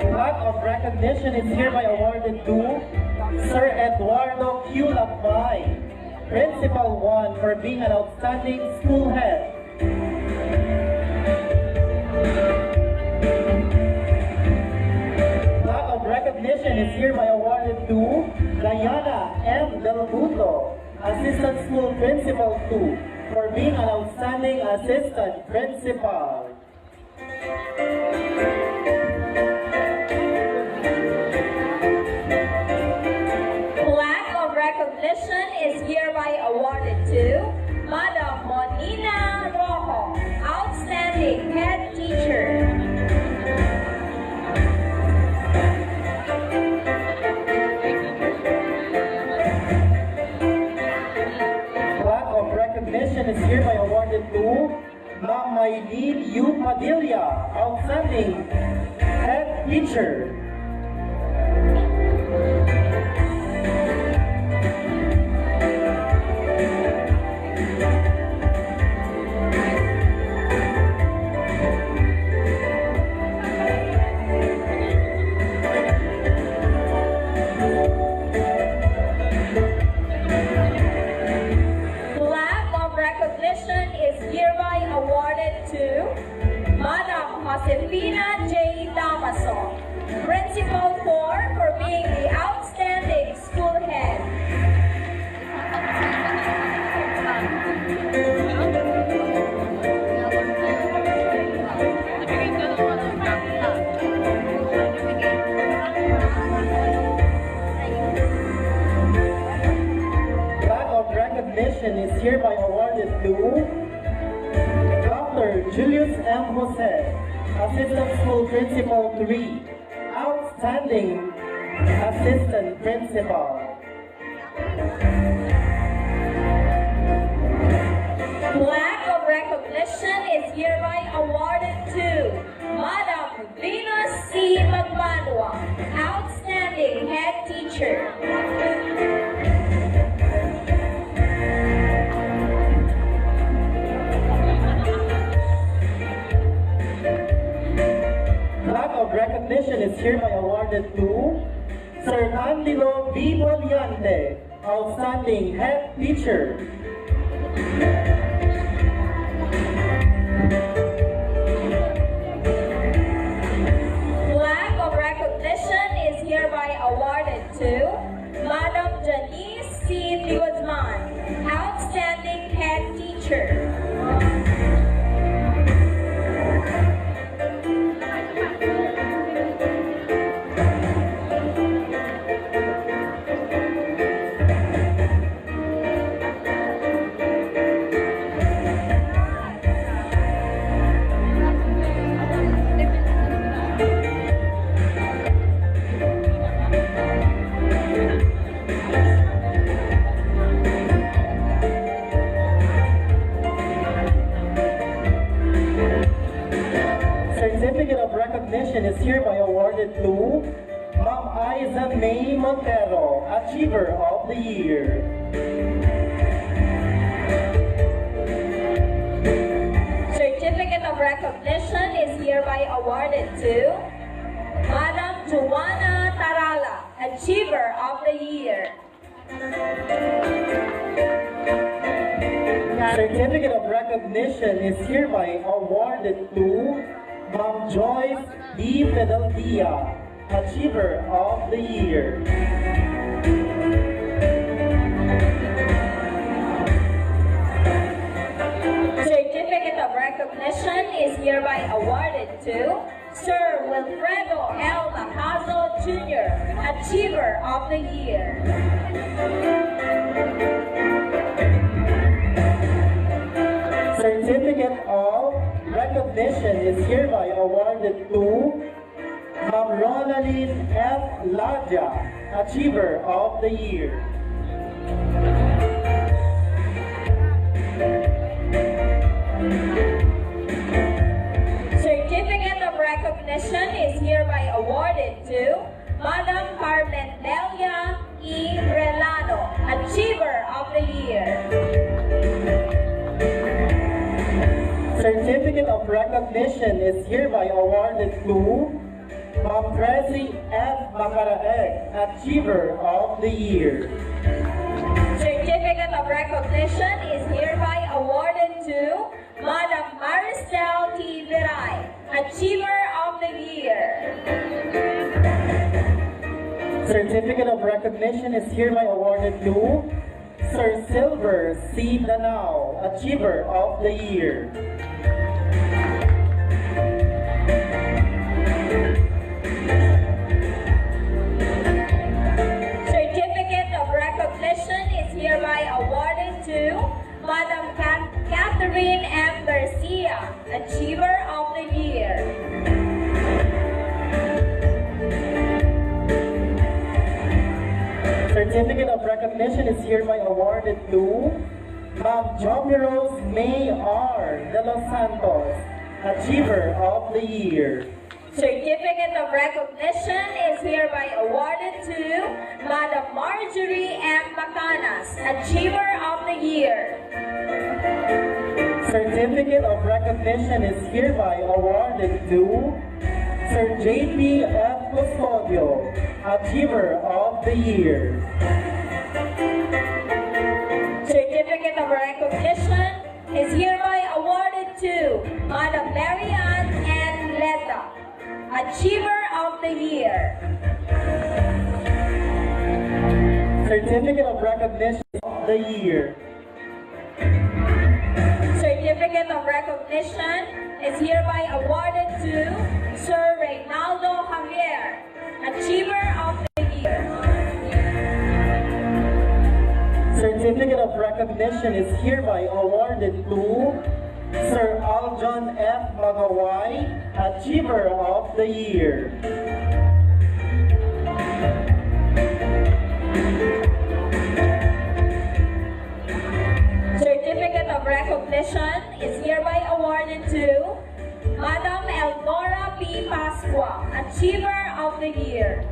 Plaque of recognition is hereby awarded to Sir Eduardo Q. Lakmay, Principal 1, for being an outstanding school head. Plaque of recognition is hereby awarded to Diana M. Del Muto, Assistant School Principal 2, for being an outstanding assistant principal. Plaque of recognition is hereby awarded to Madam Monina Rojo, Outstanding Head Teacher. Plaque of recognition is hereby awarded to Ma'am Maylene U. Padilla, Outstanding Head Teacher. Plaque of recognition is hereby awarded to Madam Josefina J. Damaso, Principal 4, for being the outstanding school head. Plaque of recognition is hereby awarded to Dr. Julius M. Jose, Assistant School Principal 3, Outstanding Assistant Principal. Plaque of recognition is hereby awarded to Madam Venus C. Magbanwa, Outstanding Head Teacher. Plaque of recognition is hereby awarded to Sir Candilo B. Poliante, Outstanding Head Teacher. Plaque of recognition is hereby awarded to Madam Janice C. Guzman, Outstanding Head Teacher. Certificate of recognition is hereby awarded to Ma'am Isa May Montero, Achiever of the Year. Certificate of recognition is hereby awarded to Madam Joanna Tarala, Achiever of the Year. Certificate of recognition is hereby awarded to Ma'am Joyce D. Fideldia, Achiever of the Year. Certificate of recognition is hereby awarded to Sir Wilfredo L. Macazo Jr., Achiever of the Year. Certificate of recognition is hereby awarded to Ma'am Ronaline F. Ladja, Achiever of the Year. Certificate of recognition is hereby awarded to Madam Carmen Delia E. Relano, Achiever of the Year. Certificate of recognition is hereby awarded to Ma'am Tracy F. Macaraeg, Achiever of the Year. Certificate of recognition is hereby awarded to Madam Maricel T. Viray, Achiever of the Year. Certificate of recognition is hereby awarded to Sir Silver C. Danao, Achiever of the Year. Certificate of recognition is hereby awarded to Madam Catherine M. Garcia, Achiever of the Year. Certificate of recognition is hereby awarded to Ma'am Joby Rose May R. De Los Santos, Achiever of the Year. Certificate of recognition is hereby awarded to Madam Marjorie M. Macanas, Achiever of the Year. Certificate of recognition is hereby awarded to Sir J.P. F. Custodio, Achiever of the Year. Certificate of recognition is hereby awarded to Madam Marianne N. Leta, Achiever of the Year. Certificate of recognition of the Year. Certificate of recognition is hereby awarded to Sir Reynaldo Javier, Achiever of the Year. Certificate of recognition is hereby awarded to Sir Aljon F. Magaway, Achiever of the Year. Certificate of recognition is hereby awarded to Madam Elnora P. Pascua, Achiever of the Year.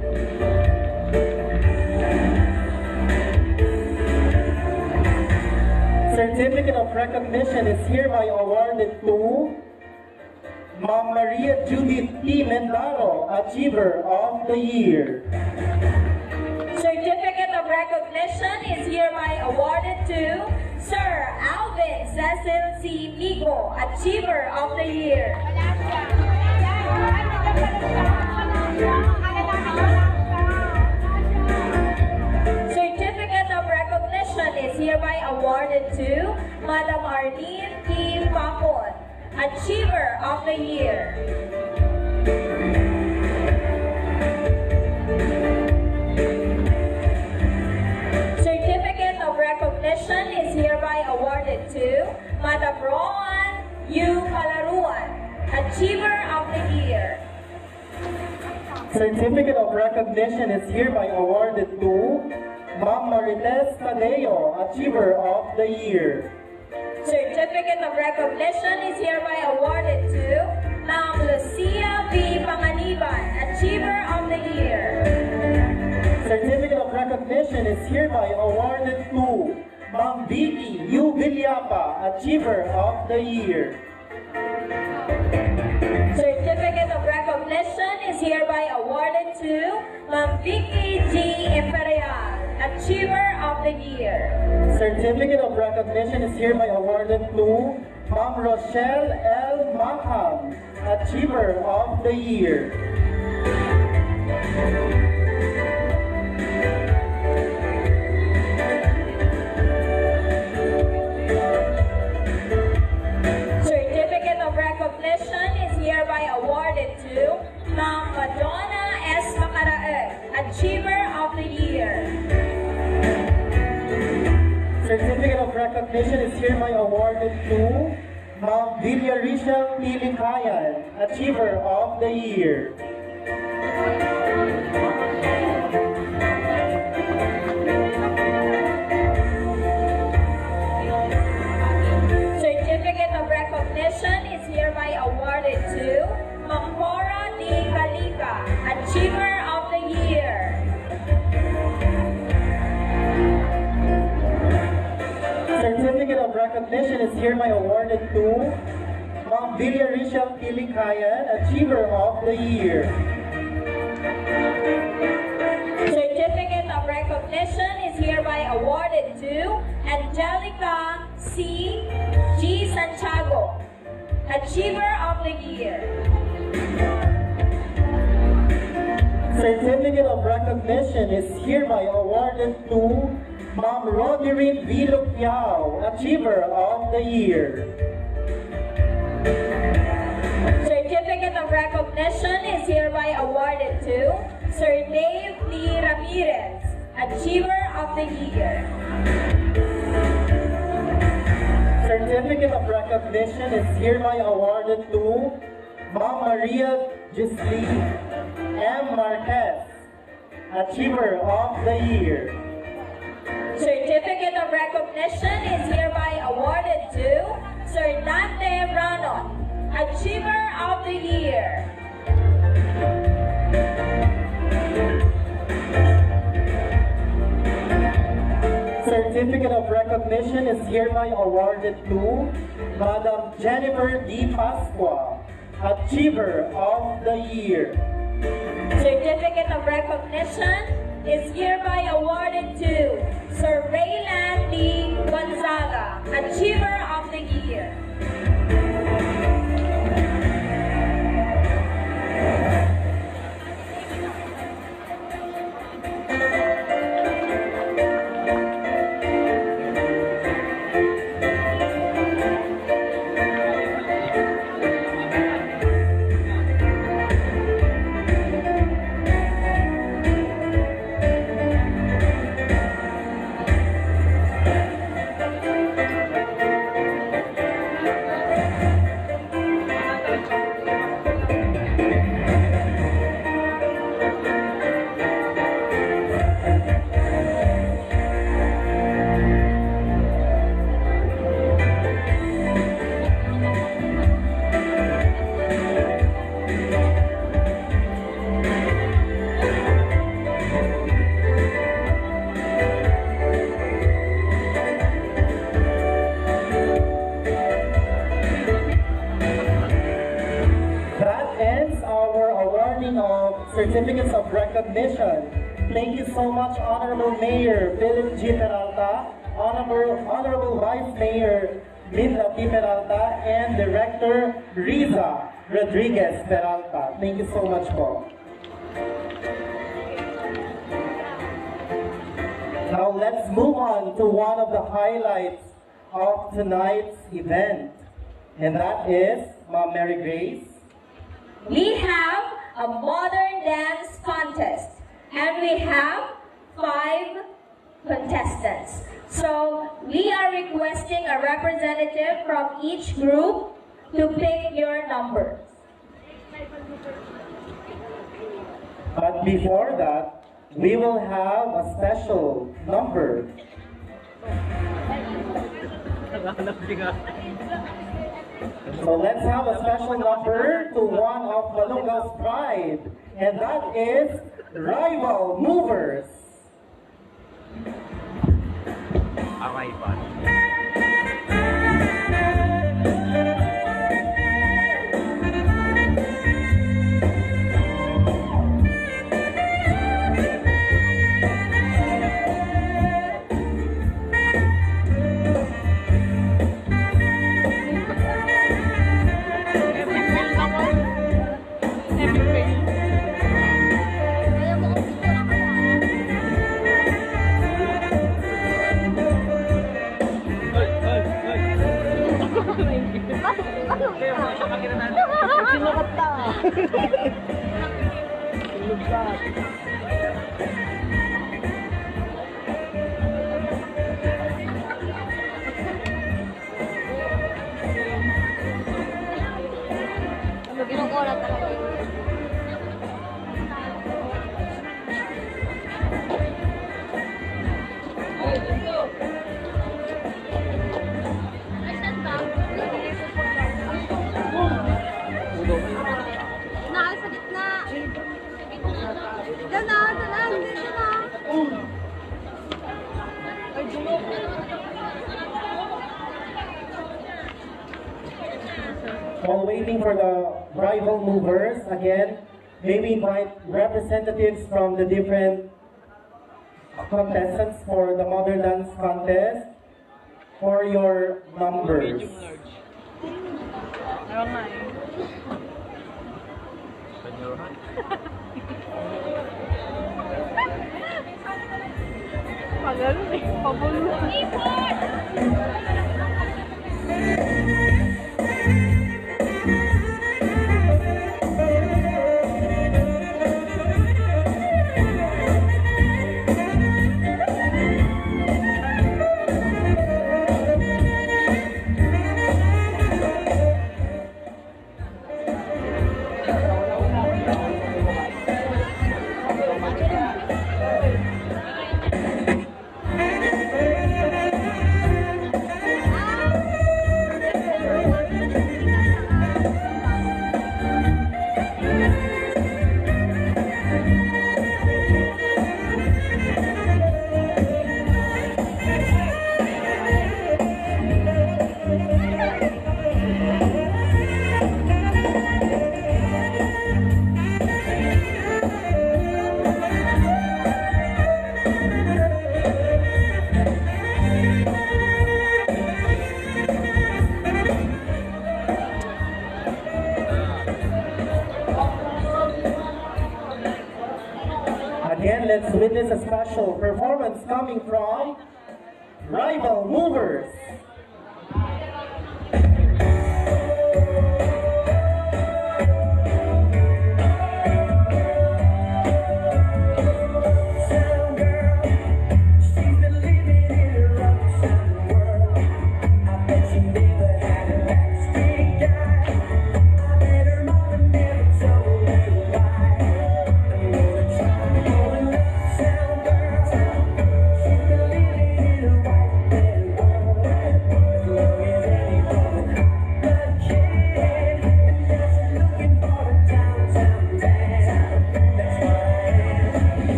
Certificate of recognition is hereby awarded to Ma'am Maria Judith T. Mendaro, Achiever of the Year. Certificate of recognition is hereby awarded to Sir Alvin Cecil C. Migo, Achiever of the Year. Certificate of recognition is hereby awarded to Madam Arlene P. Papon, Achiever of the Year. Certificate of recognition is hereby awarded to Madam Rowan U. Palaruan, Achiever of the Year. Certificate of recognition is hereby awarded to Ma'am Marites Tadeo, Achiever of the Year. Certificate of recognition is hereby awarded to Ma'am Lucia V. Panganiban, Achiever of the Year. Certificate of recognition is hereby awarded to Ma'am Vicky U. Villapa, Achiever of the Year. Certificate of recognition is hereby awarded to Ma'am Vicky G. Imperial, Achiever of the Year. Certificate of recognition is hereby awarded to Ma'am Rochelle L. Maham, Achiever of the Year. Certificate of recognition is hereby awarded to Ma'am Madonna S. Macaraeg, Achiever of the Year. Certificate of recognition is hereby awarded to Ma'am Villaricial Pilikayan, Achiever of the Year. Certificate of recognition is hereby awarded to Ma'am Cora D. Kalika, Achiever of the Year. Certificate of recognition is hereby awarded to Ma'am Villaricial Pilikayan, Achiever of the Year. Certificate of recognition is hereby awarded to Angelica C. G. Santiago, Achiever of the Year. Certificate of recognition is hereby awarded to Ma'am Roderick V. Lupiao, Achiever of the Year. Certificate of recognition is hereby awarded to Sir Dave D. Ramirez, Achiever of the Year. Certificate of recognition is hereby awarded to Ma'am Maria Gisli M. Marquez, Achiever of the Year. Certificate of recognition is hereby awarded to Sir Dante Branon, Achiever of the Year. Certificate of recognition is hereby awarded to Madam Jennifer D. Pasqua, Achiever of the Year. Certificate of recognition is hereby awarded to Sir Rayland D. Gonzaga, Achiever of the Year. Certificates of recognition. Thank you so much, Honorable Mayor Philip G. Peralta, Honorable Vice Mayor Linda P. Peralta, and Director Riza Rodriguez Peralta. Thank you so much po. Now let's move on to one of the highlights of tonight's event, and that is Ma'am Mary Grace. We have a modern dance contest, and we have 5 contestants. So we are requesting a representative from each group to pick your numbers. But before that, we will have a special number. So let's have a special number to one of Balunga's pride, and that is Rival Movers. while waiting for the rival movers, again, may we invite representatives from the different contestants for the modern dance contest for your numbers. Medium large. Meron nga eh. Panyohan. Pagano eh. Pabulo. Again, let's witness a special performance coming from Rival Movers.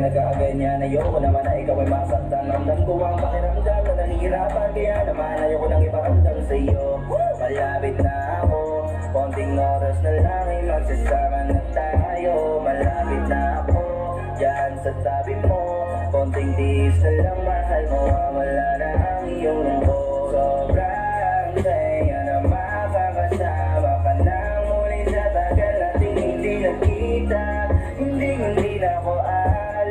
Nagkaganyan, ayoko naman na ikaw ay masaktan. Ramdam ko ang pakiramdam na nahihirapan, kaya naman ayoko nang iparamdam sa iyo. Malapit na ako, konting oras na lang ay magsasama na tayo. Malapit na ako, dyan sa tabi mo, konting tiis na lang, mahal mo, wala na ang iyong lungkot. Sobrang saya na makakasama ka na muli sa tagal nating hindi nagkita. Hindi na ako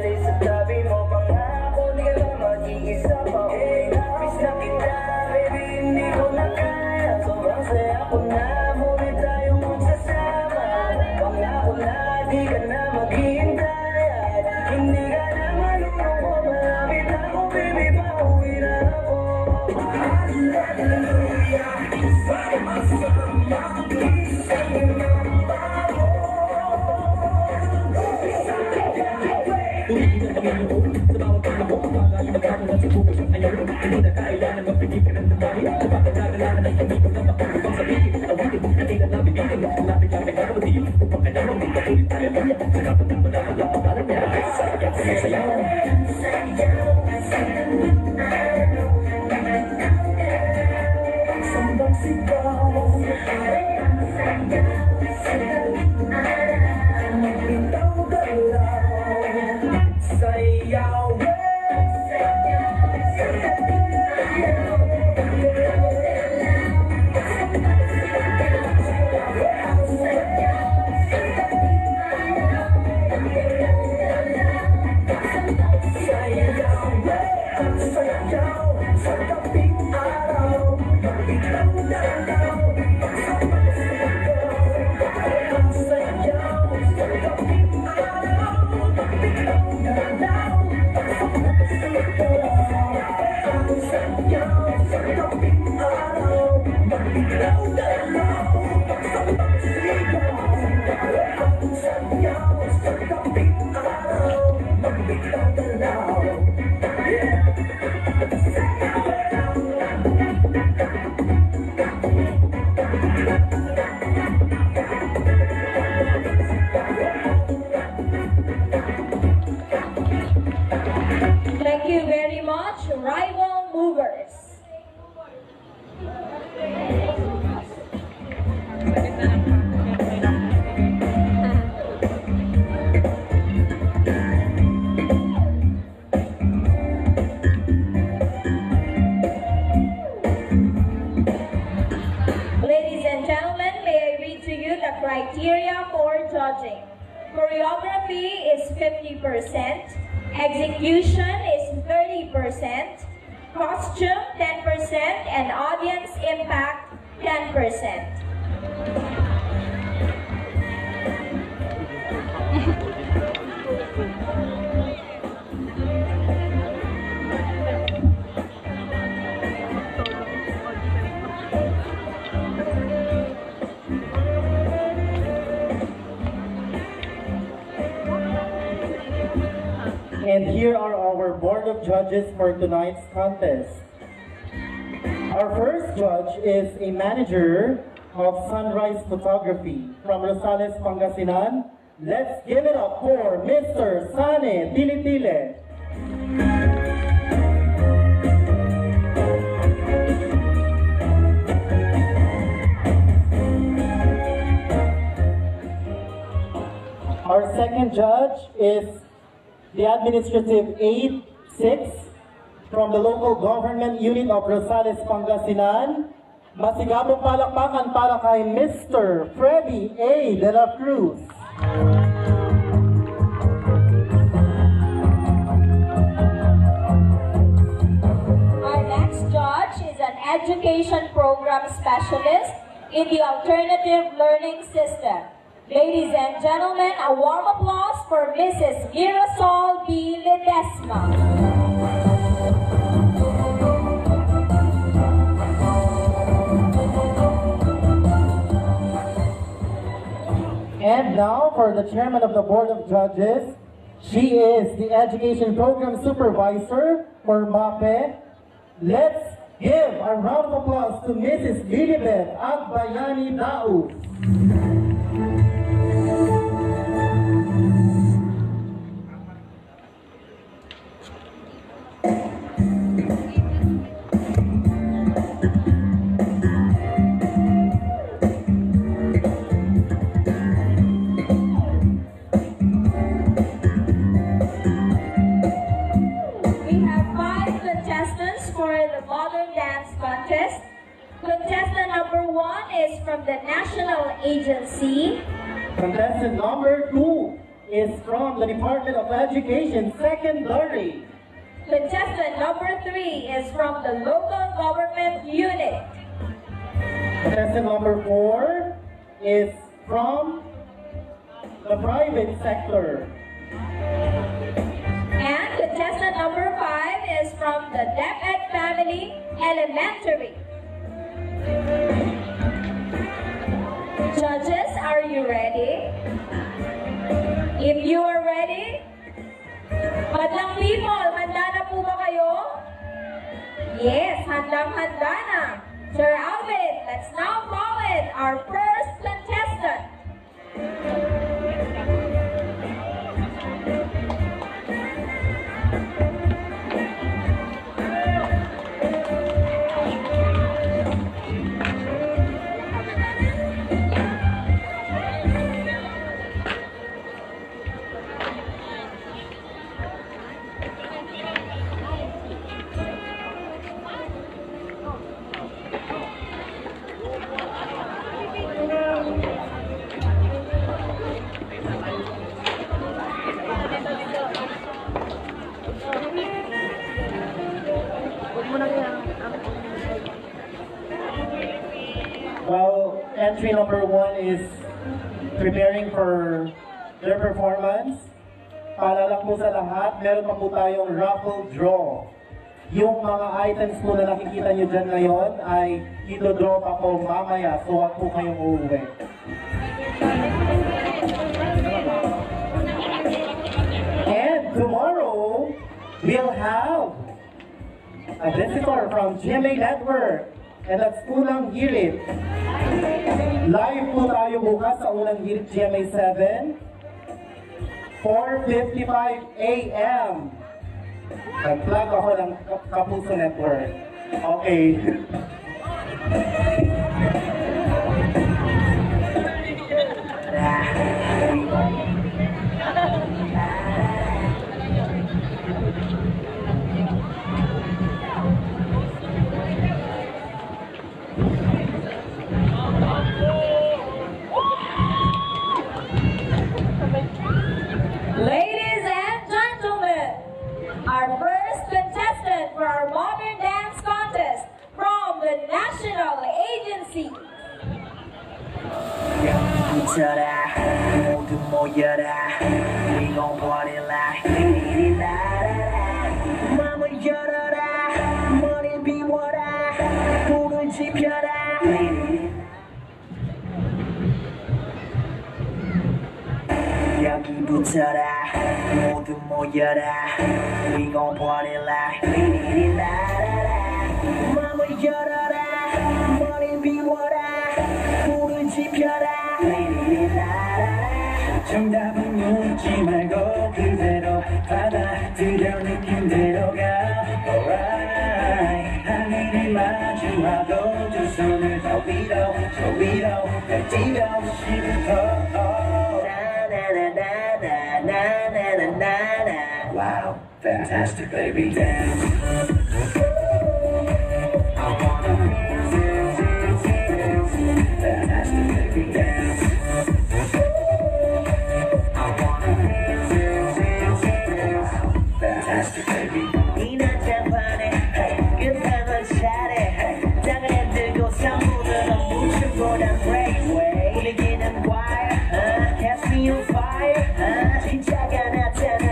sa tabi mo, pangako di ka lang mag-iisa pa uwi. Miss na kita, baby, hindi ko na kaya. Sobrang saya ko na, muli tayong magsasama. Pangako na, di ka na maghihintay. Hindi ka na malulungkot, malapit ako, baby, pauwi na ako. Hallelujah, sama-sama, isang na ako. Thank you very much, rival movers. Ladies and gentlemen, may I read to you the criteria for judging. Choreography is 50%, execution is 30%, costume 10%, and audience impact 10%. And here are our board of judges for tonight's contest. Our first judge is a manager of Sunrise Photography from Rosales, Pangasinan. Let's give it up for Mr. Sane Tilitile. Our second judge is the Administrative Aid 6 from the local government unit of Rosales, Pangasinan. Masigabong palakpakan para kay Mr. Freddy A. De La Cruz. Our next judge is an education program specialist in the alternative learning system. Ladies and gentlemen, a warm applause for Mrs. Mirasol B. Ledesma. And now for the chairman of the board of judges, she is the education program supervisor for MAPE. Let's give a round of applause to Mrs. Lilibet Agbayani Daus. Contestant number 1 is from the National Agency. Contestant number 2 is from the Department of Education Secondary. Contestant number 3 is from the local government unit. Contestant number 4 is from the private sector. And contestant number 5 is from the DepEd Family Elementary. Judges, are you ready? If you are ready, madlang people, handa na po ba kayo? Handang-handa na. Sir Alvin, let's now call in our first contestant. Well, entry number 1 is preparing for their performance. Paalala po sa lahat, meron pa po tayong raffle draw. Yung mga items po na nakikita nyo dyan ngayon ay ito-draw pa po mamaya, so wag po kayong uuwi. And tomorrow, we'll have a visitor from GMA Network. And that's Unang Hirit. Live po tayo bukas sa Unang Hirit GMA 7. 4:55 a.m. Nag-plug ako ng Kapuso Network. Okay. Ladies and gentlemen, our first contestant for our modern dance contest from the National Agency. 붙여라 모두 모여라 We gon' party like 리리라라라 맘을 열어라 머리 비워라 불을 지펴라 여기 붙어라 모두 모여라 We gon' party like 리리라라라 맘을 열어라 머리 비워라 불을 지펴라 정답은 묻지 말고 그대로 받아들여 느낌대로 가 Alright 하늘을 마주하고 두 손을 더 위로 저 위로 날 뛰고 싶어 나나나나나나나나나 Wow, fantastic baby dance I wanna fantastic baby dance Fantastic baby 이 난장판에 끝나면 잘해 땅을 흔들고 산문으로 묻혀보란 breakaway 분위기는 wire catch me on fire 진짜가 나타나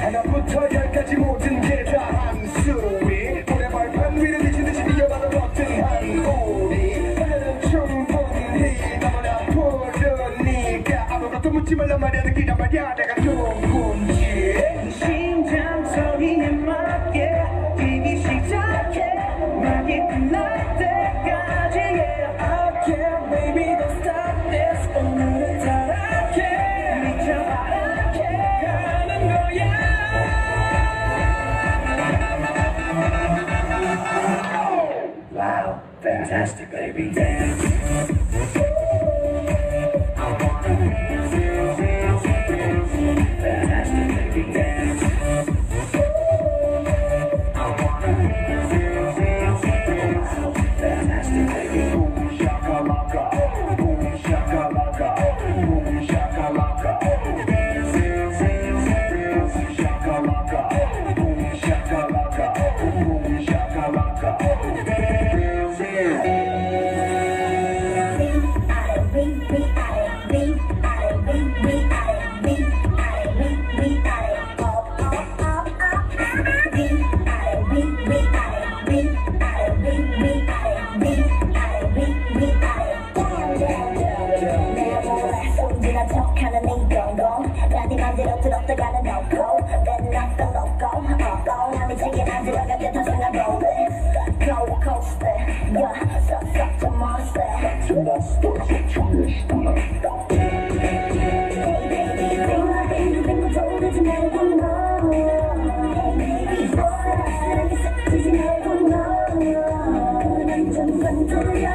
하나부터 열까지 모든 게 다 한 수위 모래발판 위를 미치듯이 뛰어가는 버튼 한 고리 하늘은 충분히 너무나 푸르니까 아무것도 묻지 말란 말이야 느끼란 말이야 내가 누군지 심장 소리에 맞게 뛰기 시작해 막이 끝날 때까지 yeah Okay baby don't stop this 오늘은 타락해 미쳐 바라게 가는 거야 Wow, fantastic baby dance I wanna fantastic baby dance I wanna fantastic baby boom shakalaka boom shakalaka boom shakalaka shakalaka boom shakalaka boom shakalaka 들어가는 no-go, then knock the logo, I'm taking out 들어가게 더 생각하고 roller coaster. Yeah, such a monster. Hey baby, 빙글빙글 돌리지 말고 너. Baby, 보라 사라지지 말고 너. 완전 건드려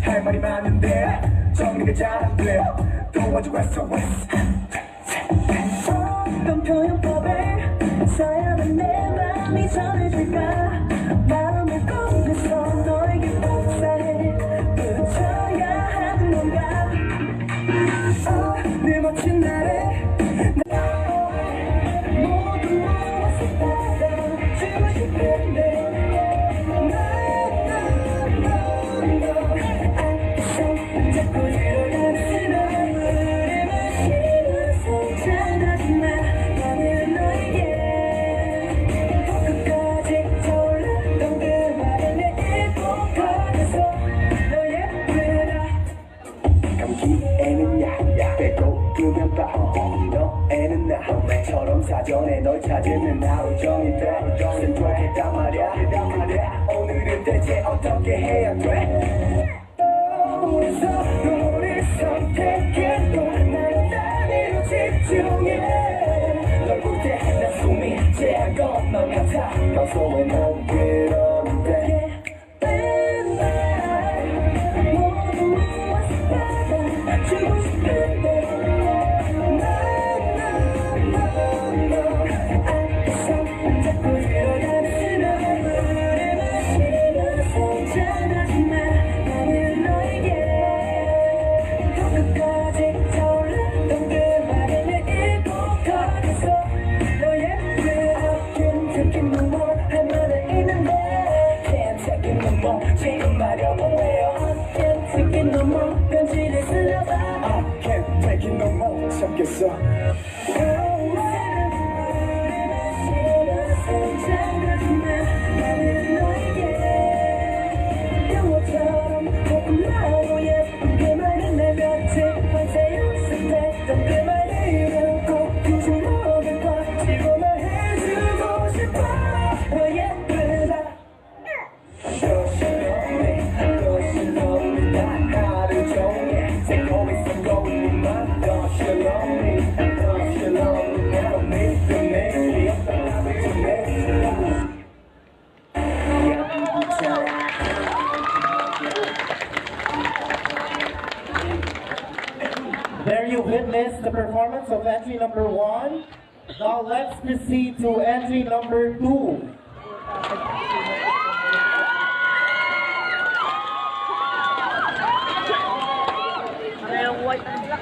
할 말이 많은데 정리가 잘 안 돼. 도와줘 SOS. 어떤 표현법을 써야만 내 맘이 전해질까. 마음을 꺼내서 너에게 복사해 붙여야 하는 건가. 내 멋진 날에 모두 모았을 따라주고 싶은데 자꾸 일어나는 너를 마시면서 잔하지마. 나는 너에게 끝까지 타올랐던 그 말을 내일 꼭 꺼내서 너의 외라. 감기에는 약 배고프면 밥 너에는 나처럼 사전에 널 찾으면 하루 종일 돼. 생각했단 말이야. 오늘은 대체 어떻게 해야 돼. 우리 서로를 선택해도 난 단위로 집중해. 널 볼 때 난 숨이 제한 것만 같아. 평소에 넌 그런데 맨날 모두 모았을 따라 주고 싶은데 앞에서 자꾸 일어나는 너를 마시면서 잔하지마. 나는 너에게 끝까지 타올랐던 그 말을 내일 꼭 꺼내서 너의 외로움 taking no more 할 말은 있는데 Can't take it no more. 지금 말여보 왜요. Can't take it no more 편지를 쓰려봐. I can't take it no more. 참겠어. 나는 너에게 영화처럼 조금만 예쁘게 말은 내 곁에 환세 연습했던 그 말을 꼭 굳이 모든 걸 지고 말해주고 싶어. 너 예쁘다. Cause you love me 난 하루 종일 새콤이 성공이만 Cause you love me 나도 믿어 내 나도 좀 내. There you witness the performance of entry number 1. Now let's proceed to entry number 2. Parehong white and black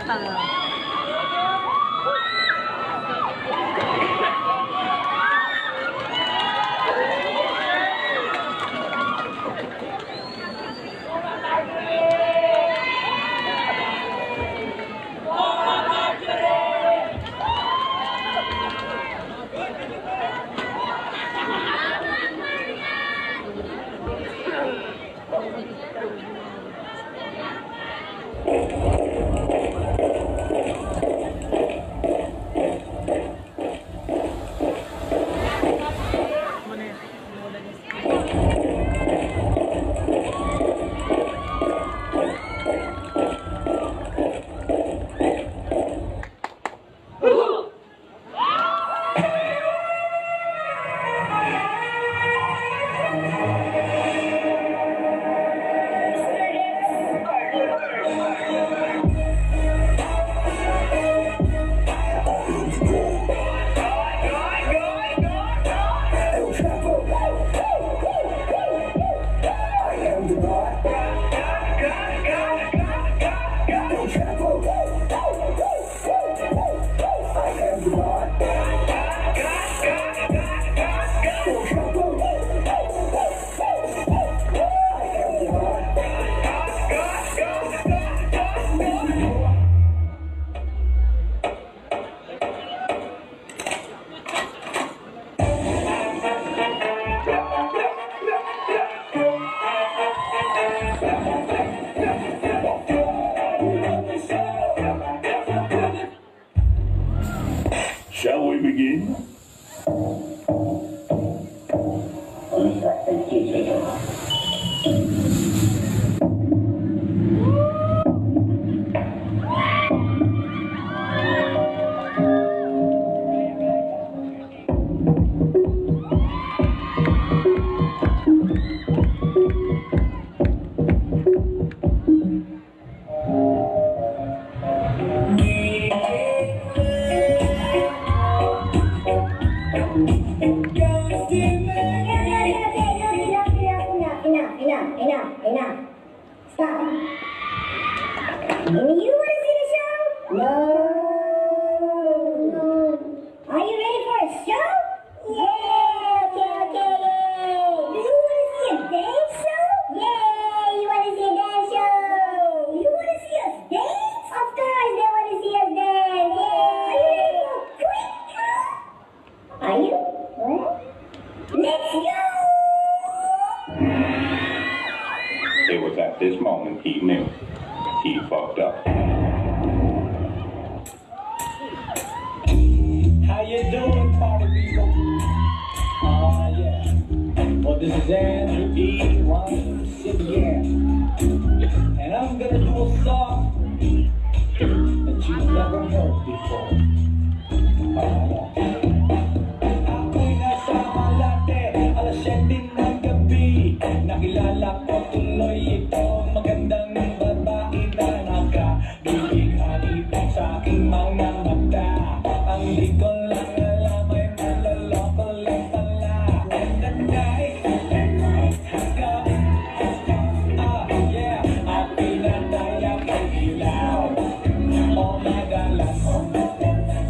begin? Enough. Stop. You want to see the show? No. Are you ready for a show? Yeah. Okay. Do you want to see a dance show? Yeah. You want to see a dance show? You want to see us dance? Of course they want to see us dance. Yeah. Are you ready for a quick show? Are you? What? Let's go. It was at this moment he knew. He fucked up. How you doing, party people? Yeah. Well, this is Andrew E1 yeah. And I'm gonna do a song that you've never heard before. Ako'y nasa Malate, alas 7 ng gabi. Nakilala ko tuloy itong magandang babae na nakabibighan ito sa aking mga mata. Ang di ko lang alam ay malaloko lang pala. And the night has come. Yeah, at pinatay ang ilaw. Oh, madalas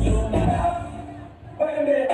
lumaraw. Wait a minute.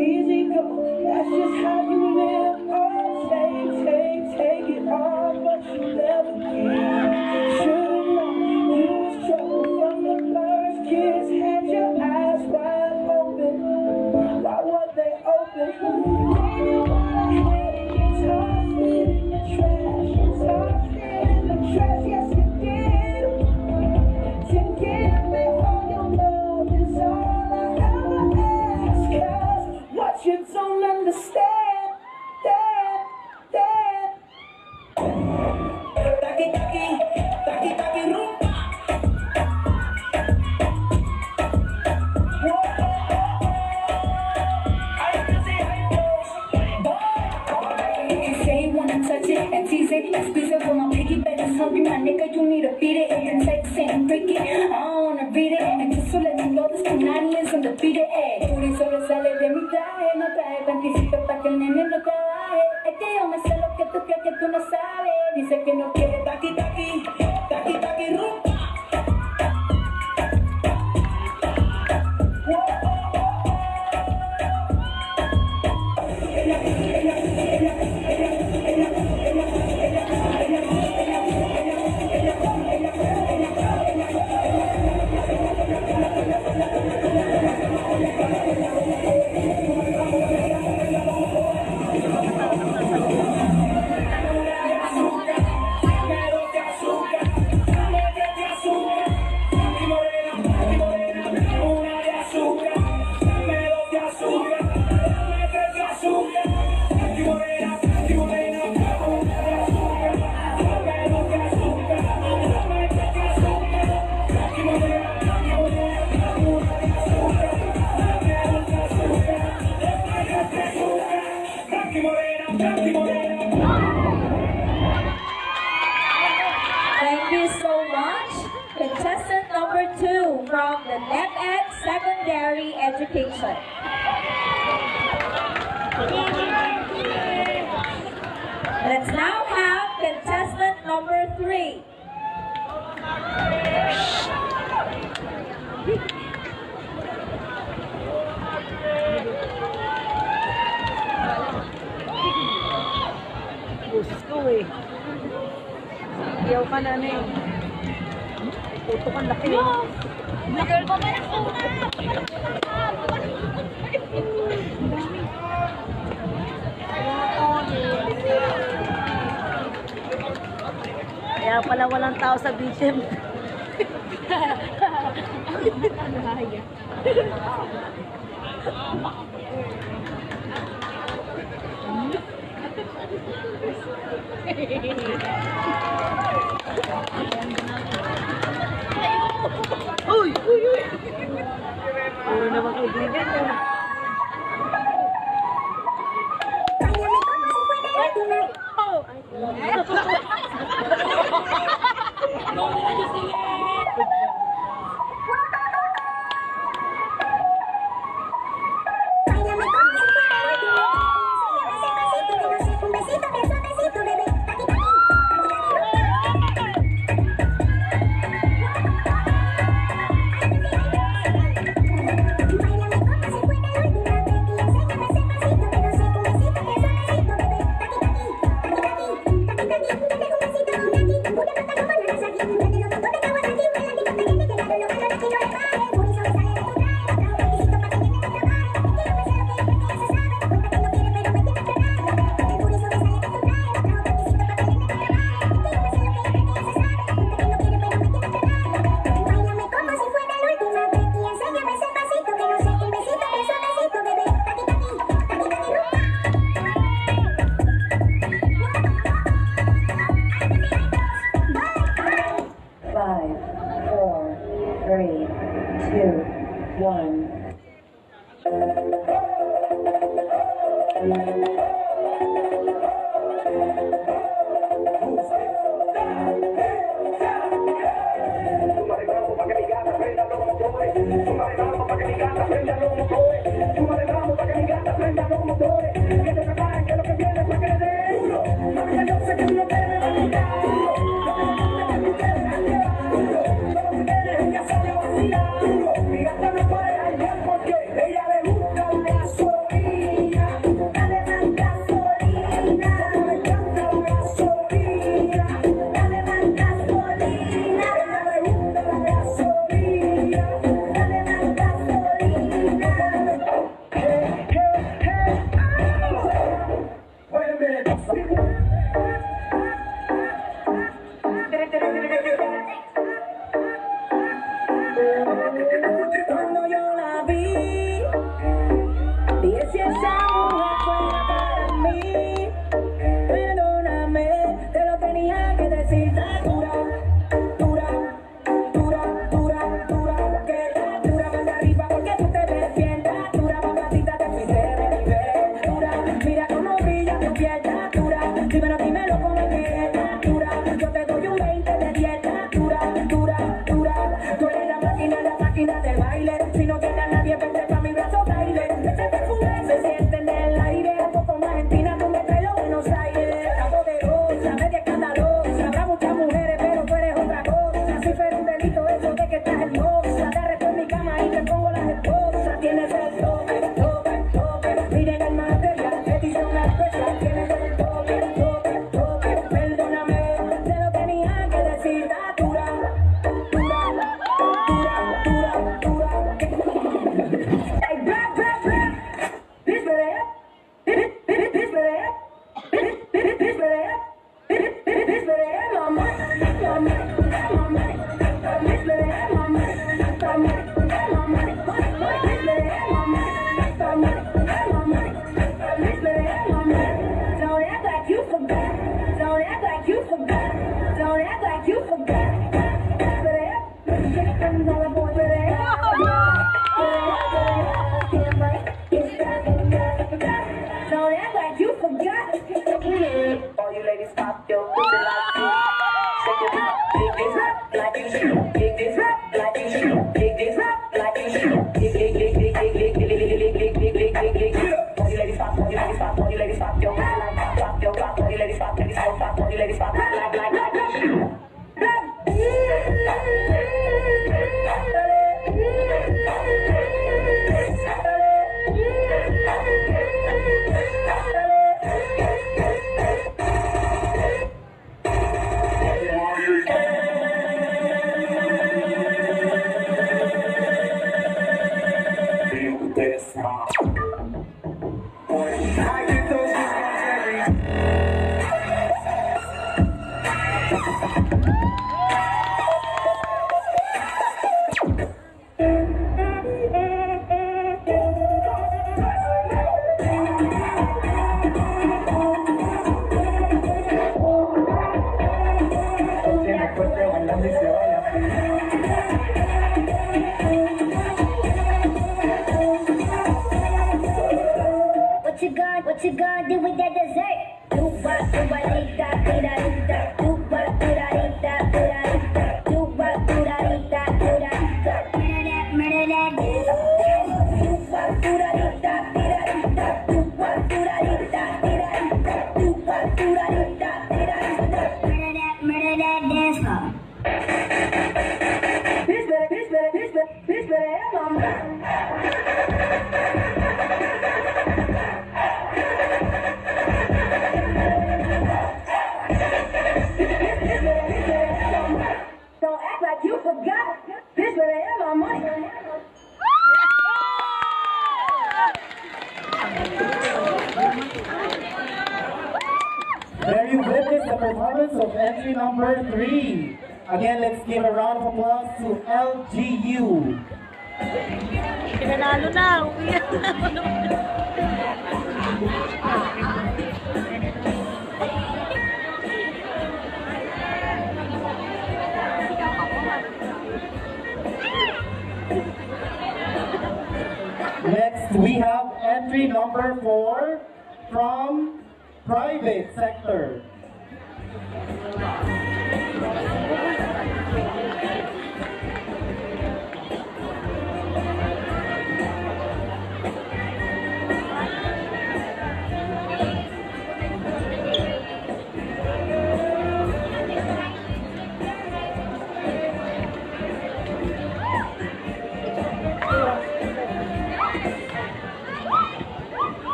Easy go, that's just how you live. Oh, take it all, but you never give. Should've known you was trouble from the first kiss. Had your eyes wide open, why were they open? Maybe what I had in your tossed it in the trash. Tossed it in the trash, yes you did. To give me all your love is all I ever ask. 'Cause what you don't understand, Taki rumba. You say you wanna touch it and tease it and squeeze it. Well, my piggy better hurry, my nigga. You need to beat it and then text it and break it. I don't wanna read it and just to let you know this punani is on the beat it. Tú sobresale de mi traje, no trae panticito pa' que el nene no te baje. Es que yo me sé lo que tú crees que tú no sabes. Dice que no quiere taki rumba. Thank you so much. Contestant number 2 from the NEPED Secondary Education. Let's now have contestant number 3. Boses ko eh. Iyaw ka na eh. Puto kang laki. Girl pa ba na Kaya pala walang tao sa beachem. Uy! Uy! Uy! Puro naman kaibigan mo. pop your pussy like this. Shake it up, dig this up like this. Dig this up like this. Dig this up like this. Dig, dig, dig, dig, dig, dig, dig, dig, dig, dig, dig, dig, dig, dig. Body ladies pop, body ladies pop, body ladies pop your pussy like pop your pop, body ladies pop, ladies pop, pop, body ladies pop like. What you gonna do with that dessert? Do what, do what, eat that, do that, eat that. Do what, do that, eat that, do that, eat that. Do what, do that, eat that, do that, eat that. Murder that, do what, do that, eat that, do that, eat that. Do what, do that, eat that, do that, eat that. Do what, do that, eat that, do that, eat that. Murder that dance floor. This better, mama. Don't act like you forgot. This where they have my money. There you witness the performance of entry number 3. Again, let's give a round of applause to LGU. Pinanalo na. Next, we have entry number 4 from private sector.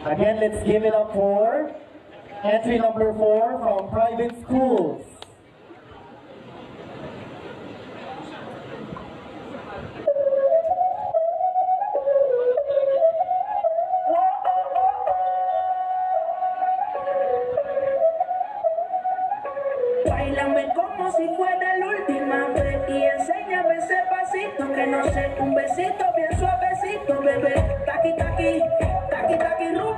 Again, let's give it up for entry number 4 from private schools. Báilame como si fuera la última vez y enséñame ese pasito que no sé, un besito bien suavecito, bebé. Taqui, taqui, taqui, taqui, rum.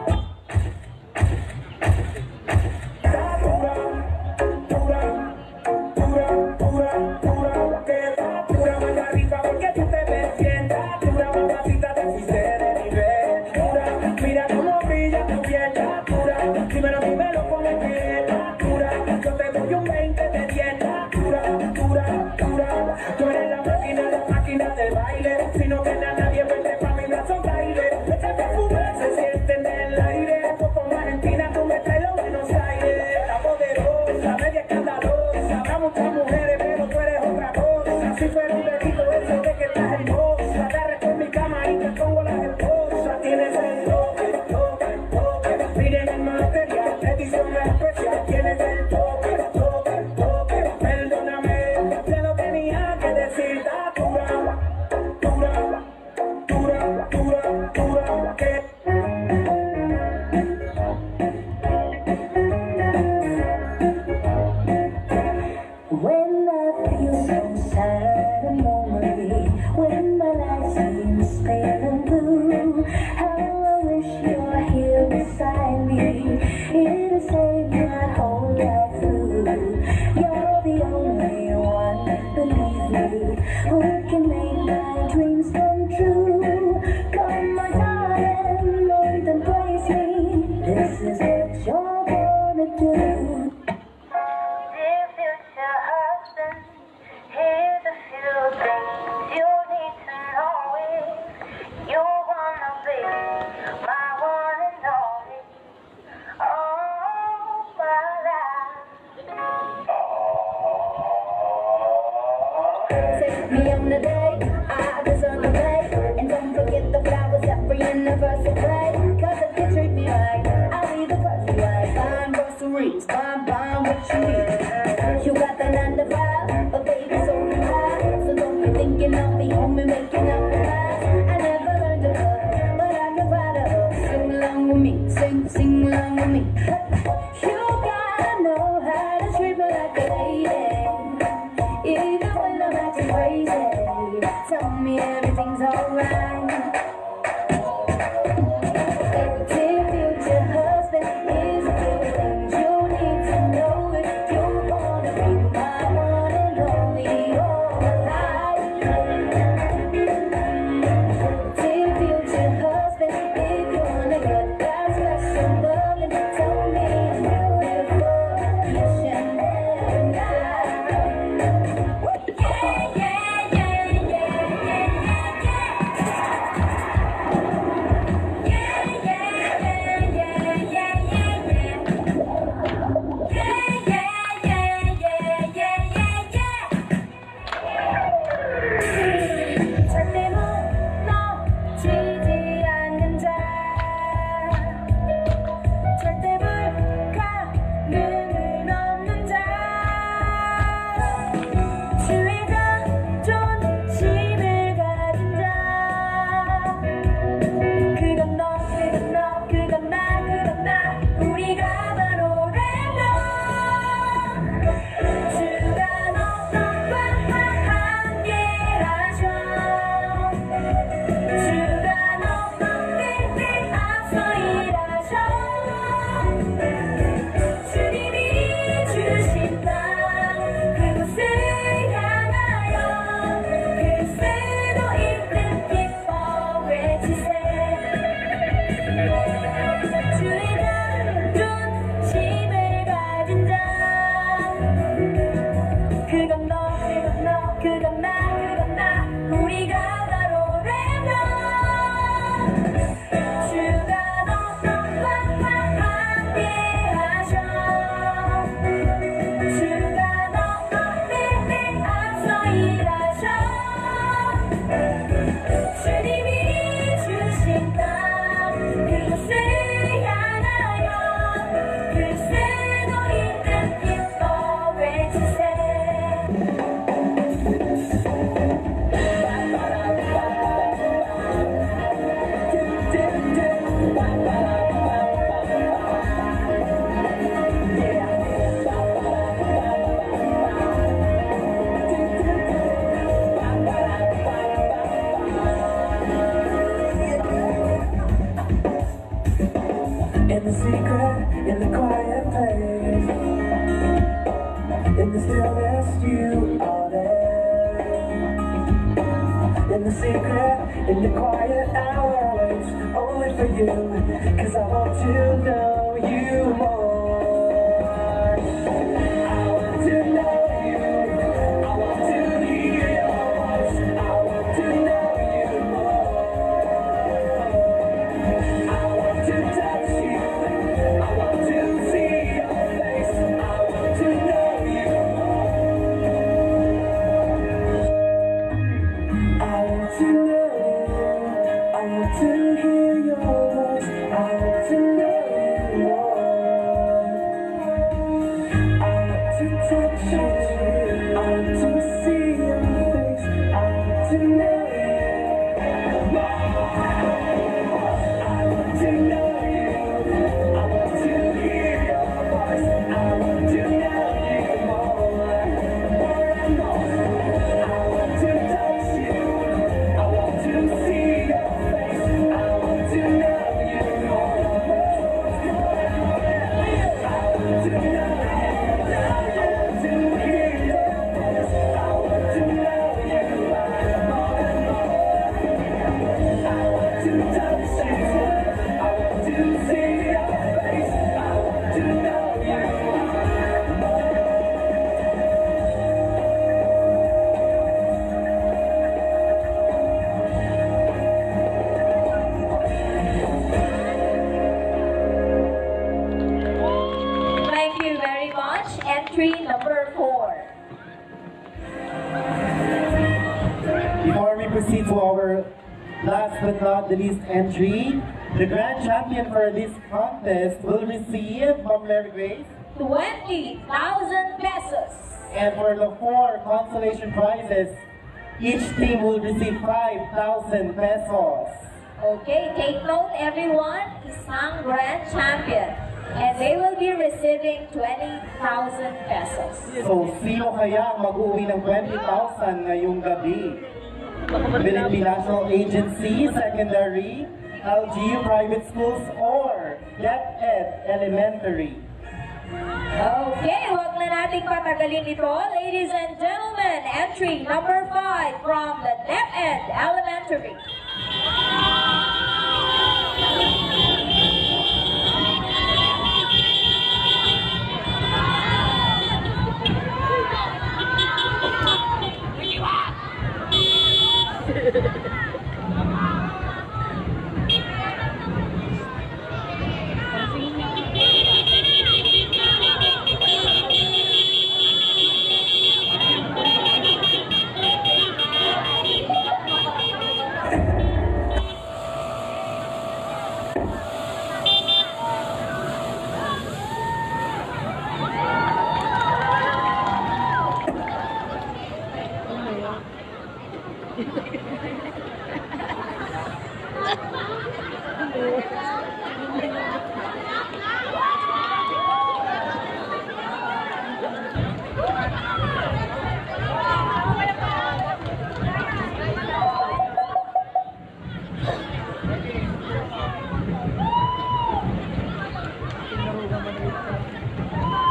Sino que nadie vende pa' mi brazo baile. Ese perfume se siente en el aire. Como Argentina, tú me traes los Buenos Aires. Está poderosa, media escandalosa. Habrá muchas mujeres, pero tú eres otra cosa. Si fuera un delito eso de que estás hermosa. Te arresto en mi cama y te pongo las esposas. Tienes el toque, toque, toque. Miren el material, edición especial. Tienes el toque, toque, toque. Perdóname, te lo tenía que decir. When I feel so sad and lonely, when my life seems pale and blue, how I wish you're here beside me, here to save my whole life through. You're the only one, believe me, who can make my dreams come true. Come on, darling, Lord, embrace me. This is what you're gonna do. memories. Bam, bam, what you need? You got the 9 to 5, but baby, so do I. So don't be thinking I'll be home and making up the lies. I never learned to love, but I can find a hug. Sing along with me, sing along with me. You gotta know how to treat me like a lady, even when I'm acting crazy. Tell me everything's alright. In the secret, in the quiet place, in the stillness, you are there. In the secret, in the quiet hour, waits only for you, 'cause I want to know you more. I want to know you, I want to hear your voice, I want to know you more. I want to touch you, I want to see your face, I want to know you more. I want to know you, I want to hear your voice, I want to know you more. I want to touch you, I want to see your face, I want to know you more. I want to know you, I want to hear your voice, I want to know you more, more and more. I want to touch you, I want to see your face, I want to know you more. I want to know you, I want to hear your voice, I want to know you more and more. I want to touch you, I want to see your face, I want to know you more. Thank you very much. Entry number 4. Before we proceed to our last but not the least entry, the grand champion for this contest will receive, Ma'am Mary Grace, 20,000 pesos. And for the 4 consolation prizes, each team will receive 5,000 pesos. Okay, take note everyone, isang grand champion. And they will be receiving 20,000 pesos. So, sino kaya ang mag-uwi ng 20,000 ngayong gabi? Philippine National Agency, Secondary, LGU Private Schools, or DepEd Elementary? Okay, huwag na nating patagalin ito. Ladies and gentlemen, entry number 5 from the DepEd Elementary.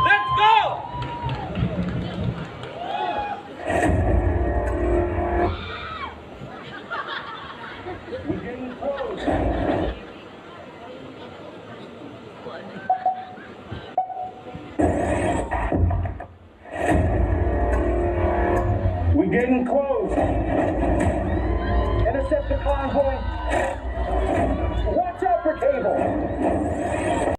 Let's go! We're getting close. Intercept the convoy. Watch out for cable.